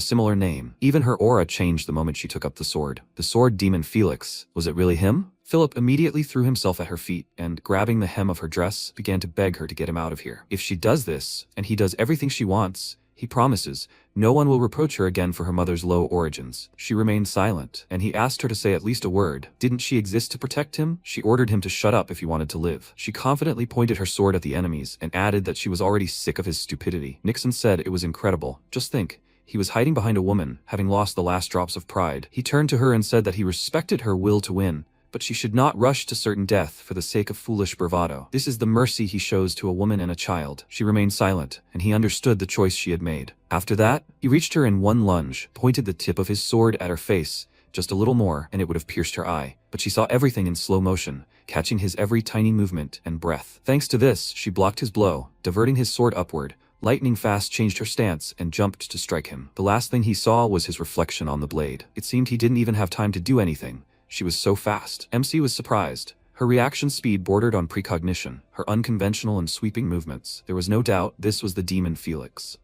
similar name. Even her aura changed the moment she took up the sword. The sword demon Felix. Was it really him? Philip immediately threw himself at her feet and, grabbing the hem of her dress, began to beg her to get him out of here. If she does this, and he does everything she wants, he promises, no one will reproach her again for her mother's low origins. She remained silent, and he asked her to say at least a word. Didn't she exist to protect him? She ordered him to shut up if he wanted to live. She confidently pointed her sword at the enemies and added that she was already sick of his stupidity. Nixon said it was incredible. Just think. He was hiding behind a woman, having lost the last drops of pride. He turned to her and said that he respected her will to win, but she should not rush to certain death for the sake of foolish bravado. This is the mercy he shows to a woman and a child. She remained silent, and he understood the choice she had made. After that, he reached her in one lunge, pointed the tip of his sword at her face, just a little more, and it would have pierced her eye. But she saw everything in slow motion, catching his every tiny movement and breath. Thanks to this, she blocked his blow, diverting his sword upward. Lightning fast changed her stance and jumped to strike him. The last thing he saw was his reflection on the blade. It seemed he didn't even have time to do anything. She was so fast. MC was surprised. Her reaction speed bordered on precognition, her unconventional and sweeping movements. There was no doubt this was the demon Felix.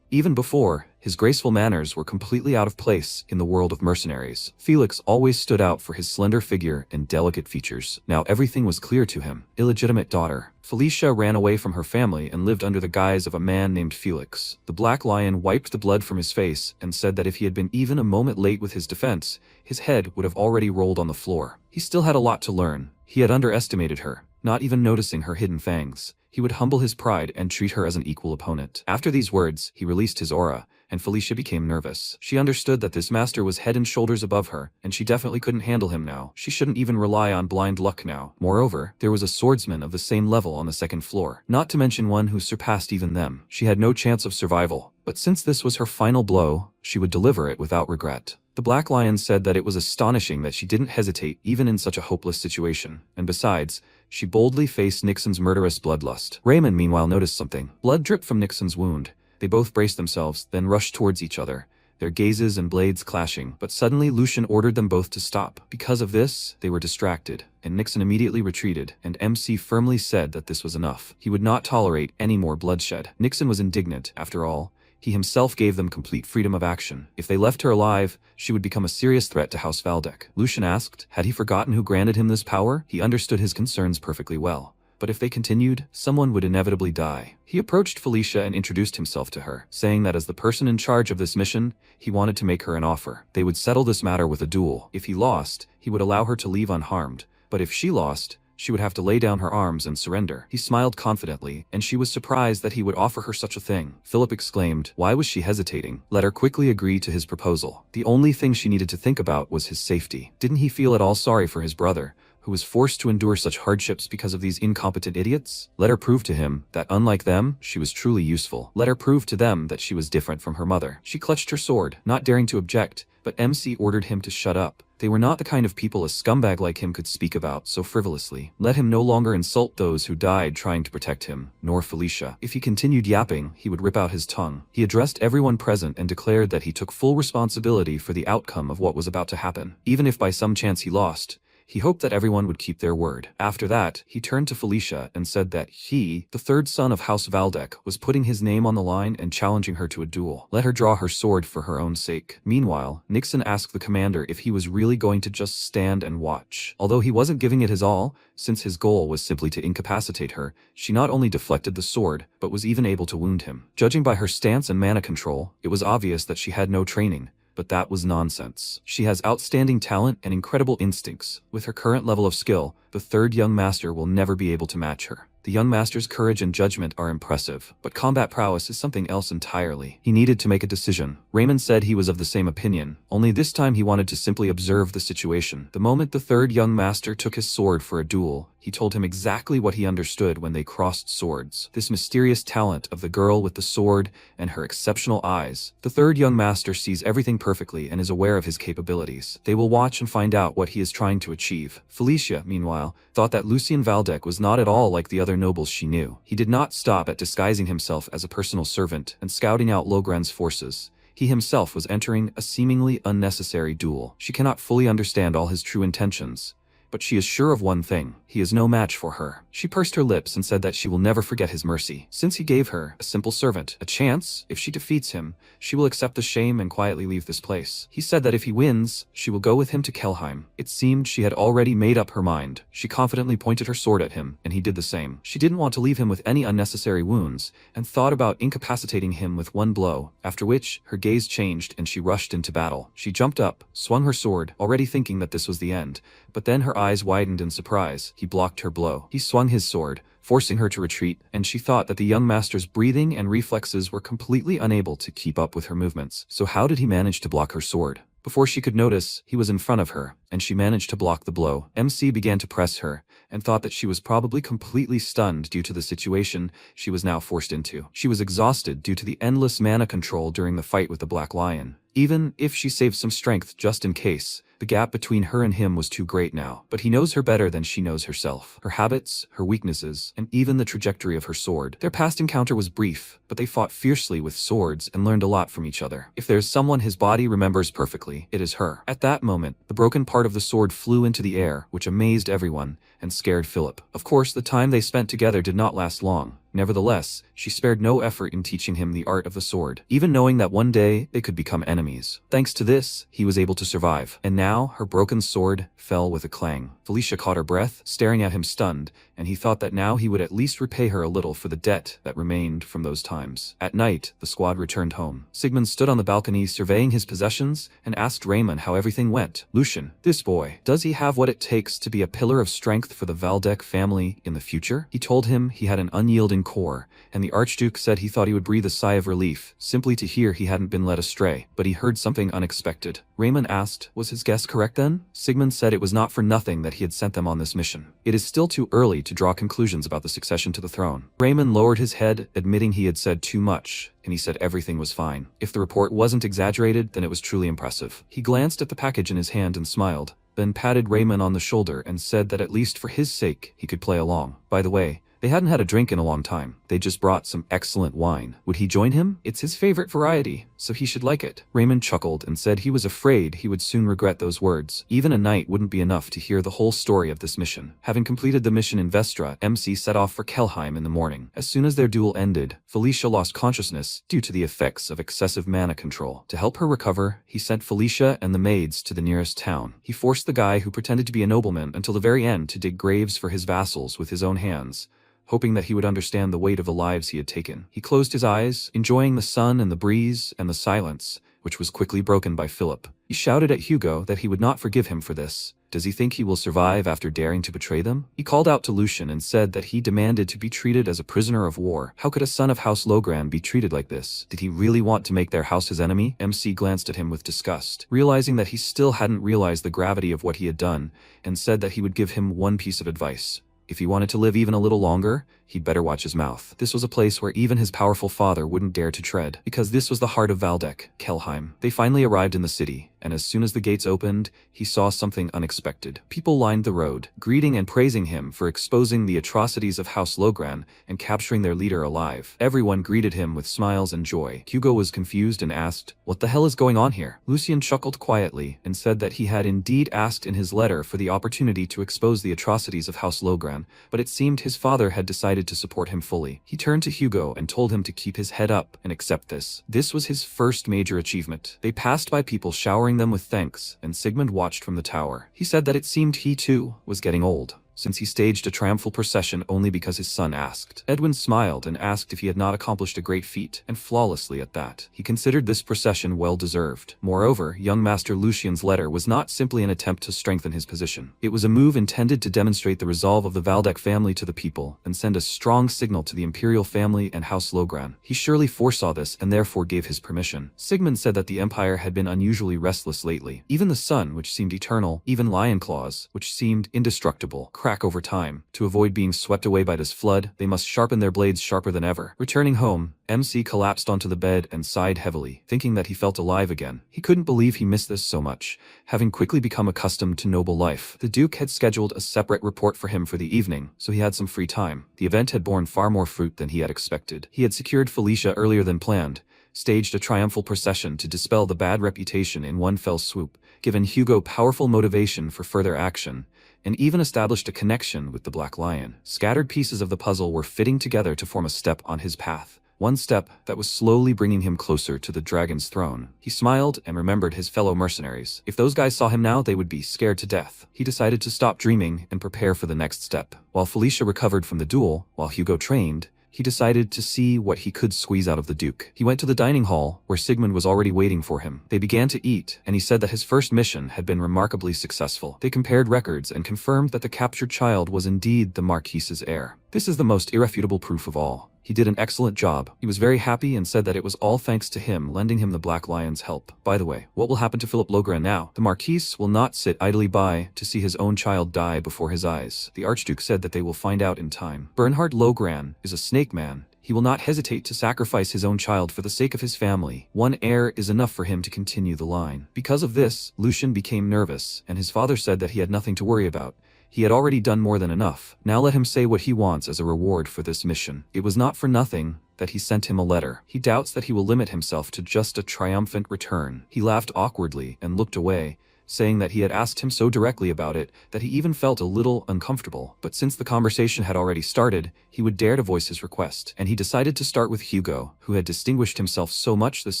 Even before, his graceful manners were completely out of place in the world of mercenaries. Felix always stood out for his slender figure and delicate features. Now everything was clear to him. Illegitimate daughter. Felicia ran away from her family and lived under the guise of a man named Felix. The Black Lion wiped the blood from his face and said that if he had been even a moment late with his defense, his head would have already rolled on the floor. He still had a lot to learn. He had underestimated her, not even noticing her hidden fangs. He would humble his pride and treat her as an equal opponent. After these words, he released his aura, and Felicia became nervous. She understood that this master was head and shoulders above her, and she definitely couldn't handle him now. She shouldn't even rely on blind luck now. Moreover, there was a swordsman of the same level on the second floor, not to mention one who surpassed even them. She had no chance of survival, but since this was her final blow, she would deliver it without regret. The Black Lion said that it was astonishing that she didn't hesitate even in such a hopeless situation, and besides, she boldly faced Nixon's murderous bloodlust. Raymond meanwhile noticed something. Blood dripped from Nixon's wound. They both braced themselves, then rushed towards each other, their gazes and blades clashing. But suddenly Lucian ordered them both to stop. Because of this, they were distracted, and Nixon immediately retreated, and MC firmly said that this was enough. He would not tolerate any more bloodshed. Nixon was indignant, after all. He himself gave them complete freedom of action. If they left her alive, she would become a serious threat to House Valdek. Lucian asked, had he forgotten who granted him this power? He understood his concerns perfectly well. But if they continued, someone would inevitably die. He approached Felicia and introduced himself to her, saying that as the person in charge of this mission, he wanted to make her an offer. They would settle this matter with a duel. If he lost, he would allow her to leave unharmed. But if she lost, she would have to lay down her arms and surrender. He smiled confidently, and she was surprised that he would offer her such a thing. Philip exclaimed, why was she hesitating? Let her quickly agree to his proposal. The only thing she needed to think about was his safety. Didn't he feel at all sorry for his brother, who was forced to endure such hardships because of these incompetent idiots? Let her prove to him that, unlike them, she was truly useful. Let her prove to them that she was different from her mother. She clutched her sword, not daring to object, but MC ordered him to shut up. They were not the kind of people a scumbag like him could speak about so frivolously. Let him no longer insult those who died trying to protect him, nor Felicia. If he continued yapping, he would rip out his tongue. He addressed everyone present and declared that he took full responsibility for the outcome of what was about to happen. Even if by some chance he lost, He hoped that everyone would keep their word. After that, he turned to Felicia and said that he, the third son of House Valdek, was putting his name on the line and challenging her to a duel. Let her draw her sword for her own sake. Meanwhile, Nixon asked the commander if he was really going to just stand and watch. Although he wasn't giving it his all, since his goal was simply to incapacitate her, she not only deflected the sword, but was even able to wound him. Judging by her stance and mana control, it was obvious that she had no training. But that was nonsense. She has outstanding talent and incredible instincts. With her current level of skill, the third young master will never be able to match her. The young master's courage and judgment are impressive, but combat prowess is something else entirely. He needed to make a decision. Raymond said he was of the same opinion, only this time he wanted to simply observe the situation. The moment the third young master took his sword for a duel, he told him exactly what he understood when they crossed swords. This mysterious talent of the girl with the sword and her exceptional eyes. The third young master sees everything perfectly and is aware of his capabilities. They will watch and find out what he is trying to achieve. Felicia, meanwhile, thought that Lucien Valdek was not at all like the other nobles she knew. He did not stop at disguising himself as a personal servant and scouting out Logran's forces. He himself was entering a seemingly unnecessary duel. She cannot fully understand all his true intentions, but she is sure of one thing: he is no match for her. She pursed her lips and said that she will never forget his mercy. Since he gave her, a simple servant, a chance, if she defeats him, she will accept the shame and quietly leave this place. He said that if he wins, she will go with him to Kelheim. It seemed she had already made up her mind. She confidently pointed her sword at him, and he did the same. She didn't want to leave him with any unnecessary wounds, and thought about incapacitating him with one blow, after which, her gaze changed and she rushed into battle. She jumped up, swung her sword, already thinking that this was the end, but then her eyes widened in surprise. He blocked her blow. He swung his sword, forcing her to retreat, and she thought that the young master's breathing and reflexes were completely unable to keep up with her movements. So how did he manage to block her sword? Before she could notice, he was in front of her, and she managed to block the blow. MC began to press her, and thought that she was probably completely stunned due to the situation she was now forced into. She was exhausted due to the endless mana control during the fight with the Black Lion. Even if she saved some strength just in case, the gap between her and him was too great now. But he knows her better than she knows herself. Her habits, her weaknesses, and even the trajectory of her sword. Their past encounter was brief, but they fought fiercely with swords and learned a lot from each other. If there's someone his body remembers perfectly, it is her. At that moment, the broken part of the sword flew into the air, which amazed everyone and scared Philip. Of course, the time they spent together did not last long. Nevertheless, she spared no effort in teaching him the art of the sword, even knowing that one day they could become enemies. Thanks to this, he was able to survive. And now, her broken sword fell with a clang. Felicia caught her breath, staring at him stunned, and he thought that now he would at least repay her a little for the debt that remained from those times. At night, the squad returned home. Sigmund stood on the balcony surveying his possessions and asked Raymond how everything went. "Lucian, this boy, does he have what it takes to be a pillar of strength for the Valdek family in the future?" He told him he had an unyielding core, and the Archduke said he thought he would breathe a sigh of relief, simply to hear he hadn't been led astray. But he heard something unexpected. Raymond asked, was his guess correct then? Sigmund said it was not for nothing that he had sent them on this mission. It is still too early to draw conclusions about the succession to the throne. Raymond lowered his head, admitting he had said too much, and he said everything was fine. If the report wasn't exaggerated, then it was truly impressive. He glanced at the package in his hand and smiled, then patted Raymond on the shoulder and said that at least for his sake, he could play along. By the way, they hadn't had a drink in a long time. They just brought some excellent wine. Would he join him? It's his favorite variety, so he should like it. Raymond chuckled and said he was afraid he would soon regret those words. Even a night wouldn't be enough to hear the whole story of this mission. Having completed the mission in Vestra, MC set off for Kelheim in the morning. As soon as their duel ended, Felicia lost consciousness due to the effects of excessive mana control. To help her recover, he sent Felicia and the maids to the nearest town. He forced the guy who pretended to be a nobleman until the very end to dig graves for his vassals with his own hands, hoping that he would understand the weight of the lives he had taken. He closed his eyes, enjoying the sun and the breeze and the silence, which was quickly broken by Philip. He shouted at Hugo that he would not forgive him for this. Does he think he will survive after daring to betray them? He called out to Lucian and said that he demanded to be treated as a prisoner of war. How could a son of House Logran be treated like this? Did he really want to make their house his enemy? MC glanced at him with disgust, realizing that he still hadn't realized the gravity of what he had done, and said that he would give him one piece of advice. If he wanted to live even a little longer, he'd better watch his mouth. This was a place where even his powerful father wouldn't dare to tread, because this was the heart of Valdek, Kelheim. They finally arrived in the city, and as soon as the gates opened, he saw something unexpected. People lined the road, greeting and praising him for exposing the atrocities of House Logran and capturing their leader alive. Everyone greeted him with smiles and joy. Hugo was confused and asked, "What the hell is going on here?" Lucien chuckled quietly and said that he had indeed asked in his letter for the opportunity to expose the atrocities of House Logran, but it seemed his father had decided to support him fully. He turned to Hugo and told him to keep his head up and accept this. This was his first major achievement. They passed by people showering them with thanks, and Sigmund watched from the tower. He said that it seemed he too was getting old, since he staged a triumphal procession only because his son asked. Edwin smiled and asked if he had not accomplished a great feat, and flawlessly at that. He considered this procession well-deserved. Moreover, young Master Lucien's letter was not simply an attempt to strengthen his position. It was a move intended to demonstrate the resolve of the Valdek family to the people, and send a strong signal to the imperial family and House Logran. He surely foresaw this and therefore gave his permission. Sigmund said that the Empire had been unusually restless lately. Even the sun, which seemed eternal, even lion claws, which seemed indestructible, crack over time. To avoid being swept away by this flood, they must sharpen their blades sharper than ever. Returning home, MC collapsed onto the bed and sighed heavily, thinking that he felt alive again. He couldn't believe he missed this so much, having quickly become accustomed to noble life. The Duke had scheduled a separate report for him for the evening, so he had some free time. The event had borne far more fruit than he had expected. He had secured Felicia earlier than planned, staged a triumphal procession to dispel the bad reputation in one fell swoop, given Hugo powerful motivation for further action, and even established a connection with the Black Lion. Scattered pieces of the puzzle were fitting together to form a step on his path. One step that was slowly bringing him closer to the dragon's throne. He smiled and remembered his fellow mercenaries. If those guys saw him now, they would be scared to death. He decided to stop dreaming and prepare for the next step. While Felicia recovered from the duel, while Hugo trained, he decided to see what he could squeeze out of the Duke. He went to the dining hall, where Sigmund was already waiting for him. They began to eat, and he said that his first mission had been remarkably successful. They compared records and confirmed that the captured child was indeed the Marquise's heir. This is the most irrefutable proof of all. He did an excellent job. He was very happy and said that it was all thanks to him lending him the Black Lion's help. By the way, what will happen to Philip Logran now? The Marquise will not sit idly by to see his own child die before his eyes. The Archduke said that they will find out in time. Bernhard Logran is a snake man. He will not hesitate to sacrifice his own child for the sake of his family. One heir is enough for him to continue the line. Because of this, Lucien became nervous, and his father said that he had nothing to worry about. He had already done more than enough. Now let him say what he wants as a reward for this mission. It was not for nothing that he sent him a letter. He doubts that he will limit himself to just a triumphant return. He laughed awkwardly and looked away, saying that he had asked him so directly about it that he even felt a little uncomfortable. But since the conversation had already started, he would dare to voice his request. And he decided to start with Hugo, who had distinguished himself so much this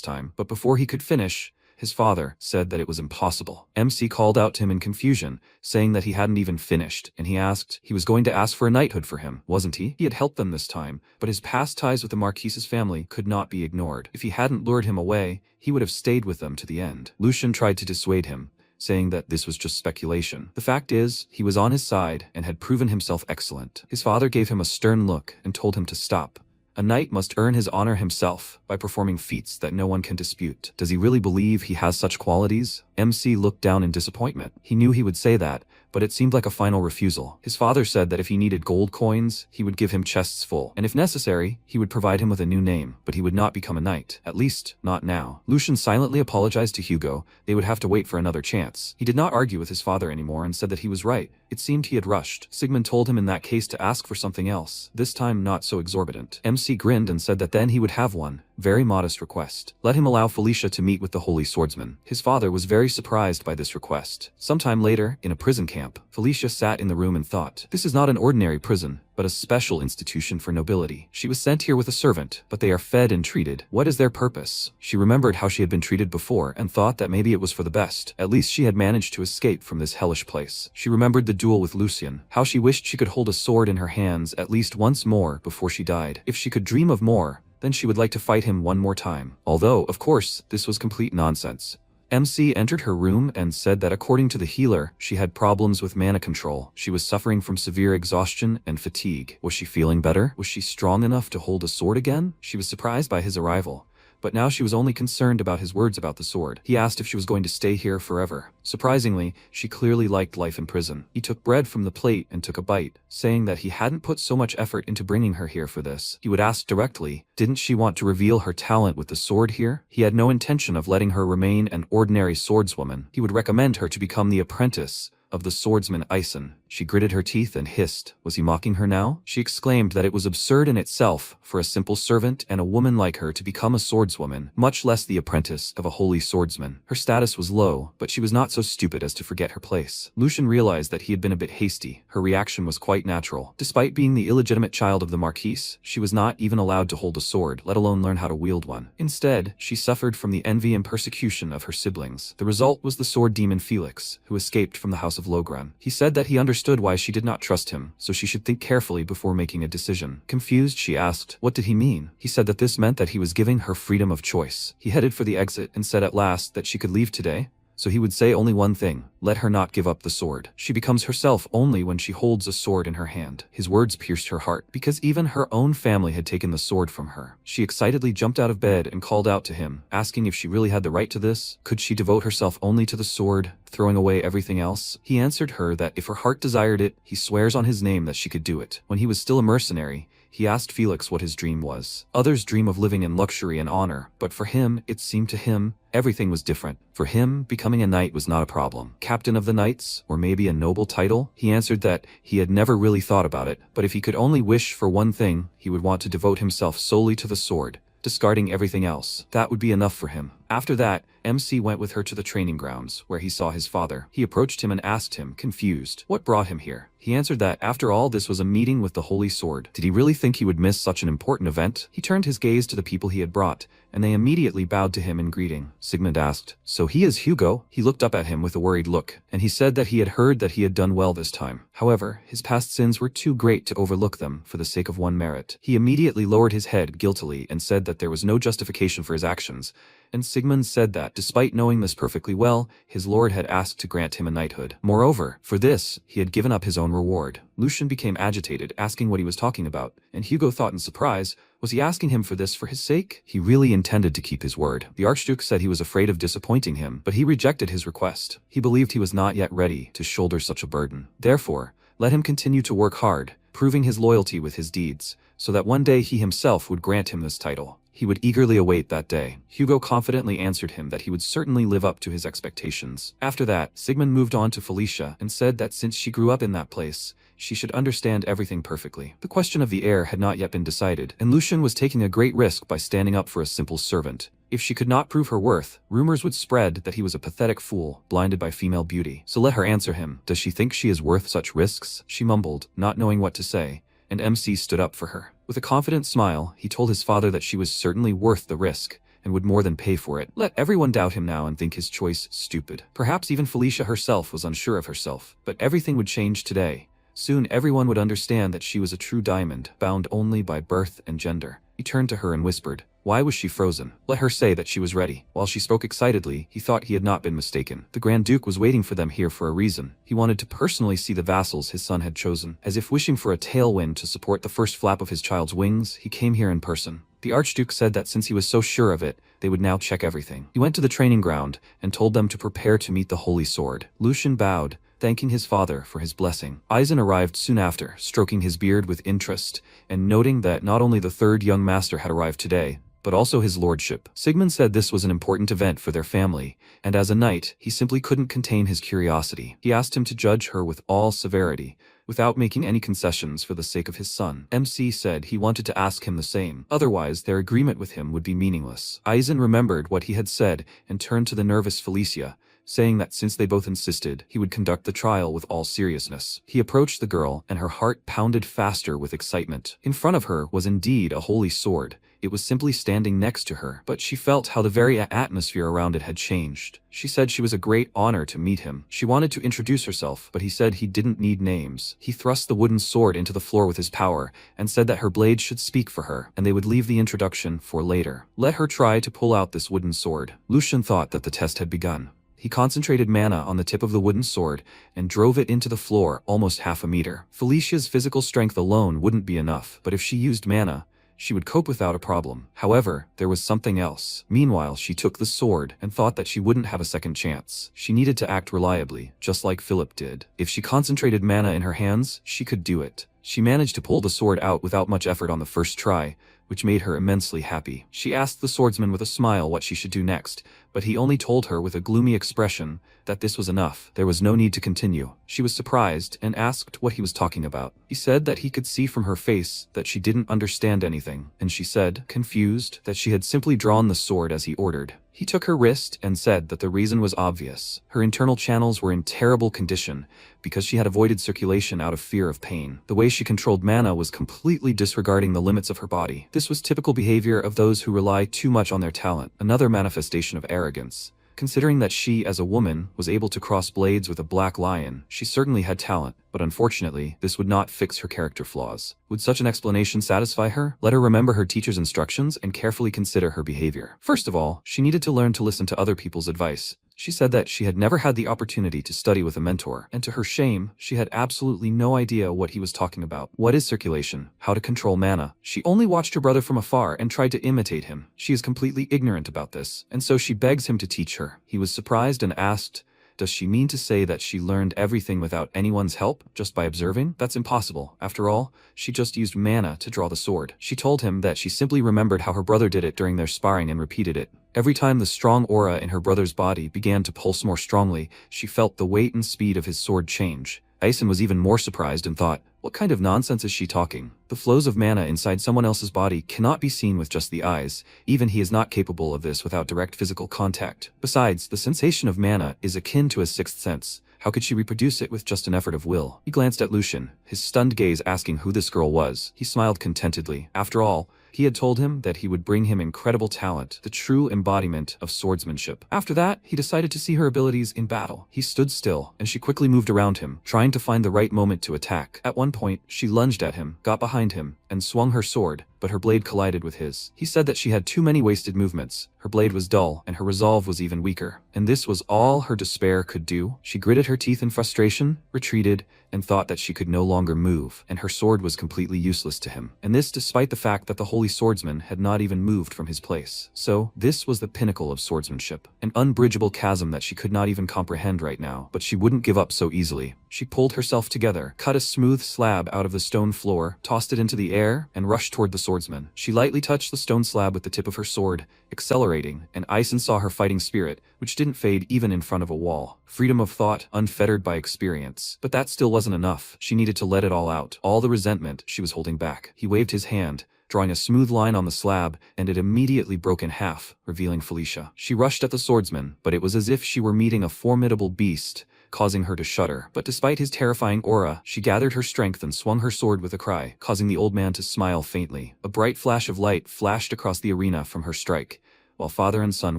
time. But before he could finish, his father said that it was impossible. MC called out to him in confusion, saying that he hadn't even finished, and he asked, he was going to ask for a knighthood for him, wasn't he? He had helped them this time, but his past ties with the Marquise's family could not be ignored. If he hadn't lured him away, he would have stayed with them to the end. Lucien tried to dissuade him, saying that this was just speculation. The fact is, he was on his side and had proven himself excellent. His father gave him a stern look and told him to stop. A knight must earn his honor himself by performing feats that no one can dispute. Does he really believe he has such qualities? MC looked down in disappointment. He knew he would say that, but it seemed like a final refusal. His father said that if he needed gold coins, he would give him chests full, and if necessary, he would provide him with a new name, but he would not become a knight. At least, not now. Lucien silently apologized to Hugo. They would have to wait for another chance. He did not argue with his father anymore and said that he was right. It seemed he had rushed. Sigmund told him in that case to ask for something else, this time not so exorbitant. MC grinned and said that then he would have one very modest request. Let him allow Felicia to meet with the Holy Swordsman. His father was very surprised by this request. Sometime later, in a prison camp, Felicia sat in the room and thought, this is not an ordinary prison, but a special institution for nobility. She was sent here with a servant, but they are fed and treated. What is their purpose? She remembered how she had been treated before and thought that maybe it was for the best. At least she had managed to escape from this hellish place. She remembered the duel with Lucien, how she wished she could hold a sword in her hands at least once more before she died. If she could dream of more, then she would like to fight him one more time. Although, of course, this was complete nonsense. MC entered her room and said that according to the healer, she had problems with mana control. She was suffering from severe exhaustion and fatigue. Was she feeling better? Was she strong enough to hold a sword again? She was surprised by his arrival, but now she was only concerned about his words about the sword. He asked if she was going to stay here forever. Surprisingly, she clearly liked life in prison. He took bread from the plate and took a bite, saying that he hadn't put so much effort into bringing her here for this. He would ask directly, didn't she want to reveal her talent with the sword here? He had no intention of letting her remain an ordinary swordswoman. He would recommend her to become the apprentice of the swordsman Ison. She gritted her teeth and hissed. Was he mocking her now? She exclaimed that it was absurd in itself for a simple servant and a woman like her to become a swordswoman, much less the apprentice of a holy swordsman. Her status was low, but she was not so stupid as to forget her place. Lucian realized that he had been a bit hasty. Her reaction was quite natural. Despite being the illegitimate child of the Marquise, she was not even allowed to hold a sword, let alone learn how to wield one. Instead, she suffered from the envy and persecution of her siblings. The result was the sword demon Felix, who escaped from the house of Logran. He said that he understood why she did not trust him, so she should think carefully before making a decision. Confused, she asked, what did he mean? He said that this meant that he was giving her freedom of choice. He headed for the exit and said at last that she could leave today. So he would say only one thing, let her not give up the sword. She becomes herself only when she holds a sword in her hand. His words pierced her heart, because even her own family had taken the sword from her. She excitedly jumped out of bed and called out to him, asking if she really had the right to this. Could she devote herself only to the sword, throwing away everything else? He answered her that if her heart desired it, he swears on his name that she could do it. When he was still a mercenary, he asked Felix what his dream was. Others dream of living in luxury and honor, but for him, it seemed to him, everything was different. For him, becoming a knight was not a problem. Captain of the Knights, or maybe a noble title? He answered that he had never really thought about it, but if he could only wish for one thing, he would want to devote himself solely to the sword, discarding everything else. That would be enough for him. After that, MC went with her to the training grounds, where he saw his father. He approached him and asked him, confused, what brought him here? He answered that, after all, this was a meeting with the Holy Sword. Did he really think he would miss such an important event? He turned his gaze to the people he had brought, and they immediately bowed to him in greeting. Sigmund asked, so he is Hugo? He looked up at him with a worried look, and he said that he had heard that he had done well this time. However, his past sins were too great to overlook them for the sake of one merit. He immediately lowered his head guiltily and said that there was no justification for his actions, and Sigmund said that, despite knowing this perfectly well, his lord had asked to grant him a knighthood. Moreover, for this, he had given up his own reward. Lucian became agitated, asking what he was talking about, and Hugo thought in surprise, was he asking him for this for his sake? He really intended to keep his word. The Archduke said he was afraid of disappointing him, but he rejected his request. He believed he was not yet ready to shoulder such a burden. Therefore, let him continue to work hard, proving his loyalty with his deeds, so that one day he himself would grant him this title. He would eagerly await that day. Hugo confidently answered him that he would certainly live up to his expectations. After that, Sigmund moved on to Felicia and said that since she grew up in that place, she should understand everything perfectly. The question of the heir had not yet been decided, and Lucian was taking a great risk by standing up for a simple servant. If she could not prove her worth, rumors would spread that he was a pathetic fool, blinded by female beauty. So let her answer him. Does she think she is worth such risks? She mumbled, not knowing what to say, and MC stood up for her. With a confident smile, he told his father that she was certainly worth the risk, and would more than pay for it. Let everyone doubt him now and think his choice stupid. Perhaps even Felicia herself was unsure of herself, but everything would change today. Soon everyone would understand that she was a true diamond, bound only by birth and gender. He turned to her and whispered, why was she frozen? Let her say that she was ready. While she spoke excitedly, he thought he had not been mistaken. The Grand Duke was waiting for them here for a reason. He wanted to personally see the vassals his son had chosen. As if wishing for a tailwind to support the first flap of his child's wings, he came here in person. The Archduke said that since he was so sure of it, they would now check everything. He went to the training ground and told them to prepare to meet the Holy Sword. Lucian bowed, thanking his father for his blessing. Eisen arrived soon after, stroking his beard with interest, and noting that not only the third young master had arrived today, but also his lordship. Sigmund said this was an important event for their family, and as a knight, he simply couldn't contain his curiosity. He asked him to judge her with all severity, without making any concessions for the sake of his son. MC said he wanted to ask him the same, otherwise their agreement with him would be meaningless. Eisen remembered what he had said and turned to the nervous Felicia, saying that since they both insisted, he would conduct the trial with all seriousness. He approached the girl, and her heart pounded faster with excitement. In front of her was indeed a holy sword. It was simply standing next to her, but she felt how the very atmosphere around it had changed. She said she was a great honor to meet him. She wanted to introduce herself, but he said he didn't need names. He thrust the wooden sword into the floor with his power, and said that her blade should speak for her, and they would leave the introduction for later. Let her try to pull out this wooden sword. Lucian thought that the test had begun. He concentrated mana on the tip of the wooden sword and drove it into the floor almost half a meter. Felicia's physical strength alone wouldn't be enough, but if she used mana, she would cope without a problem. However, there was something else. Meanwhile, she took the sword and thought that she wouldn't have a second chance. She needed to act reliably, just like Philip did. If she concentrated mana in her hands, she could do it. She managed to pull the sword out without much effort on the first try, which made her immensely happy. She asked the swordsman with a smile what she should do next, but he only told her with a gloomy expression that this was enough. There was no need to continue. She was surprised and asked what he was talking about. He said that he could see from her face that she didn't understand anything, and she said, confused, that she had simply drawn the sword as he ordered. He took her wrist and said that the reason was obvious. Her internal channels were in terrible condition because she had avoided circulation out of fear of pain. The way she controlled mana was completely disregarding the limits of her body. This was typical behavior of those who rely too much on their talent, another manifestation of arrogance. Considering that she, as a woman, was able to cross blades with a black lion, she certainly had talent, but unfortunately, this would not fix her character flaws. Would such an explanation satisfy her? Let her remember her teacher's instructions and carefully consider her behavior. First of all, she needed to learn to listen to other people's advice. She said that she had never had the opportunity to study with a mentor, and to her shame, she had absolutely no idea what he was talking about. What is circulation? How to control mana? She only watched her brother from afar and tried to imitate him. She is completely ignorant about this, and so she begs him to teach her. He was surprised and asked, does she mean to say that she learned everything without anyone's help, just by observing? That's impossible. After all, she just used mana to draw the sword. She told him that she simply remembered how her brother did it during their sparring and repeated it. Every time the strong aura in her brother's body began to pulse more strongly, she felt the weight and speed of his sword change. Aizen was even more surprised and thought, what kind of nonsense is she talking? The flows of mana inside someone else's body cannot be seen with just the eyes. Even he is not capable of this without direct physical contact. Besides, the sensation of mana is akin to a sixth sense. How could she reproduce it with just an effort of will? He glanced at Lucian, his stunned gaze asking who this girl was. He smiled contentedly. After all, he had told him that he would bring him incredible talent, the true embodiment of swordsmanship. After that, he decided to see her abilities in battle. He stood still, and she quickly moved around him, trying to find the right moment to attack. At one point, she lunged at him, got behind him, and swung her sword, but her blade collided with his. He said that she had too many wasted movements. Her blade was dull, and her resolve was even weaker. And this was all her despair could do. She gritted her teeth in frustration, retreated, and thought that she could no longer move, and her sword was completely useless to him. And this despite the fact that the holy swordsman had not even moved from his place. So, this was the pinnacle of swordsmanship. An unbridgeable chasm that she could not even comprehend right now. But she wouldn't give up so easily. She pulled herself together, cut a smooth slab out of the stone floor, tossed it into the air, and rushed toward the swordsman. She lightly touched the stone slab with the tip of her sword, accelerating, and Aizen saw her fighting spirit, which didn't fade even in front of a wall. Freedom of thought, unfettered by experience. But that still wasn't enough. She needed to let it all out. All the resentment she was holding back. He waved his hand, drawing a smooth line on the slab, and it immediately broke in half, revealing Felicia. She rushed at the swordsman, but it was as if she were meeting a formidable beast, causing her to shudder. But despite his terrifying aura, she gathered her strength and swung her sword with a cry, causing the old man to smile faintly. A bright flash of light flashed across the arena from her strike. While father and son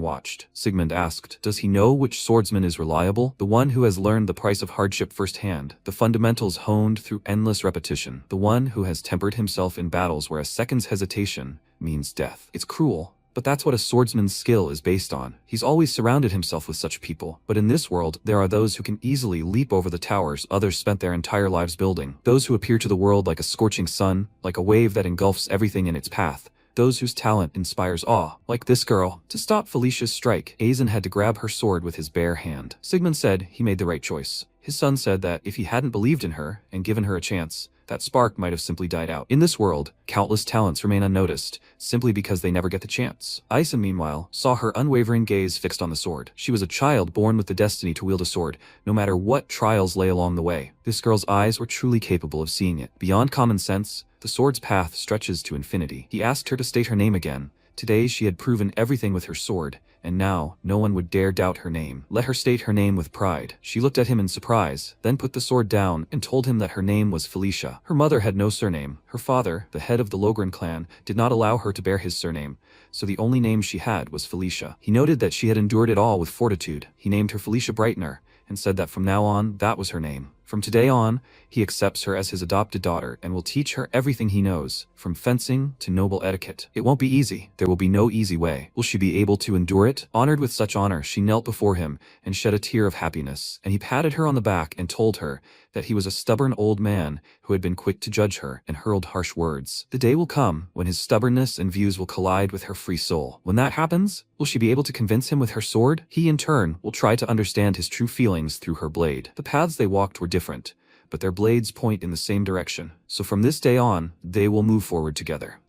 watched, Sigmund asked, does he know which swordsman is reliable? The one who has learned the price of hardship firsthand, the fundamentals honed through endless repetition, the one who has tempered himself in battles where a second's hesitation means death. It's cruel, but that's what a swordsman's skill is based on. He's always surrounded himself with such people. But in this world, there are those who can easily leap over the towers others spent their entire lives building. Those who appear to the world like a scorching sun, like a wave that engulfs everything in its path. Those whose talent inspires awe, like this girl. To stop Felicia's strike, Aizen had to grab her sword with his bare hand. Sigmund said he made the right choice. His son said that if he hadn't believed in her and given her a chance, that spark might have simply died out. In this world, countless talents remain unnoticed, simply because they never get the chance. Aizen, meanwhile, saw her unwavering gaze fixed on the sword. She was a child born with the destiny to wield a sword, no matter what trials lay along the way. This girl's eyes were truly capable of seeing it. Beyond common sense, the sword's path stretches to infinity. He asked her to state her name again. Today she had proven everything with her sword, and now no one would dare doubt her name. Let her state her name with pride. She looked at him in surprise, then put the sword down and told him that her name was Felicia. Her mother had no surname. Her father, the head of the Logren clan, did not allow her to bear his surname, so the only name she had was Felicia. He noted that she had endured it all with fortitude. He named her Felicia Brightener, and said that from now on, that was her name. From today on, he accepts her as his adopted daughter and will teach her everything he knows, from fencing to noble etiquette. It won't be easy. There will be no easy way. Will she be able to endure it? Honored with such honor, she knelt before him and shed a tear of happiness, and he patted her on the back and told her that he was a stubborn old man who had been quick to judge her and hurled harsh words. The day will come when his stubbornness and views will collide with her free soul. When that happens, will she be able to convince him with her sword? He, in turn, will try to understand his true feelings through her blade. The paths they walked were different, but their blades point in the same direction. So from this day on, they will move forward together.